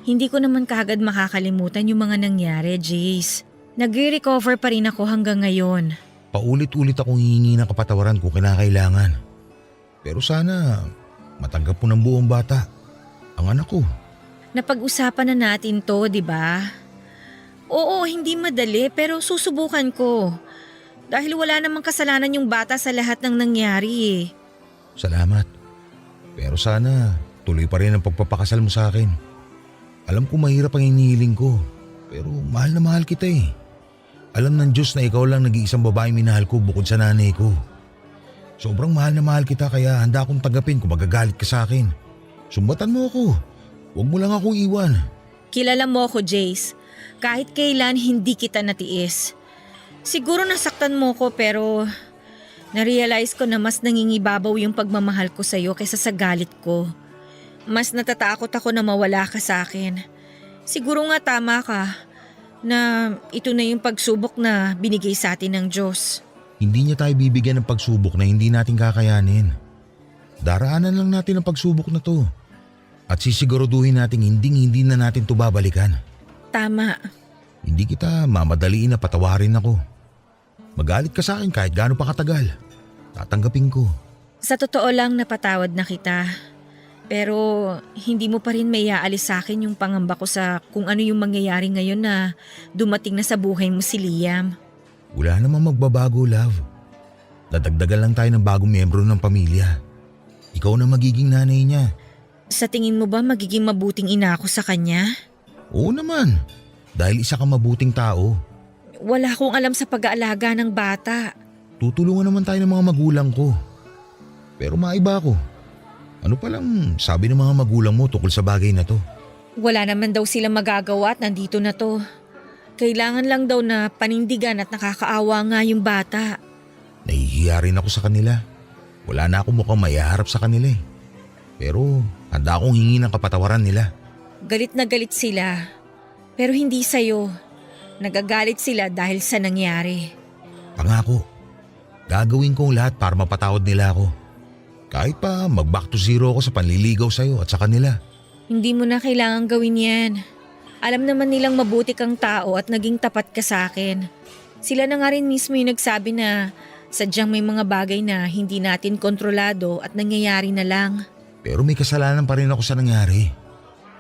hindi ko naman kaagad makakalimutan yung mga nangyari, Jace. Nagre-recover pa rin ako hanggang ngayon. Paulit-ulit akong hihingi ng kapatawaran kung kinakailangan. Pero sana matanggap mo ng buong bata ang anak ko. Napag-usapan na natin to, di ba? Oo, hindi madali pero susubukan ko. Dahil wala namang kasalanan yung bata sa lahat ng nangyari eh. Salamat. Pero sana tuloy pa rin ang pagpapakasal mo sa akin. Alam ko mahirap ang hinihiling ko, pero mahal na mahal kita eh. Alam ng Diyos na ikaw lang nag-iisang babaeng minahal ko bukod sa nanay ko. Sobrang mahal na mahal kita kaya handa akong tanggapin kung magagalit ka sa akin. Sumbatan mo ako. Huwag mo lang akong iwan. Kilala mo ako, Jace. Kahit kailan hindi kita natiis. Siguro nasaktan mo ko pero na-realize ko na mas nangingibabaw yung pagmamahal ko sa'yo kaysa sa galit ko. Mas natatakot ako na mawala ka sa akin. Siguro nga tama ka na ito na yung pagsubok na binigay sa atin ng Diyos. Hindi niya tayo bibigyan ng pagsubok na hindi natin kakayanin. Daraanan lang natin ang pagsubok na to. At sisiguraduhin natin hindi na natin to babalikan. Tama. Hindi kita mamadaliin na patawarin ako. Magalit ka sa akin kahit gaano pa katagal. Tatanggapin ko. Sa totoo lang napatawad na kita. Pero hindi mo pa rin may aalis sa akin yung pangamba ko sa kung ano yung mangyayari ngayon na dumating na sa buhay mo si Liam. Wala namang magbabago, love. Dadagdagan lang tayo ng bagong miyembro ng pamilya. Ikaw na magiging nanay niya. Sa tingin mo ba magiging mabuting ina ako sa kanya? Oo naman. Dahil isa kang mabuting tao. Wala akong alam sa pag-aalaga ng bata. Tutulungan naman tayo ng mga magulang ko. Pero maiba ako. Ano palang sabi ng mga magulang mo tungkol sa bagay na to? Wala naman daw silang magagawa at nandito na to. Kailangan lang daw na panindigan at nakakaawa nga yung bata. Nahihiya rin ako sa kanila. Wala na akong mukhang maiharap sa kanila eh. Pero handa akong hingi ng kapatawaran nila. Galit na galit sila. Pero hindi sa'yo. Nagagalit sila dahil sa nangyari. Pangako, gagawin kong lahat para mapatawad nila ako. Kahit pa mag-back to zero ako sa panliligaw sa'yo at sa kanila. Hindi mo na kailangan gawin yan. Alam naman nilang mabuti kang tao at naging tapat ka sa akin. Sila na nga rin mismo yung nagsabi na sadyang may mga bagay na hindi natin kontrolado at nangyayari na lang. Pero may kasalanan pa rin ako sa nangyari.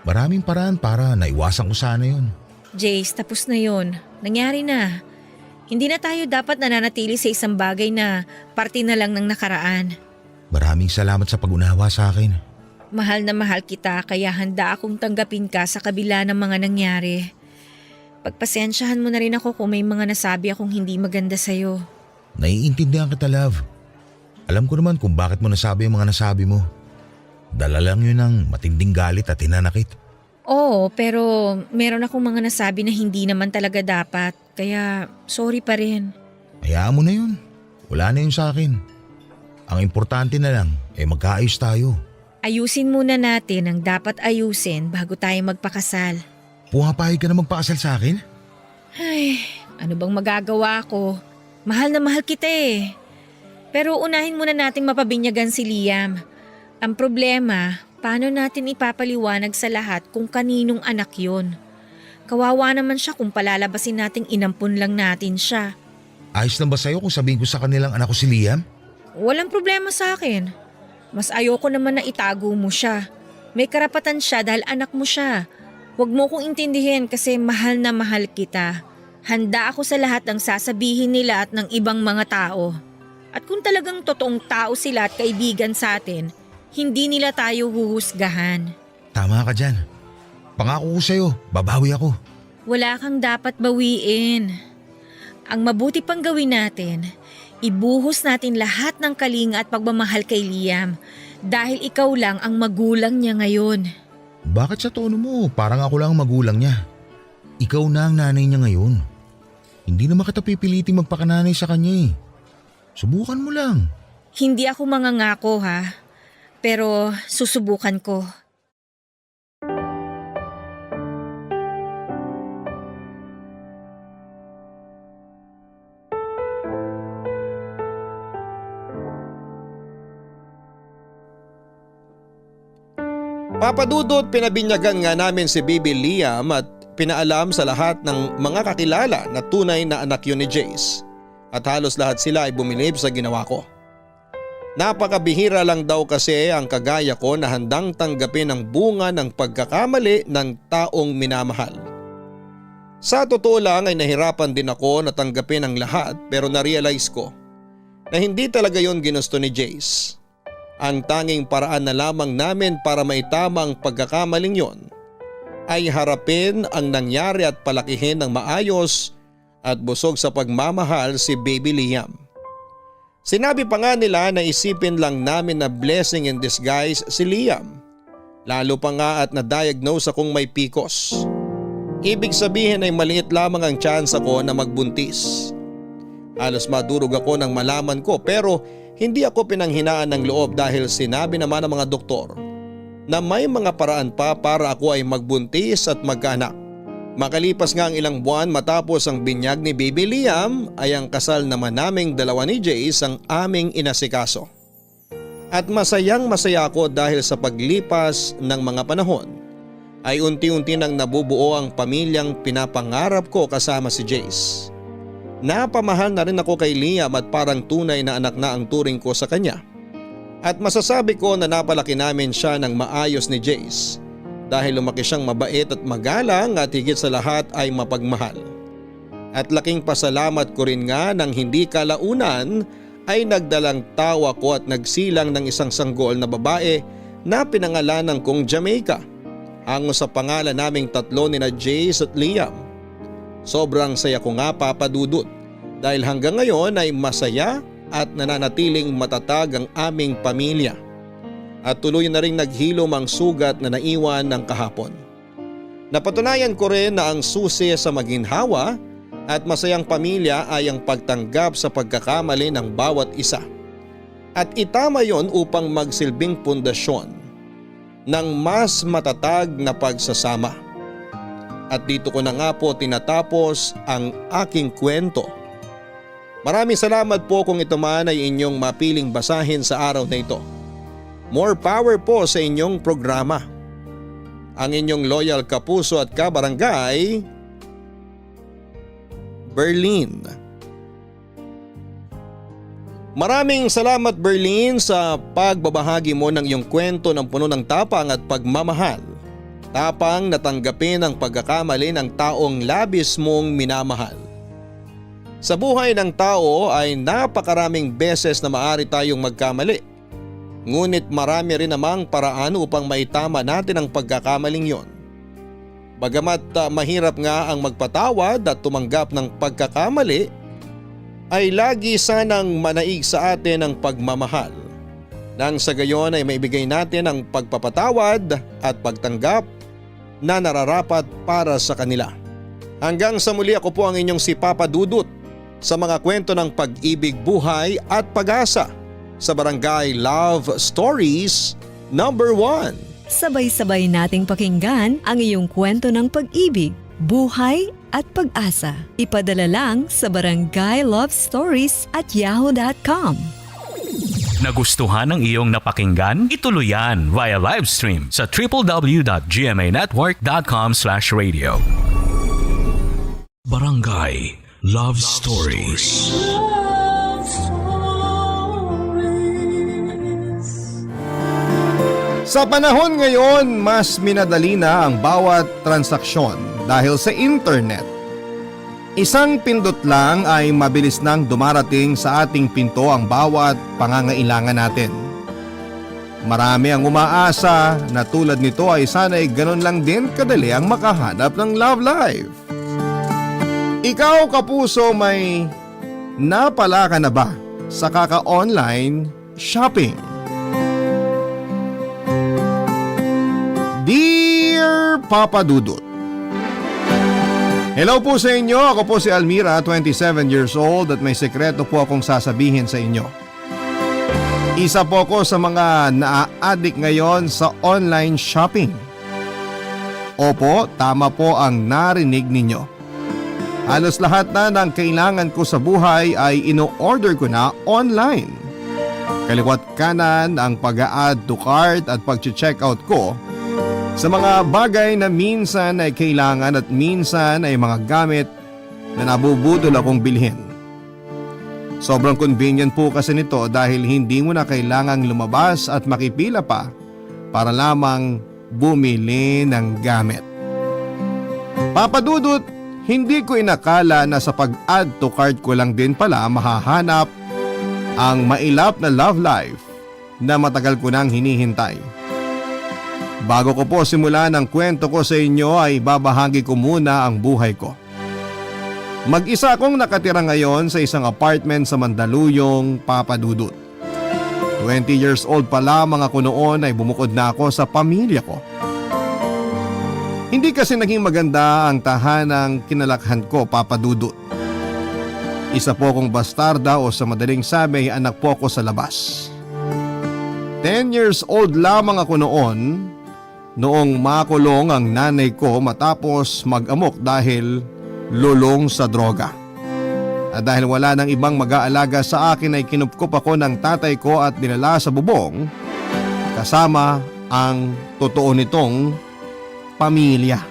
Maraming paraan para naiwasan ko sana yun. Jace, tapos na yun. Nangyari na. Hindi na tayo dapat nananatili sa isang bagay na parte na lang ng nakaraan. Maraming salamat sa pag-unawa sa akin. Mahal na mahal kita kaya handa akong tanggapin ka sa kabila ng mga nangyari. Pagpasensyahan mo na rin ako kung may mga nasabi akong hindi maganda sa'yo. Naiintindihan kita, love. Alam ko naman kung bakit mo nasabi ang mga nasabi mo. Dala lang yun ng matinding galit at hinanakit. Oo, pero meron akong mga nasabi na hindi naman talaga dapat. Kaya sorry pa rin. Hayaan mo na yun. Wala na yun sa akin. Ang importante na lang magkaayos tayo. Ayusin muna natin ang dapat ayusin bago tayo magpakasal. Pumapayag ka na magpakasal sa akin? Ay, ano bang magagawa ko? Mahal na mahal kita eh. Pero unahin muna nating mapabinyagan si Liam. Ang problema, paano natin ipapaliwanag sa lahat kung kaninong anak yon? Kawawa naman siya kung palalabasin nating inampun lang natin siya. Ayos lang ba sa'yo kung sabihin ko sa kanilang anak ko si Liam? Walang problema sa akin. Mas ayoko naman na itago mo siya. May karapatan siya dahil anak mo siya. Huwag mo kong intindihin kasi mahal na mahal kita. Handa ako sa lahat ng sasabihin nila at ng ibang mga tao. At kung talagang totoong tao sila at kaibigan sa atin, hindi nila tayo huhusgahan. Tama ka dyan. Pangako ko sa'yo, babawi ako. Wala kang dapat bawiin. Ang mabuti pang gawin natin, ibuhos natin lahat ng kalinga at pagmamahal kay Liam dahil ikaw lang ang magulang niya ngayon. Bakit sa tono mo? Parang ako lang ang magulang niya. Ikaw na ang nanay niya ngayon. Hindi naman kita pipiliting magpakananay sa kanya eh. Subukan mo lang. Hindi ako mangangako ha, pero susubukan ko. Papadudot, pinabinyagan nga namin si Baby Liam at pinaalam sa lahat ng mga kakilala na tunay na anak yun ni Jace. At halos lahat sila ay bumilib sa ginawa ko. Napakabihira lang daw kasi ang kagaya ko na handang tanggapin ang bunga ng pagkakamali ng taong minamahal. Sa totoo lang ay nahirapan din ako na tanggapin ang lahat pero na-realize ko na hindi talaga yon ginusto ni Jace. Ang tanging paraan na lamang namin para maitama ang pagkakamaling yon ay harapin ang nangyari at palakihin ng maayos at busog sa pagmamahal si Baby Liam. Sinabi pa nga nila na isipin lang namin na blessing in disguise si Liam. Lalo pa nga at na-diagnose akong may PCOS. Ibig sabihin ay maliit lamang ang chance ako na magbuntis. Halos madurog ako nang malaman ko pero hindi ako pinanghinaan ng loob dahil sinabi naman ng mga doktor na may mga paraan pa para ako ay magbuntis at magkaanak. Makalipas nga ang ilang buwan matapos ang binyag ni Baby Liam ay ang kasal naman naming dalawa ni Jace ang aming inasikaso. At masayang masaya ako dahil sa paglipas ng mga panahon ay unti-unti nang nabubuo ang pamilyang pinapangarap ko kasama si Jace. Napamahal na rin ako kay Liam at parang tunay na anak na ang turing ko sa kanya. At masasabi ko na napalaki namin siya ng maayos ni Jace. Dahil lumaki siyang mabait at magalang at higit sa lahat ay mapagmahal. At laking pasalamat ko rin nga nang hindi kalaunan ay nagdalang tawa ko at nagsilang ng isang sanggol na babae na pinangalanan kong Jamaica. Hango sa pangalan naming tatlo ni na Jace at Liam. Sobrang saya ko nga papadudot dahil hanggang ngayon ay masaya at nananatiling matatag ang aming pamilya. At tuloy na ring naghilom ang sugat na naiwan ng kahapon. Napatunayan ko rin na ang susi sa maginhawa at masayang pamilya ay ang pagtanggap sa pagkakamali ng bawat isa. At itama yon upang magsilbing pundasyon ng mas matatag na pagsasama. At dito ko na nga po tinatapos ang aking kwento. Maraming salamat po kung ito man ay inyong mapiling basahin sa araw na ito. More power po sa inyong programa. Ang inyong loyal kapuso at kabarangay, Berlin. Maraming salamat Berlin sa pagbabahagi mo ng iyong kwento ng puno ng tapang at pagmamahal. Tapang natanggapin ang pagkakamali ng taong labis mong minamahal. Sa buhay ng tao ay napakaraming beses na maaari tayong magkamali. Ngunit marami rin namang paraan upang maitama natin ang pagkakamaling yon. Bagamat mahirap nga ang magpatawad at tumanggap ng pagkakamali, ay lagi sanang manaig sa atin ang pagmamahal. Nang sa gayon ay maibigay natin ang pagpapatawad at pagtanggap na nararapat para sa kanila. Hanggang sa muli, ako po ang inyong si Papa Dudut sa mga kwento ng pag-ibig, buhay at pag-asa sa Barangay Love Stories number 1. Sabay-sabay nating pakinggan ang iyong kwento ng pag-ibig, buhay at pag-asa. Ipadala lang sa barangaylovestories@yahoo.com. Nagustuhan ng iyong napakinggan? Ituloy yan via live stream sa www.gmanetwork.com/radio. Barangay Love Stories. Sa panahon ngayon, mas minadali na ang bawat transaksyon dahil sa internet. Isang pindot lang ay mabilis nang dumarating sa ating pinto ang bawat pangangailangan natin. Marami ang umaasa na tulad nito ay sana'y ganun lang din kadali ang makahanap ng love life. Ikaw kapuso, may napala ka na ba sa kaka-online shopping? Dear Papa Dudut, hello po sa inyo. Ako po si Almira, 27 years old at may sekreto po akong sasabihin sa inyo. Isa po ako sa mga naa-addict ngayon sa online shopping. Opo, tama po ang narinig ninyo. Halos lahat na ng kailangan ko sa buhay ay ino-order ko na online. Kaliwat kanan ang pag-a-add to cart at pag-check-out ko sa mga bagay na minsan ay kailangan at minsan ay mga gamit na nabubudol akong bilhin. Sobrang convenient po kasi nito dahil hindi mo na kailangang lumabas at makipila pa para lamang bumili ng gamit. Papadudot, hindi ko inakala na sa pag-add to cart ko lang din pala mahahanap ang mailap na love life na matagal ko nang hinihintay. Bago ko po simulan ang kwento ko sa inyo ay babahagi ko muna ang buhay ko. Mag-isa akong nakatira ngayon sa isang apartment sa Mandaluyong, Papadudut. 20 years old pa lamang ako noon ay bumukod na ako sa pamilya ko. Hindi kasi naging maganda ang tahanang kinalakhan ko, Papadudut. Isa po akong bastarda o sa madaling sabi ay anak po ako sa labas. 10 years old lamang ako noong makulong ang nanay ko matapos mag-amok dahil lulong sa droga. At dahil wala nang ibang mag-aalaga sa akin ay kinupkup ako ng tatay ko at dinala sa bubong kasama ang totoo nitong pamilya.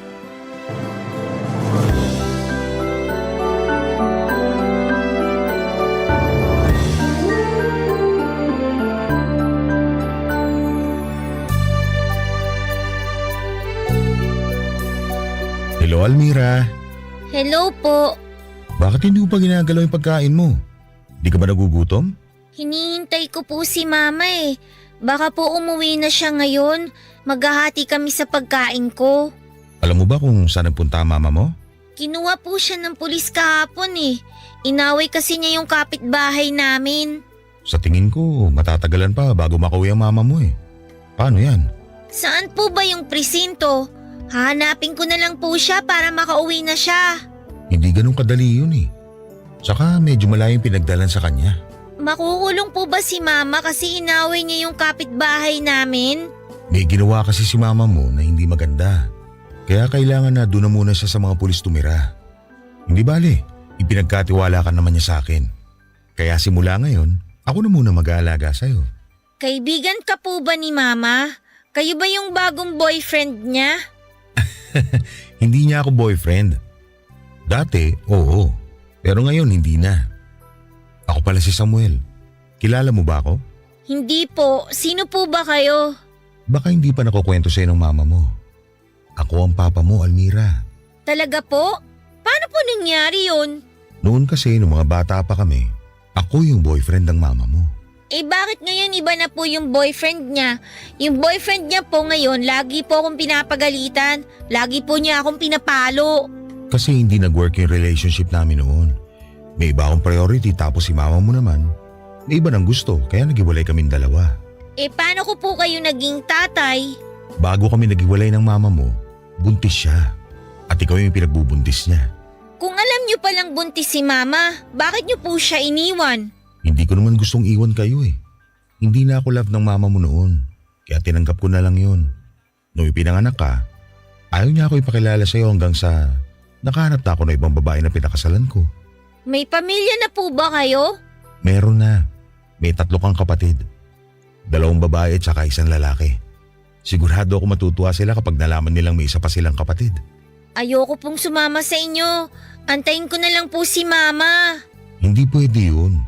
Hello, Almira. Hello po. Bakit hindi mo pa ginagalaw yung pagkain mo? Di ka ba nagugutom? Hinihintay ko po si Mama eh. Baka po umuwi na siya ngayon. Maghahati kami sa pagkain ko. Alam mo ba kung saan nagpunta ang mama mo? Kinuha po siya ng pulis kahapon eh. Inaway kasi niya yung kapitbahay namin. Sa tingin ko, matatagalan pa bago makauwi ang mama mo eh. Paano yan? Saan po ba yung presinto? Hahanapin ko na lang po siya para makauwi na siya. Hindi ganun kadali yun eh. Tsaka medyo malayo yung pinagdalan sa kanya. Makukulong po ba si Mama kasi inaway niya yung kapitbahay namin? May ginawa kasi si mama mo na hindi maganda. Kaya kailangan na doon na muna siya sa mga pulis tumira. Hindi bale, ipinagkatiwala ka naman niya sa akin. Kaya simula ngayon, ako na muna mag-aalaga sa'yo. Kaibigan ka po ba ni Mama? Kayo ba yung bagong boyfriend niya? Hindi niya ako boyfriend. Dati, oo. Pero ngayon, hindi na. Ako pala si Samuel. Kilala mo ba ako? Hindi po. Sino po ba kayo? Baka hindi pa nakukwento sa'yo ng mama mo. Ako ang papa mo, Almira. Talaga po? Paano po nangyari yun? Noon kasi, nung mga bata pa kami, ako yung boyfriend ng mama mo. Eh bakit ngayon iba na po yung boyfriend niya? Yung boyfriend niya po ngayon, lagi po akong pinapagalitan. Lagi po niya akong pinapalo. Kasi hindi nag-work yung relationship namin noon. May iba akong priority tapos si mama mo naman, may iba ng gusto kaya naghiwalay kaming dalawa. Eh paano ko po kayo naging tatay? Bago kami naghiwalay ng mama mo, buntis siya. At ikaw yung pinagbubuntis niya. Kung alam niyo palang buntis si Mama, bakit niyo po siya iniwan? Hindi ko naman gustong iwan kayo eh. Hindi na ako love ng mama mo noon. Kaya tinanggap ko na lang yun. Nung ipinanganak ka, ayaw niya ako ipakilala sa'yo hanggang sa Nakahanap na ako ng ibang babae na pinakasalan ko. May pamilya na po ba kayo? Meron na. May 3 kang kapatid. 2 babae at saka 1 lalaki. Sigurado ako matutuwa sila kapag nalaman nilang may isa pa silang kapatid. Ayoko pong sumama sa inyo. Antayin ko na lang po si Mama. Hindi pwede yun.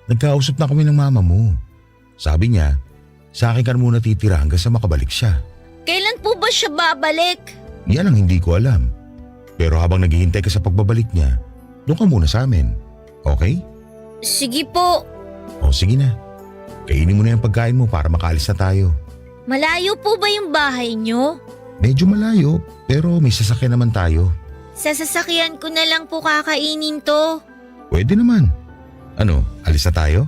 Nagkausap na kami ng mama mo. Sabi niya, sa akin ka muna titira hanggang sa makabalik siya. Kailan po ba siya babalik? Yan ang hindi ko alam. Pero habang naghihintay ka sa pagbabalik niya, doon ka muna sa amin. Okay? Sige po. O sige na. Kainin mo na yung pagkain mo para makaalis na tayo. Malayo po ba yung bahay nyo? Medyo malayo, pero may sasakyan naman tayo. Sa sasakyan ko na lang po kakainin to. Pwede naman. Ano, alis na tayo?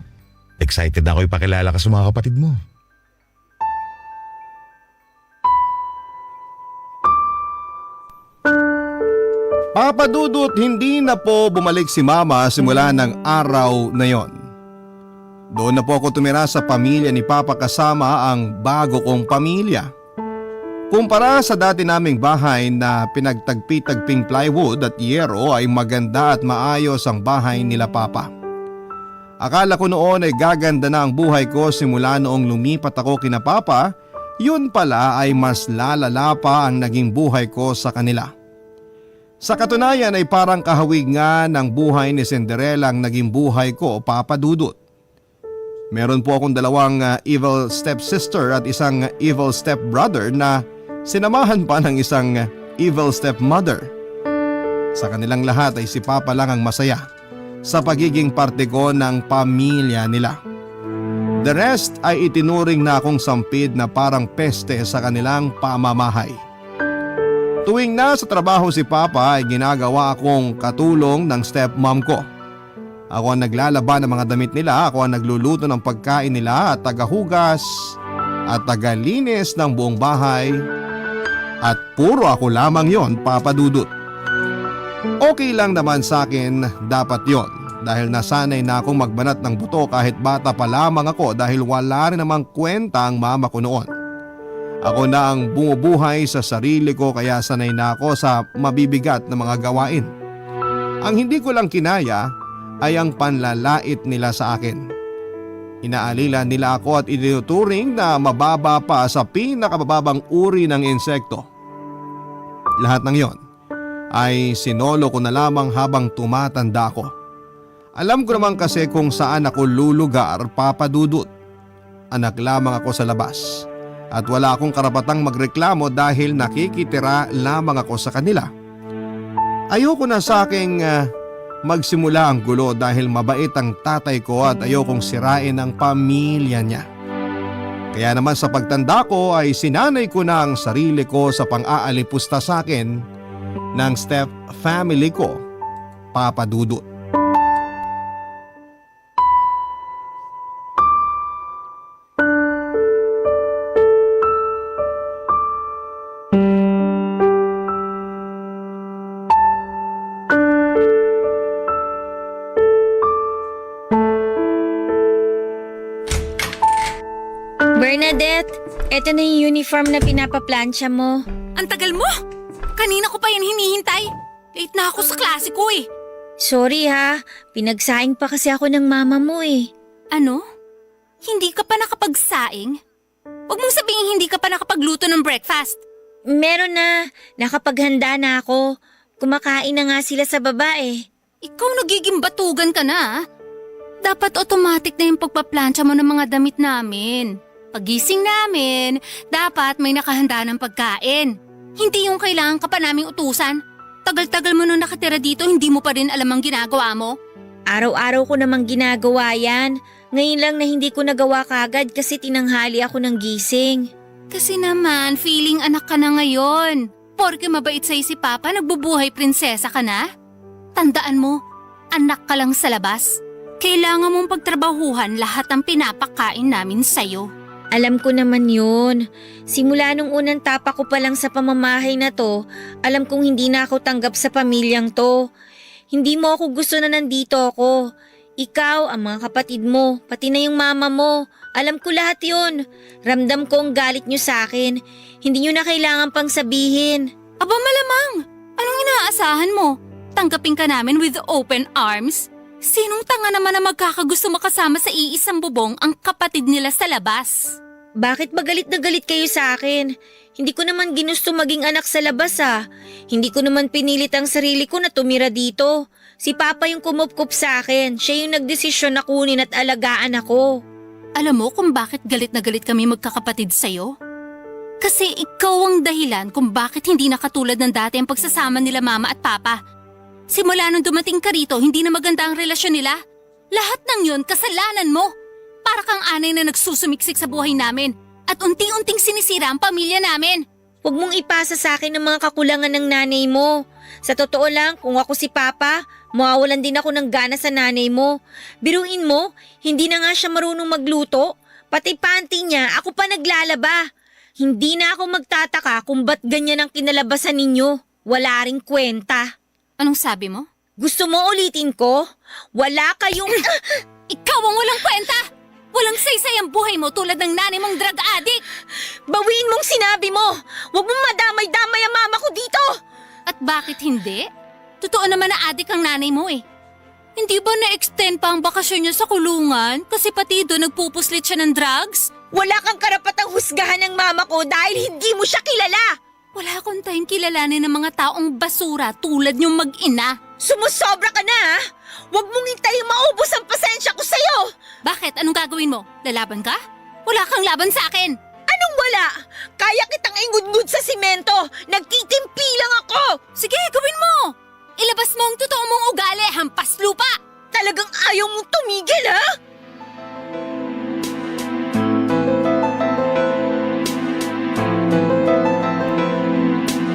Excited na ako ipakilala ka sa mga kapatid mo. Papa Dudut, hindi na po bumalik si Mama simula ng araw na yon. Doon na po ako tumira sa pamilya ni Papa kasama ang bago kong pamilya. Kumpara sa dati naming bahay na pinagtagpi-tagping plywood at yero ay maganda at maayos ang bahay nila Papa. Akala ko noon ay gaganda na ang buhay ko simula noong lumipat ako kina Papa, yun pala ay mas lalala pa ang naging buhay ko sa kanila. Sa katunayan ay parang kahawig nga ng buhay ni Cinderella ang naging buhay ko, Papa Dudut. Meron po akong 2 evil stepsister at 1 evil stepbrother na sinamahan pa ng 1 evil stepmother. Sa kanilang lahat ay si Papa lang ang masaya sa pagiging parte ko ng pamilya nila. The rest ay itinuring na akong sampid na parang peste sa kanilang pamamahay. Tuwing nasa trabaho si Papa ay ginagawa akong katulong ng stepmom ko. Ako ang naglalaba ng mga damit nila, ako ang nagluluto ng pagkain nila at tagahugas at tagalinis ng buong bahay. At puro ako lamang yon, Papa Dudut. Okay lang naman sa akin dapat yon dahil nasanay na akong magbanat ng buto kahit bata pa lamang ako dahil wala rin namang kwenta ang mama ko noon. Ako na ang bumubuhay sa sarili ko kaya sanay na ako sa mabibigat na mga gawain. Ang hindi ko lang kinaya ay ang panlalait nila sa akin. Inaalila nila ako at itinuturing na mababa pa sa pinakabababang uri ng insekto. Lahat ng yon ay sinolo ko na lamang habang tumatanda ako. Alam ko naman kasi kung saan ako lulugar, Papa Dudut. Anak lamang ako sa labas. At wala akong karapatang magreklamo dahil nakikitira lamang ako sa kanila. Ayoko na sa aking magsimula ang gulo dahil mabait ang tatay ko at ayokong sirain ang pamilya niya. Kaya naman sa pagtanda ko ay sinanay ko na ang sarili ko sa pang-aalipusta sa akin ng step family ko, Papa Dudut. Bernadette, eto na yung uniform na pinapaplansya mo. Ang tagal mo! Kanina ko pa yan hinihintay. Late na ako sa klase ko eh. Sorry ha, pinagsaing pa kasi ako ng mama mo eh. Ano? Hindi ka pa nakapagsaing? Huwag mong sabihin hindi ka pa nakapagluto ng breakfast. Meron na, nakapaghanda na ako. Kumakain na nga sila sa baba eh. Ikaw nagiging batugan ka na. Dapat automatic na yung pagpaplansya mo ng mga damit namin. Pagising namin, dapat may nakahanda ng pagkain. Hindi yung kailangan ka pa naming utusan. Tagal-tagal mo nung nakatira dito, hindi mo pa rin alam ang ginagawa mo. Araw-araw ko namang ginagawa yan. Ngayon lang na hindi ko nagawa kagad kasi tinanghali ako ng gising. Kasi naman, feeling anak ka na ngayon. Porke mabait sa'yo si Papa, nagbubuhay prinsesa ka na? Tandaan mo, anak ka lang sa labas. Kailangan mong pagtrabahuhan lahat ng pinapakain namin sa'yo. Alam ko naman yun. Simula nung unang tapa ko pa lang sa pamamahay na to, alam kong hindi na ako tanggap sa pamilyang to. Hindi mo ako gusto na nandito ako. Ikaw, ang mga kapatid mo, pati na yung mama mo. Alam ko lahat yun. Ramdam ko ang galit nyo sa akin. Hindi nyo na kailangan pang sabihin. Aba malamang! Anong inaasahan mo? Tanggapin ka namin with open arms? Sinong tanga naman na magkakagusto makasama sa iisang bubong ang kapatid nila sa labas? Bakit ba galit na galit kayo sa akin? Hindi ko naman ginusto maging anak sa labas Hindi ko naman pinilit ang sarili ko na tumira dito. Si Papa yung kumupkup sa akin. Siya yung nagdesisyon na kunin at alagaan ako. Alam mo kung bakit galit na galit kami magkakapatid sa'yo? Kasi ikaw ang dahilan kung bakit hindi na katulad ng dati ang pagsasama nila Mama at Papa. Simula nung dumating ka rito, hindi na maganda ang relasyon nila. Lahat ng yun, kasalanan mo. Para kang anay na nagsusumiksik sa buhay namin at unti-unting sinisira ang pamilya namin. Huwag mong ipasa sa akin ang mga kakulangan ng nanay mo. Sa totoo lang, kung ako si Papa, mawawalan din ako ng gana sa nanay mo. Biruin mo, hindi na nga siya marunong magluto. Pati panty niya, ako pa naglalaba. Hindi na ako magtataka kung ba't ganyan ang kinalabasan ninyo. Wala ring kwenta. Anong sabi mo? Gusto mo ulitin ko? Wala kayong... Ikaw ang walang kwenta! Walang saysay ang buhay mo tulad ng nanay mong drug addict! Bawiin mong sinabi mo! Huwag mong madamay-damay ang mama ko dito! At bakit hindi? Totoo naman na addict ang nanay mo eh. Hindi ba na-extend pa ang bakasyon niya sa kulungan? Kasi pati doon nagpupuslit siya ng drugs? Wala kang karapatang husgahan ng mama ko dahil hindi mo siya kilala! Wala akong time kilalanin ng mga taong basura tulad niyong mag-ina. Sumusobra ka na Huwag mong hintayin maubos ang pasensya ko sa'yo! Bakit? Anong gagawin mo? Lalaban ka? Wala kang laban sa akin! Anong wala? Kaya kitang ingudngud sa simento! Nagtitimpi lang ako! Sige, gawin mo! Ilabas mo ang totoo mong ugali, hampas lupa! Talagang ayaw mong tumigil, ha?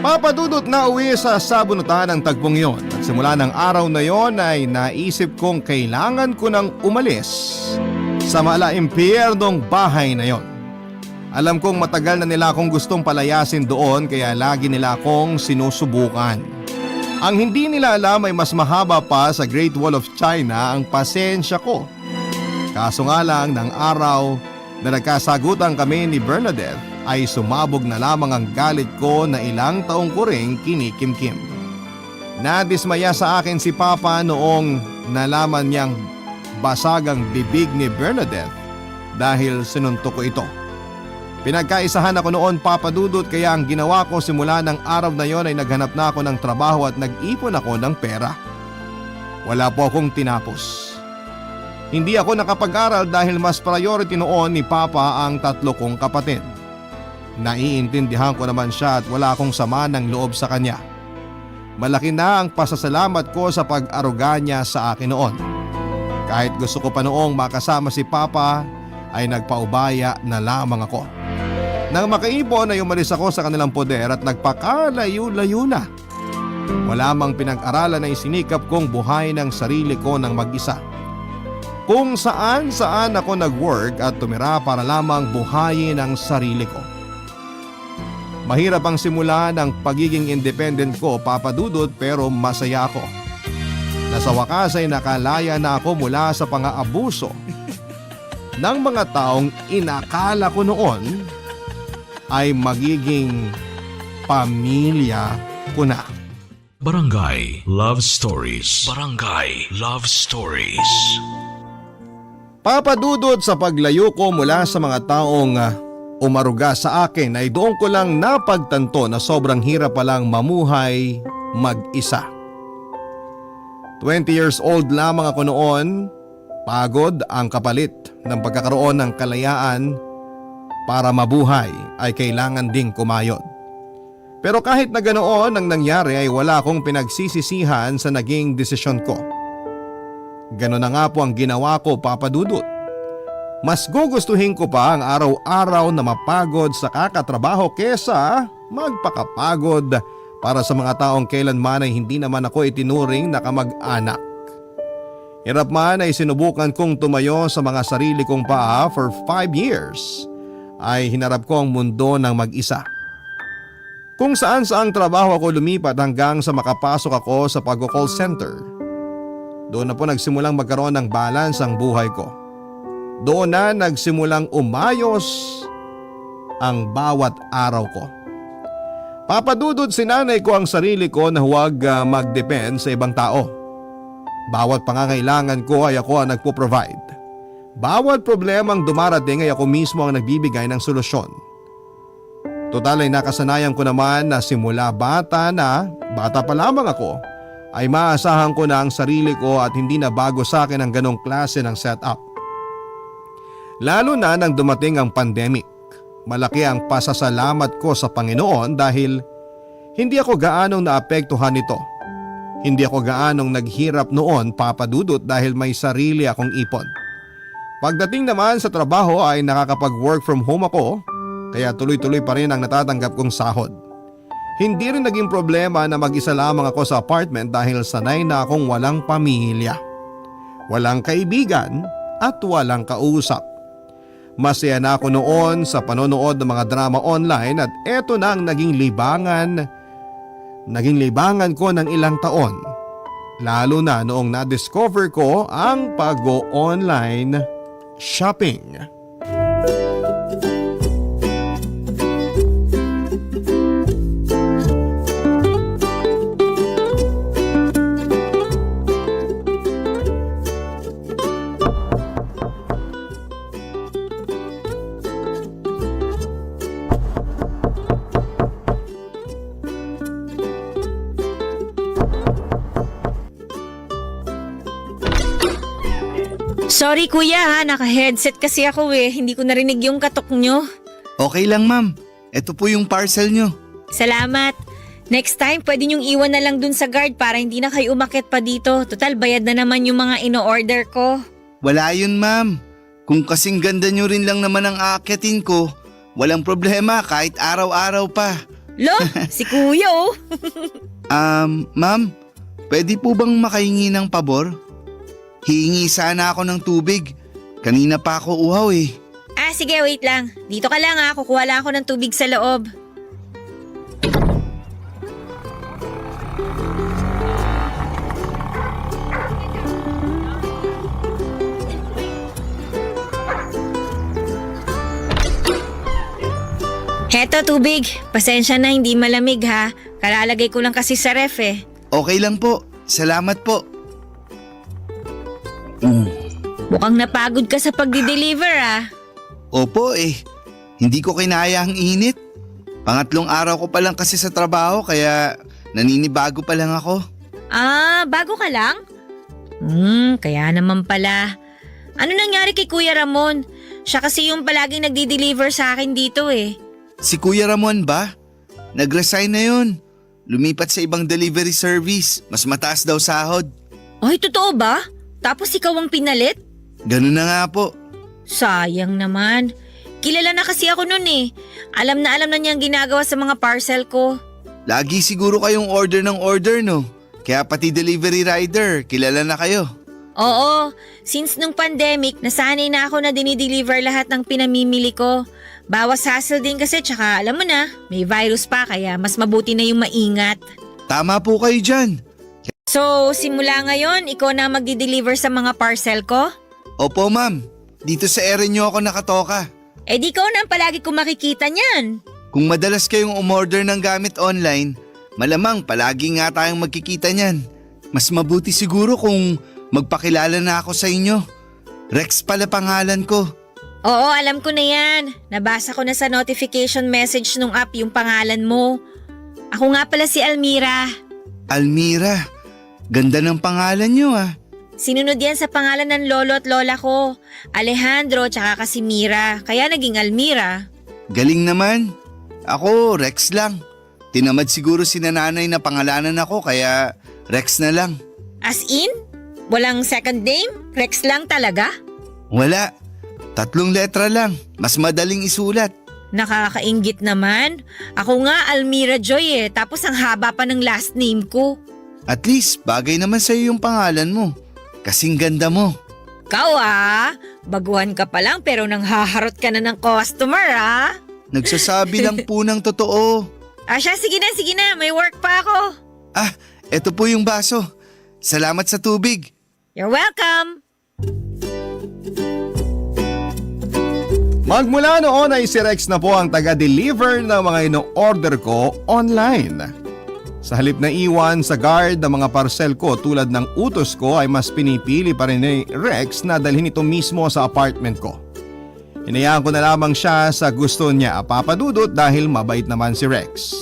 Papa Dudut na uwi sa sabunutan ng tagpong yon at simula ng araw na yon ay naisip kong kailangan ko nang umalis sa malaimpyernong bahay na yon. Alam kong matagal na nila akong gustong palayasin doon kaya lagi nila akong sinusubukan. Ang hindi nila alam ay mas mahaba pa sa Great Wall of China ang pasensya ko. Kaso nga lang ng araw na nagkasagutan kami ni Bernadette ay sumabog na lamang ang galit ko na ilang taong ko ring kinikimkim. Nadismaya sa akin si Papa noong nalaman niyang basag ang bibig ni Bernadette dahil sinuntok ko ito. Pinagkaisahan ako noon, Papa Dudut, kaya ang ginawa ko simula ng araw na yon ay naghanap na ako ng trabaho at nag-ipon ako ng pera. Wala po akong tinapos. Hindi ako nakapag-aral dahil mas priority noon ni Papa ang 3 kong kapatid. Naiintindihan ko naman siya at wala akong sama ng loob sa kanya. Malaki na ang pasasalamat ko sa pag-aruga niya sa akin noon. Kahit gusto ko pa noong makasama si Papa ay nagpaubaya na lamang ako. Nang makaipon ay umalis ako sa kanilang poder at nagpakalayo-layo na. Wala mang pinag-aralan na isinikap kong buhay ng sarili ko ng mag-isa. Kung saan-saan ako nag-work at tumira para lamang buhayin ang sarili ko. Mahirap ang simula ng pagiging independent ko, Papa Dudut, pero masaya ako. Nasa wakas ay nakalaya na ako mula sa pang-aabuso ng mga taong inakala ko noon ay magiging pamilya ko na. Barangay Love Stories. Barangay Love Stories. Papa Dudut, sa paglayo ko mula sa mga taong umaruga sa akin ay doon ko lang napagtanto na sobrang hirap palang mamuhay mag-isa. 20 years old lamang ako noon, pagod ang kapalit ng pagkakaroon ng kalayaan para mabuhay ay kailangan ding kumayod. Pero kahit na ganoon ang nangyari ay wala akong pinagsisisihan sa naging desisyon ko. Ganon na nga po ang ginawa ko, Papa Dudut. Mas gugustuhin ko pa ang araw-araw na mapagod sa kakatrabaho kesa magpakapagod para sa mga taong kailanman ay hindi naman ako itinuring na kamag-anak. Hirap man ay sinubukan kong tumayo sa mga sarili kong paa for 5 years ay hinarap ko ang mundo ng mag-isa. Kung saan-saang trabaho ako lumipat hanggang sa makapasok ako sa pag-call center. Doon na po nagsimulang magkaroon ng balance ang buhay ko. Doon na nagsimulang umayos ang bawat araw ko. Papadudod sinanay ko ang sarili ko na huwag mag-depend sa ibang tao. Bawat pangangailangan ko ay ako ang nagpo-provide. Bawat problemang dumarating ay ako mismo ang nagbibigay ng solusyon. Total ay nakasanayan ko naman na simula bata pa lamang ako, ay maasahan ko na ang sarili ko at hindi na bago sa akin ang ganong klase ng setup. Lalo na nang dumating ang pandemic, malaki ang pasasalamat ko sa Panginoon dahil hindi ako gaanong naapektuhan nito. Hindi ako gaanong naghirap noon, Papa Dudut, dahil may sarili akong ipon. Pagdating naman sa trabaho ay nakakapag-work from home ako, kaya tuloy-tuloy pa rin ang natatanggap kong sahod. Hindi rin naging problema na mag-isa lamang ako sa apartment dahil sanay na akong walang pamilya, walang kaibigan at walang kausap. Masaya na ako noon sa panonood ng mga drama online at eto na ang naging libangan ko ng ilang taon. Lalo na noong na-discover ko ang pag-online shopping. Sorry kuya ha, naka-headset kasi ako hindi ko narinig yung katok nyo. Okay lang ma'am, ito po yung parcel nyo. Salamat. Next time, pwede nyong iwan na lang dun sa guard para hindi na kayo umakyat pa dito. Total, bayad na naman yung mga ino-order ko. Wala yun ma'am, kung kasing ganda nyo rin lang naman ang aakyatin ko, walang problema kahit araw-araw pa. Lo, si kuya oh. Ma'am, pwede po bang makahingi ng pabor? Hihingi sana ako ng tubig. Kanina pa ako uhaw eh. Sige, wait lang. Dito ka lang kukuha lang ako ng tubig sa loob. Heto tubig. Pasensya na hindi malamig ha. Kalalagay ko lang kasi sa ref Okay lang po. Salamat po. Mukhang napagod ka sa pagdi-deliver Opo hindi ko kinaya ang init. Pangatlong araw ko pa lang kasi sa trabaho kaya naninibago pa lang ako. Bago ka lang? Kaya naman pala. Ano nangyari kay Kuya Ramon? Siya kasi yung palaging nagdi-deliver sa akin dito Si Kuya Ramon ba? Nag-resign na yun. Lumipat sa ibang delivery service. Mas mataas daw sahod. Ay, totoo ba? Tapos ikaw ang pinalit? Ganun na nga po. Sayang naman. Kilala na kasi ako nun Alam na niya ang ginagawa sa mga parcel ko. Lagi siguro kayong order ng order no? Kaya pati delivery rider, kilala na kayo. Oo, since nung pandemic, nasanay na ako na dinideliver lahat ng pinamimili ko. Bawas hassle din kasi tsaka alam mo na, may virus pa kaya mas mabuti na yung maingat. Tama po kayo dyan. So, simula ngayon, ikaw na magdi-deliver sa mga parcel ko? Opo ma'am, dito sa area nyo ako nakatoka. Di ikaw na ang palagi kong makikita niyan. Kung madalas kayong umorder ng gamit online, malamang palagi nga tayong magkikita niyan. Mas mabuti siguro kung magpakilala na ako sa inyo. Rex pala pangalan ko. Oo, alam ko na yan. Nabasa ko na sa notification message nung app yung pangalan mo. Ako nga pala si Almira. Almira, ganda ng pangalan nyo Sinunod yan sa pangalan ng lolo at lola ko. Alejandro tsaka Casimira, kaya naging Almira. Galing naman. Ako, Rex lang. Tinamad siguro si nanay na pangalanan ako kaya Rex na lang. As in? Walang second name? Rex lang talaga? Wala. 3 letra lang. Mas madaling isulat. Nakakainggit naman. Ako nga Almira Joy tapos ang haba pa ng last name ko. At least, bagay naman sa'yo yung pangalan mo. Kasing ganda mo. Ikaw baguhan ka pa lang pero nang haharot ka na ng customer Nagsasabi lang po ng totoo. Siya, sige na, may work pa ako. Eto po yung baso. Salamat sa tubig. You're welcome. Magmula noon ay si Rex na po ang taga-deliver ng mga ino-order ko online. Sa halip na iwan sa guard ng mga parcel ko tulad ng utos ko ay mas pinipili pa rin ni Rex na dalhin ito mismo sa apartment ko. Hinayaan ko na lamang siya sa gusto niya, Papa Dudut, dahil mabait naman si Rex.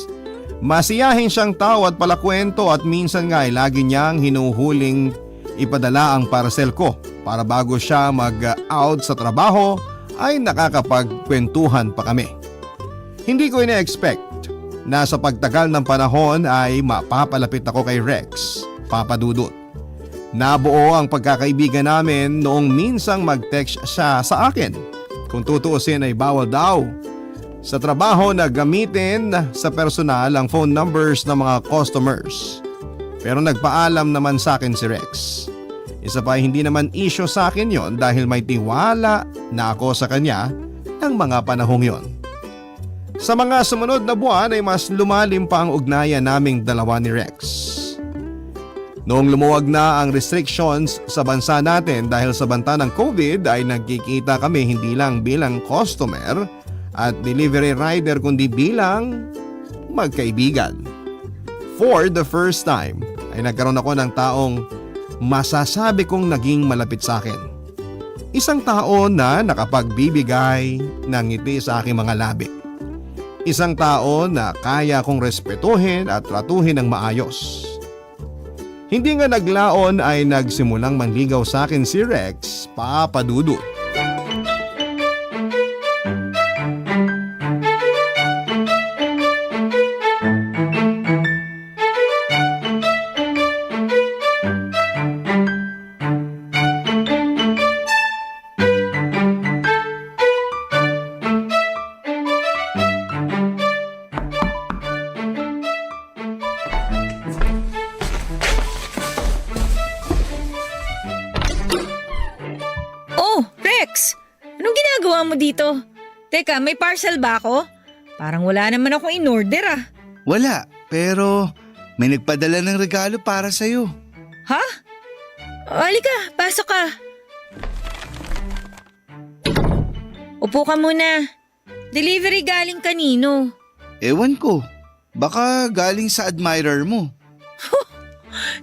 Masiyahin siyang tao at palakwento at minsan nga ay lagi niyang hinuhuling ipadala ang parcel ko para bago siya mag-out sa trabaho ay nakakapagkwentuhan pa kami. Hindi ko ina-expect na sa pagtagal ng panahon ay mapapalapit ako kay Rex, Papa Dudut. Nabuo ang pagkakaibigan namin noong minsang mag-text siya sa akin. Kung tutuusin ay bawal daw sa trabaho na gamitin sa personal ang phone numbers ng mga customers. Pero nagpaalam naman sa akin si Rex. Isa pa hindi naman issue sa akin yon dahil may tiwala na ako sa kanya ng mga panahong yon. Sa mga sumunod na buwan ay mas lumalim pa ang ugnayan naming dalawa ni Rex. Noong lumuwag na ang restrictions sa bansa natin dahil sa banta ng COVID ay nagkikita kami hindi lang bilang customer at delivery rider kundi bilang magkaibigan. For the first time ay nagkaroon ako ng taong masasabi kong naging malapit sa akin. Isang tao na nakapagbibigay ng ngiti sa aking mga labi. Isang tao na kaya kong respetuhin at tratuhin ng maayos. Hindi nga naglaon ay nagsimulang manligaw sa akin si Rex, Papa Dudut. mo dito? Teka, may parcel ba ako? Parang wala naman ako in-order ah. Wala, pero may nagpadala ng regalo para sa'yo. Ha? Halika, pasok ka. Upo ka muna. Delivery galing kanino? Ewan ko, baka galing sa admirer mo.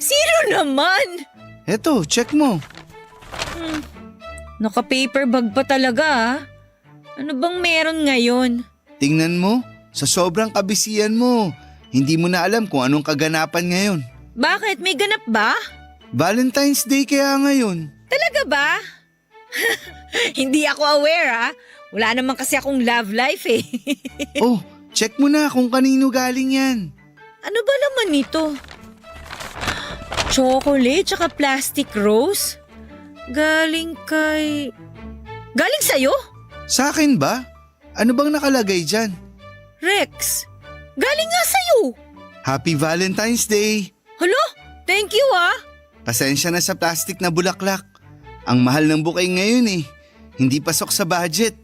Sino naman? Eto, check mo. Naka-paper bag pa talaga ah. Ano bang meron ngayon? Tingnan mo, sa sobrang kabisihan mo, hindi mo na alam kung anong kaganapan ngayon. Bakit? May ganap ba? Valentine's Day kaya ngayon. Talaga ba? Hindi ako aware ah. Wala naman kasi akong love life eh. Oh, check mo na kung kanino galing yan. Ano ba naman ito? Chocolate tsaka plastic rose? Galing sa'yo? Sa akin ba? Ano bang nakalagay dyan? Rex, galing nga sa'yo. Happy Valentine's Day. Hala, thank you ah. Pasensya na sa plastic na bulaklak. Ang mahal ng bouquet ngayon eh. Hindi pasok sa budget.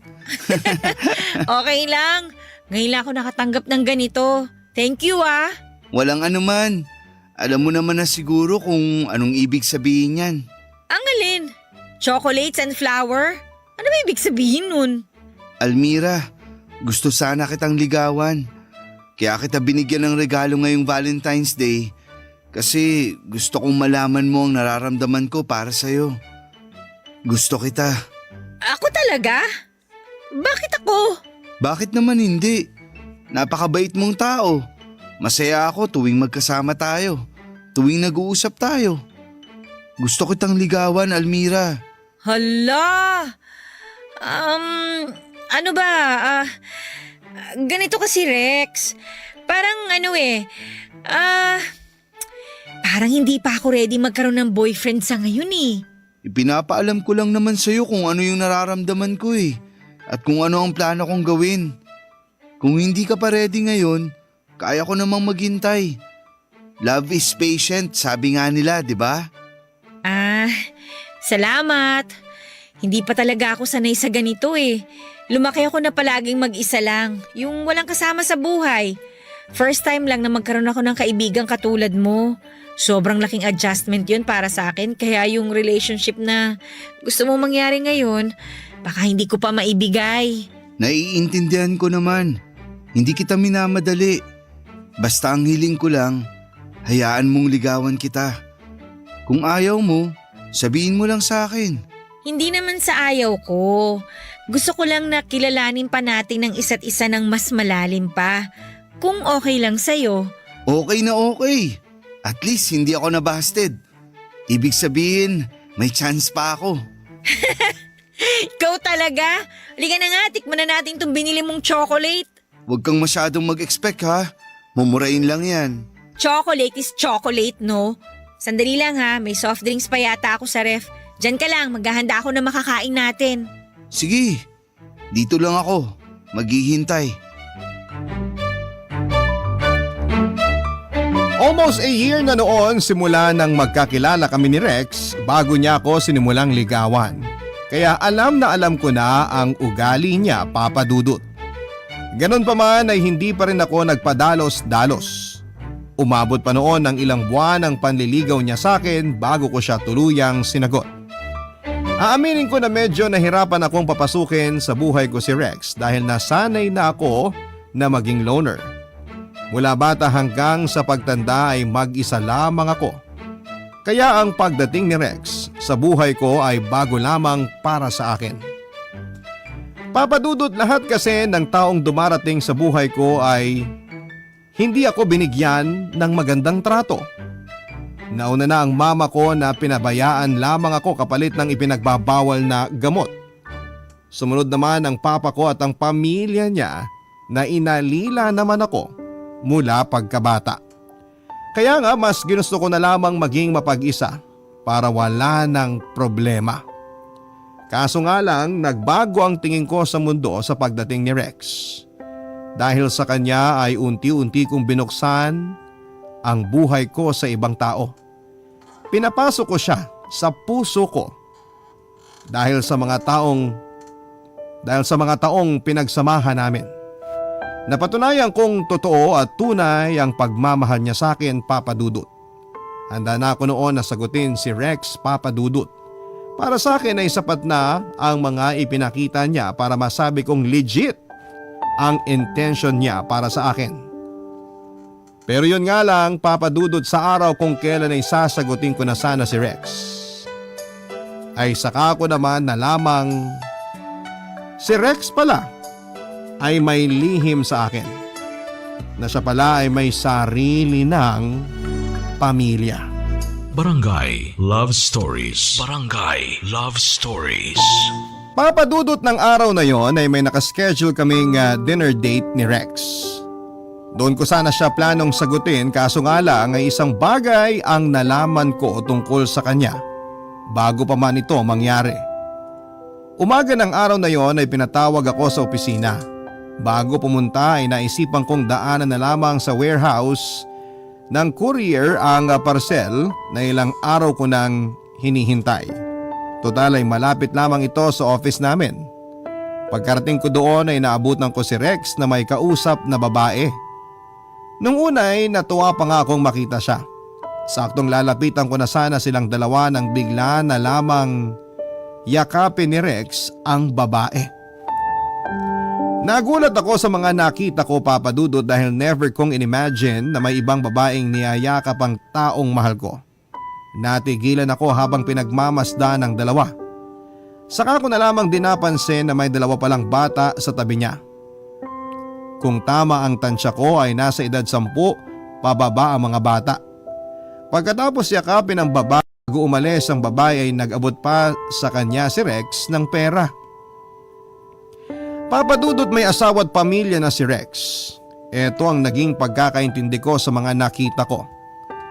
Okay lang. Ngayon lang ako nakatanggap ng ganito. Thank you ah. Walang anuman. Alam mo naman na siguro kung anong ibig sabihin yan. Ang alin? Chocolates and flower? Ano ba ibig sabihin nun? Almira, gusto sana kitang ligawan. Kaya kita binigyan ng regalo ngayong Valentine's Day kasi gusto kong malaman mo ang nararamdaman ko para sa'yo. Gusto kita. Ako talaga? Bakit ako? Bakit naman hindi? Napakabait mong tao. Masaya ako tuwing magkasama tayo. Tuwing nag-uusap tayo. Gusto kitang ligawan, Almira. Hala! Ano ba? Ganito kasi Rex. Parang parang hindi pa ako ready magkaroon ng boyfriend sa ngayon eh. Ipinapaalam ko lang naman sa'yo kung ano yung nararamdaman ko eh. At kung ano ang plano kong gawin. Kung hindi ka pa ready ngayon, kaya ko namang maghintay. Love is patient, sabi nga nila, di ba? Salamat. Hindi pa talaga ako sanay sa ganito eh. Lumaki ako na palaging mag-isa lang, yung walang kasama sa buhay. First time lang na magkaroon ako ng kaibigang katulad mo. Sobrang laking adjustment yun para sa akin, kaya yung relationship na gusto mo mangyari ngayon, baka hindi ko pa maibigay. Naiintindihan ko naman. Hindi kita minamadali. Basta ang hiling ko lang, hayaan mong ligawan kita. Kung ayaw mo, sabihin mo lang sa akin. Hindi naman sa ayaw ko. Gusto ko lang na kilalanin pa natin ng isa't isa ng mas malalim pa. Kung okay lang sa'yo. Okay na okay. At least hindi ako nabasted. Ibig sabihin, may chance pa ako. Ikaw talaga? Halika na nga, tikman na natin itong binili mong chocolate. Huwag kang masyadong mag-expect ha. Mumurain lang yan. Chocolate is chocolate, no? Sandali lang ha, may soft drinks pa yata ako sa ref. Diyan ka lang, maghahanda ako na makakain natin. Sige, dito lang ako. Maghihintay. Almost a year na noon simula nang magkakilala kami ni Rex bago niya ako sinimulang ligawan. Kaya alam na alam ko na ang ugali niya, Papa Dudut. Ganon pa man ay hindi pa rin ako nagpadalos-dalos. Umabot pa noon ng ilang buwan ang panliligaw niya sa akin bago ko siya tuluyang sinagot. Aaminin ko na medyo nahirapan akong papasukin sa buhay ko si Rex dahil nasanay na ako na maging loner. Mula bata hanggang sa pagtanda ay mag-isa lamang ako. Kaya ang pagdating ni Rex sa buhay ko ay bago lamang para sa akin. Papadudot lahat kasi ng taong dumarating sa buhay ko ay hindi ako binigyan ng magandang trato. Nauna na ang mama ko na pinabayaan lamang ako kapalit ng ipinagbabawal na gamot. Sumunod naman ang papa ko at ang pamilya niya na inalila naman ako mula pagkabata. Kaya nga mas ginusto ko na lamang maging mapag-isa para wala ng problema. Kaso nga lang nagbago ang tingin ko sa mundo sa pagdating ni Rex. Dahil sa kanya ay unti-unti kong binuksan ang buhay ko sa ibang tao. Pinapasok ko siya sa puso ko dahil sa mga taong pinagsamahan namin. Napatunayan kong totoo at tunay ang pagmamahal niya sa akin, Papa Dudut. Handa na ako noon na sagutin si Rex, Papa Dudut. Para sa akin ay sapat na ang mga ipinakita niya para masabi kong legit ang intention niya para sa akin. Pero yun nga lang, Papa Dudut, sa araw kung kailan ay sasagutin ko na sana si Rex, ay saka ko naman na lamang si Rex pala ay may lihim sa akin. Na siya pala ay may sarili ng pamilya. Barangay Love Stories. Barangay Love Stories. Papadudot ng araw na yon ay may nakaschedule kaming dinner date ni Rex. Doon ko sana siya planong sagutin kaso nga lang ay isang bagay ang nalaman ko tungkol sa kanya bago pa man ito mangyari. Umaga ng araw na yon ay pinatawag ako sa opisina. Bago pumunta ay naisipan kong daanan na lamang sa warehouse ng courier ang parcel na ilang araw ko nang hinihintay. Total ay malapit lamang ito sa office namin. Pagkarating ko doon ay naabutan ko si Rex na may kausap na babae. Nung una ay natuwa pa nga akong makita siya. Saktong lalapitan ko na sana silang dalawa nang bigla na lamang yakapin ni Rex ang babae. Nagulat ako sa mga nakita ko, Papa Dudut, dahil never kong inimagine na may ibang babaeng niyayakap ang taong mahal ko. Natigilan ako habang pinagmamasdan ng dalawa. Saka ko na lamang dinapansin na may dalawa palang bata sa tabi niya. Kung tama ang tansya ko ay nasa edad 10 pababa ang mga bata. Pagkatapos yakapin ang babae bago umalis ang babae ay nag-abot pa sa kanya si Rex ng pera. Papadudot may asawa at pamilya na si Rex. Ito ang naging pagkakaintindi ko sa mga nakita ko.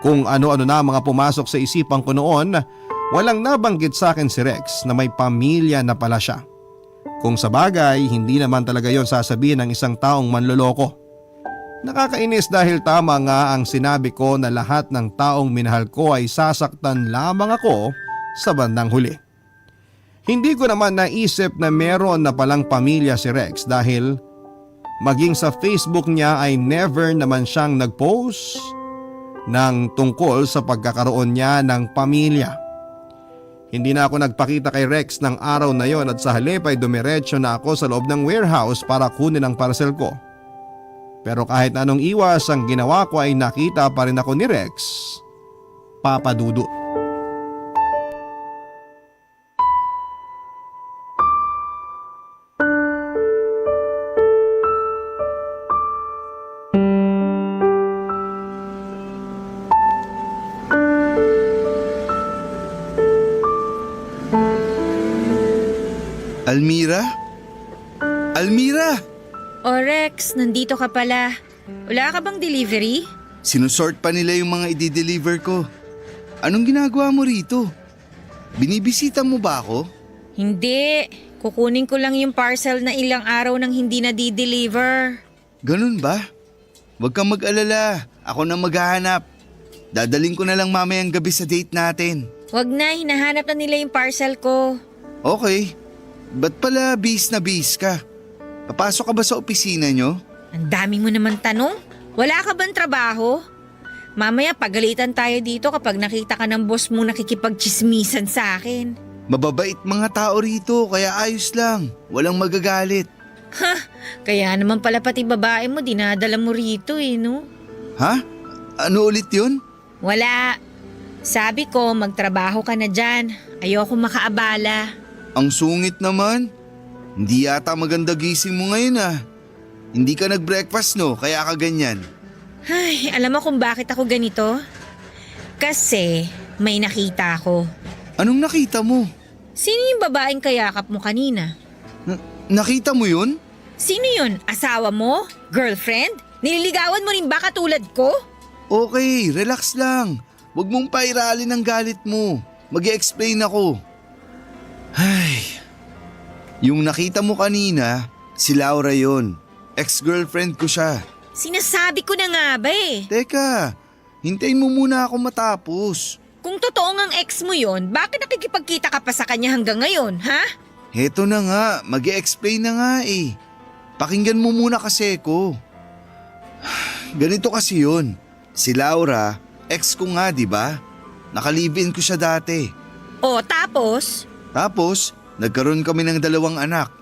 Kung ano-ano na mga pumasok sa isipan ko noon, walang nabanggit sa akin si Rex na may pamilya na pala siya. Kung sa bagay, hindi naman talaga yon sasabihin ng isang taong manloloko. Nakakainis dahil tama nga ang sinabi ko na lahat ng taong minahal ko ay sasaktan lamang ako sa bandang huli. Hindi ko naman naisip na meron na palang pamilya si Rex dahil maging sa Facebook niya ay never naman siyang nag-post ng tungkol sa pagkakaroon niya ng pamilya. Hindi na ako nagpakita kay Rex ng araw na yon at sa halip ay dumiretso na ako sa loob ng warehouse para kunin ang parcel ko. Pero kahit anong iwas ang ginawa ko ay nakita pa rin ako ni Rex, Papa Dudut. Almira? Almira! O Rex, nandito ka pala. Wala ka bang delivery? Sinusort pa nila yung mga i-deliver ko. Anong ginagawa mo rito? Binibisita mo ba ako? Hindi. Kukunin ko lang yung parcel na ilang araw nang hindi na di-deliver. Ganun ba? Huwag kang mag-alala. Ako na maghahanap. Dadaling ko na lang mamayang gabi sa date natin. Wag na, hinahanap na nila yung parcel ko. Okay. Ba't pala bis na bis ka? Papasok ka ba sa opisina nyo? Ang dami mo naman tanong. Wala ka bang trabaho? Mamaya pagalitan tayo dito kapag nakita ka ng boss mo nakikipagchismisan sa akin. Mababait mga tao rito kaya ayos lang. Walang magagalit. Ha? Kaya naman pala pati babae mo dinadala mo rito no? Ha? Ano ulit yun? Wala. Sabi ko magtrabaho ka na dyan. Ayoko makaabala. Ang sungit naman. Hindi yata maganda gising mo ngayon Hindi ka nag-breakfast no, kaya ka ganyan. Ay, alam mo kung bakit ako ganito? Kasi may nakita ako. Anong nakita mo? Sino yung babaeng kayakap mo kanina? Nakita mo yun? Sino yun? Asawa mo? Girlfriend? Nililigawan mo rin ba katulad ko? Okay, relax lang. Huwag mong pairalin ang galit mo. Mag-i-explain ako. Ay, yung nakita mo kanina, si Laura yon. Ex-girlfriend ko siya. Sinasabi ko na nga ba Teka, hintayin mo muna ako matapos. Kung totoo ngang ex mo yon, bakit nakikipagkita ka pa sa kanya hanggang ngayon, ha? Heto na nga, mag-i-explain na nga Pakinggan mo muna kasi ko. Ganito kasi yun. Si Laura, ex ko nga, di ba? Nakalive-in ko siya dati. O tapos? Tapos, nagkaroon kami ng 2 anak.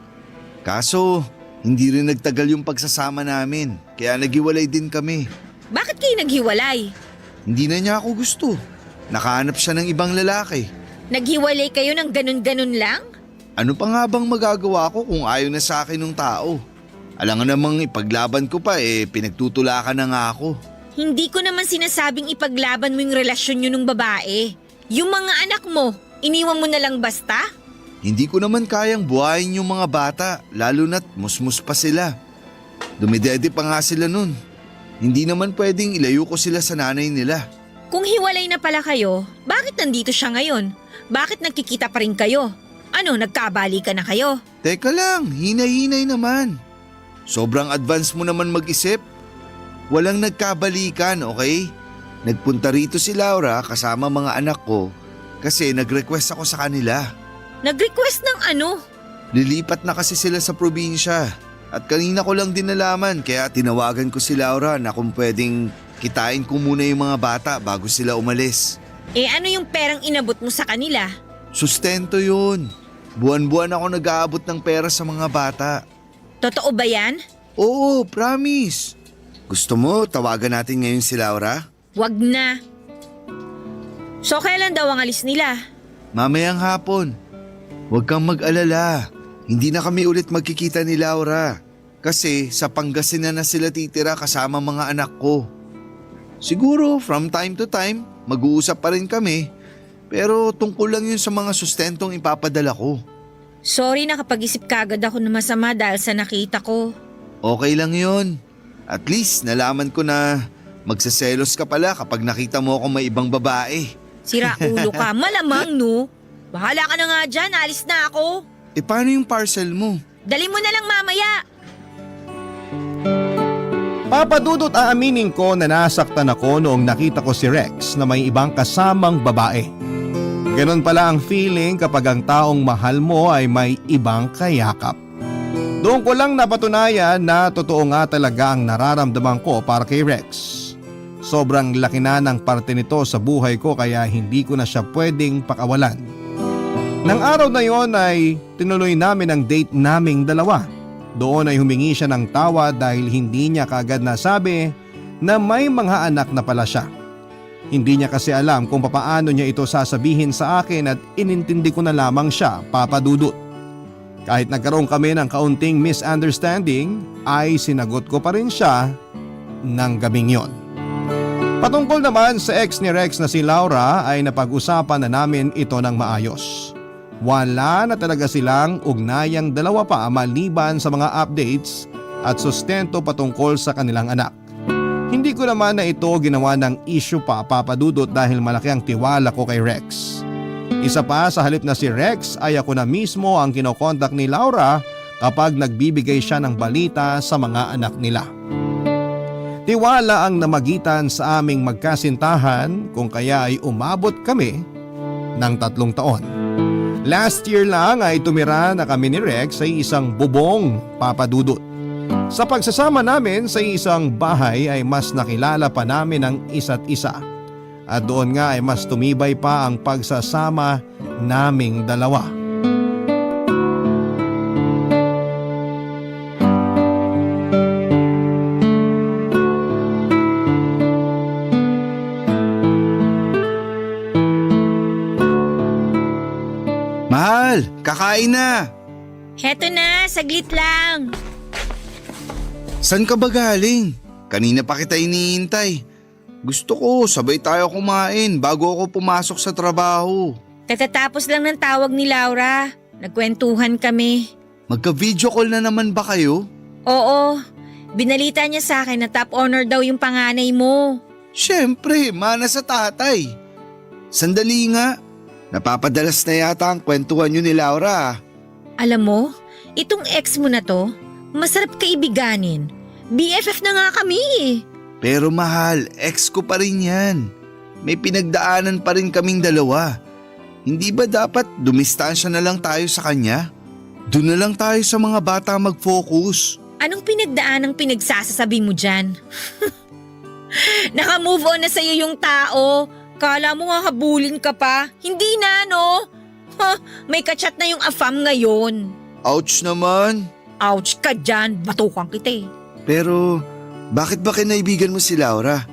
Kaso, hindi rin nagtagal yung pagsasama namin, kaya naghiwalay din kami. Bakit kayo naghiwalay? Hindi na niya ako gusto. Nakahanap siya ng ibang lalaki. Naghiwalay kayo ng ganun-ganun lang? Ano pa nga bang magagawa ko kung ayaw na sa akin ng tao? Alam nga namang ipaglaban ko pa pinagtutulakan na nga ako. Hindi ko naman sinasabing ipaglaban mo yung relasyon nyo ng babae. Yung mga anak mo, iniwan mo na lang basta? Hindi ko naman kayang buhayin yung mga bata, lalo na't musmus pa sila. Dumidede pa nga sila nun. Hindi naman pwedeng ilayo ko sila sa nanay nila. Kung hiwalay na pala kayo, bakit nandito siya ngayon? Bakit nagkikita pa rin kayo? Ano, nagkabalikan na kayo? Teka lang, hinay-hinay naman. Sobrang advance mo naman mag-isip. Walang nagkabalikan, okay? Nagpunta rito si Laura kasama mga anak ko kasi nag-request ako sa kanila. Nag-request ng ano? Lilipat na kasi sila sa probinsya at kanina ko lang din nalaman kaya tinawagan ko si Laura na kung pwedeng kitain ko muna yung mga bata bago sila umalis. Ano yung perang inabot mo sa kanila? Sustento yun. Buwan-buwan ako nag-aabot ng pera sa mga bata. Totoo ba yan? Oo, promise. Gusto mo tawagan natin ngayon si Laura? Wag na. So kailan daw ang alis nila? Mamayang hapon. Huwag kang mag-alala. Hindi na kami ulit magkikita ni Laura. Kasi sa Pangasinan na sila titira kasama mga anak ko. Siguro from time to time, mag-uusap pa rin kami. Pero tungkol lang yun sa mga sustentong ipapadala ko. Sorry, nakapag-isip kagad ako na masama dahil sa nakita ko. Okay lang yun. At least nalaman ko na magsaselos ka pala kapag nakita mo ako may ibang babae. Sira ulo ka, malamang no. Bahala ka na nga dyan, alis na ako. Paano yung parcel mo? Dali mo na lang mamaya. Papa Dudut, aaminin ko na nasaktan ako noong nakita ko si Rex na may ibang kasamang babae. Ganon pala ang feeling kapag ang taong mahal mo ay may ibang kayakap. Doon ko lang napatunayan na totoo nga talaga ang nararamdaman ko para kay Rex. Sobrang laki na ng parte nito sa buhay ko kaya hindi ko na siya pwedeng pakawalan. Nang araw na yon ay tinuloy namin ang date naming dalawa. Doon ay humingi siya ng tawad dahil hindi niya kaagad nasabi na may mga anak na pala siya. Hindi niya kasi alam kung papaano niya ito sasabihin sa akin at inintindi ko na lamang siya, Papa Dudut. Kahit nagkaroon kami ng kaunting misunderstanding ay sinagot ko pa rin siya ng gabing yon. Patungkol naman sa ex ni Rex na si Laura ay napag-usapan na namin ito ng maayos. Wala na talaga silang ugnayang dalawa pa maliban sa mga updates at sustento patungkol sa kanilang anak. Hindi ko naman na ito ginawa ng issue pa, Papa Dudut, dahil malaki ang tiwala ko kay Rex. Isa pa, sa halip na si Rex ay ako na mismo ang kinokontak ni Laura kapag nagbibigay siya ng balita sa mga anak nila. Tiwala ang namagitan sa aming magkasintahan kung kaya ay umabot kami ng 3 taon. Last year lang ay tumira na kami ni Rex sa isang bubong, Papa Dudut. Sa pagsasama namin sa isang bahay ay mas nakilala pa namin ang isa't isa. At doon nga ay mas tumibay pa ang pagsasama naming dalawa. Mahal, kakain na! Heto na, saglit lang. San ka ba galing? Kanina pa kita iniintay. Gusto ko sabay tayo kumain bago ako pumasok sa trabaho. Katatapos lang ng tawag ni Laura. Nagkwentuhan kami. Magka-video call na naman ba kayo? Oo, binalita niya sa akin na top honor daw yung panganay mo. Siyempre, mana sa tatay. Sandali nga, napapadalas na yata ang kwentuhan nyo ni Laura. Alam mo, itong ex mo na to, masarap kaibiganin. BFF na nga kami eh. Pero mahal, ex ko pa rin yan. May pinagdaanan pa rin kaming dalawa. Hindi ba dapat dumistansya na lang tayo sa kanya? Doon na lang tayo sa mga bata mag-focus. Anong pinagdaan ang pinagsasasabi mo dyan? Naka-move on na sa'yo yung tao. Kala mo nga habulin ka pa. Hindi na, no? May kachat na yung afam ngayon. Ouch naman. Ouch ka dyan. Batukan kita eh. Pero bakit ba kinaibigan mo si Laura?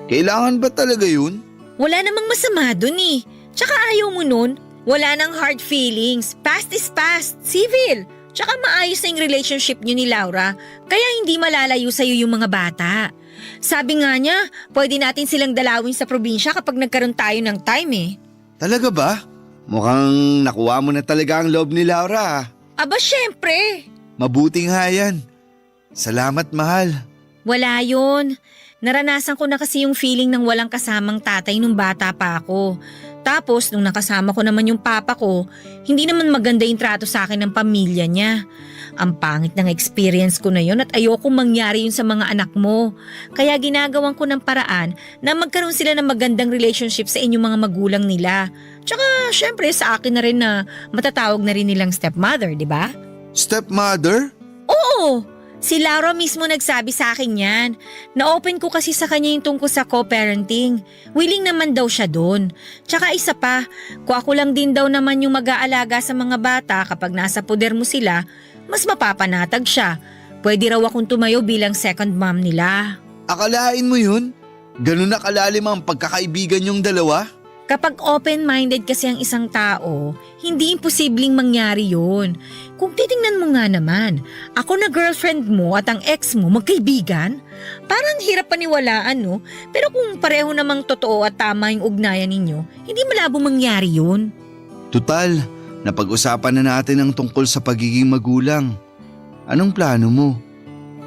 Kailangan ba talaga yun? Wala namang masama dun eh. Tsaka ayaw mo nun. Wala nang hard feelings. Past is past. Civil. Tsaka maayos na yung relationship niyo ni Laura. Kaya hindi malalayo sa'yo yung mga bata. Sabi nga niya, pwede natin silang dalawin sa probinsya kapag nagkaroon tayo ng time eh. Talaga ba? Mukhang nakuha mo na talaga ang loob ni Laura. Aba syempre. Mabuting nga yan. Salamat, mahal. Wala yun. Naranasan ko na kasi yung feeling ng walang kasamang tatay nung bata pa ako. Tapos nung nakasama ko naman yung papa ko, hindi naman maganda yung trato sa akin ng pamilya niya. Ang pangit ng experience ko na yun at ayoko mangyari yun sa mga anak mo. Kaya ginagawan ko ng paraan na magkaroon sila ng magandang relationship sa inyong mga magulang nila. Tsaka syempre sa akin na rin na matatawag na rin nilang stepmother, di ba? Stepmother? Oo! Si Laura mismo nagsabi sa akin yan. Na-open ko kasi sa kanya yung tungkol sa co-parenting. Willing naman daw siya doon. Tsaka isa pa, kung ako lang din daw naman yung mag-aalaga sa mga bata kapag nasa poder mo sila, mas mapapanatag siya. Pwede raw akong tumayo bilang second mom nila. Akalain mo yun? Ganun na kalalim ang pagkakaibigan yung dalawa? Kapag open-minded kasi ang isang tao, hindi imposibleng mangyari yun. Kung titingnan mo nga naman, ako na girlfriend mo at ang ex mo magkaibigan, parang hirap paniwalaan no? Pero kung pareho namang totoo at tama yung ugnayan ninyo, hindi malabo mangyari yun. Tutal, napag-usapan na natin ang tungkol sa pagiging magulang. Anong plano mo?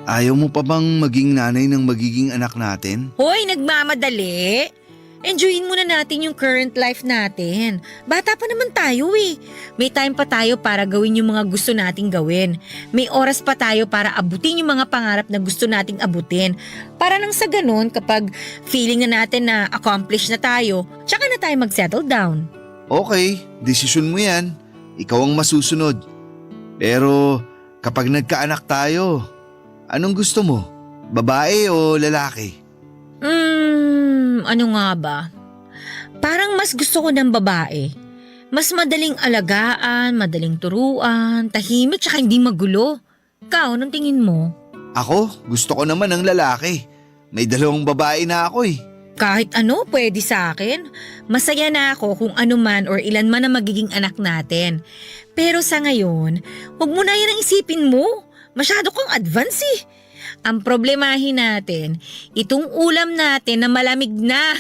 Ayaw mo pa bang maging nanay ng magiging anak natin? Hoy, nagmamadali! Enjoyin muna natin yung current life natin. Bata pa naman tayo eh. May time pa tayo para gawin yung mga gusto nating gawin. May oras pa tayo para abutin yung mga pangarap na gusto nating abutin. Para nang sa ganun, kapag feeling na natin na accomplished na tayo, tsaka na tayo mag-settle down. Okay, desisyon mo yan. Ikaw ang masusunod. Pero kapag nagkaanak tayo, anong gusto mo? Babae o lalaki? Ano nga ba? Parang mas gusto ko ng babae. Mas madaling alagaan, madaling turuan, tahimik tsaka hindi magulo. Ikaw, anong tingin mo? Ako, gusto ko naman ng lalaki. May 2 babae na ako eh. Kahit ano, pwede sa akin. Masaya na ako kung ano man or ilan man ang magiging anak natin. Pero sa ngayon, huwag mo na yan ang isipin mo. Masyado kang advance eh. Ang problemahin natin, itong ulam natin na malamig na.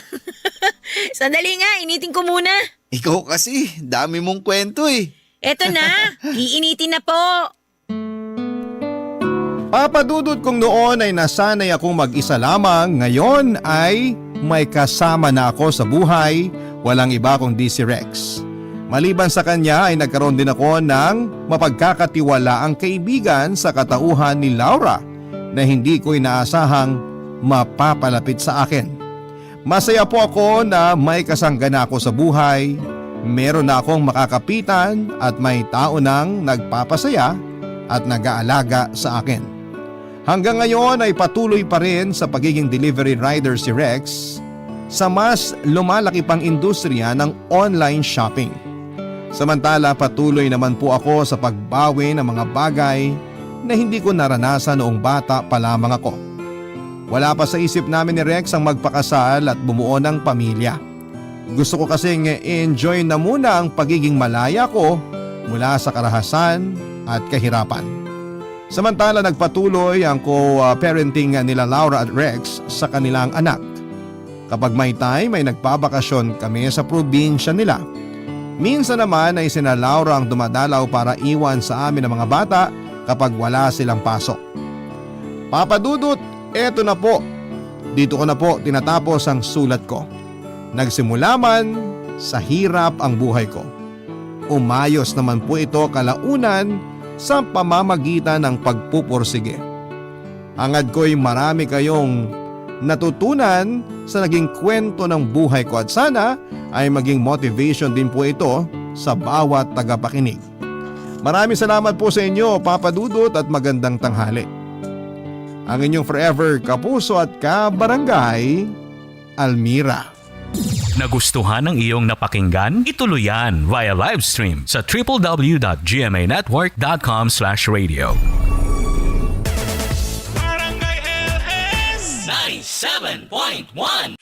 Sandali nga, initin ko muna. Ikaw kasi, dami mong kwento eh. Eto na, iinitin na po. Papadudot kung noon ay nasanay akong mag-isa lamang, ngayon ay may kasama na ako sa buhay, walang iba kundi si Rex. Maliban sa kanya ay nagkaroon din ako ng mapagkakatiwalaang kaibigan sa katauhan ni Laura na hindi ko inaasahang mapapalapit sa akin. Masaya po ako na may kasanggana ako sa buhay, meron na akong makakapitan at may tao nang nagpapasaya at nag-aalaga sa akin. Hanggang ngayon ay patuloy pa rin sa pagiging delivery rider si Rex sa mas lumalaki pang industriya ng online shopping. Samantala patuloy naman po ako sa pagbawi ng mga bagay na hindi ko naranasan noong bata pa lamang ako. Wala pa sa isip namin ni Rex ang magpakasal at bumuo ng pamilya. Gusto ko kasing enjoy na muna ang pagiging malaya ko mula sa karahasan at kahirapan. Samantala nagpatuloy ang co-parenting nila Laura at Rex sa kanilang anak. Kapag may time ay nagpabakasyon kami sa probinsya nila. Minsan naman ay sina Laura ang dumadalaw para iwan sa amin ang mga bata kapag wala silang pasok. Papadudot, eto na po. Dito ko na po tinatapos ang sulat ko. Nagsimula man sa hirap ang buhay ko. Umayos naman po ito kalaunan sa pamamagitan ng pagpupursige. Hangad ko'y marami kayong natutunan sa naging kwento ng buhay ko at sana ay maging motivation din po ito sa bawat tagapakinig. Maraming salamat po sa inyo, Papa Dudut, at magandang tanghali. Ang inyong forever kapuso at kabarangay, Almira. Nagustuhan ng iyong napakinggan? Ituloy yan via live stream sa www.gmanetwork.com/radio. Barangay LS 97.1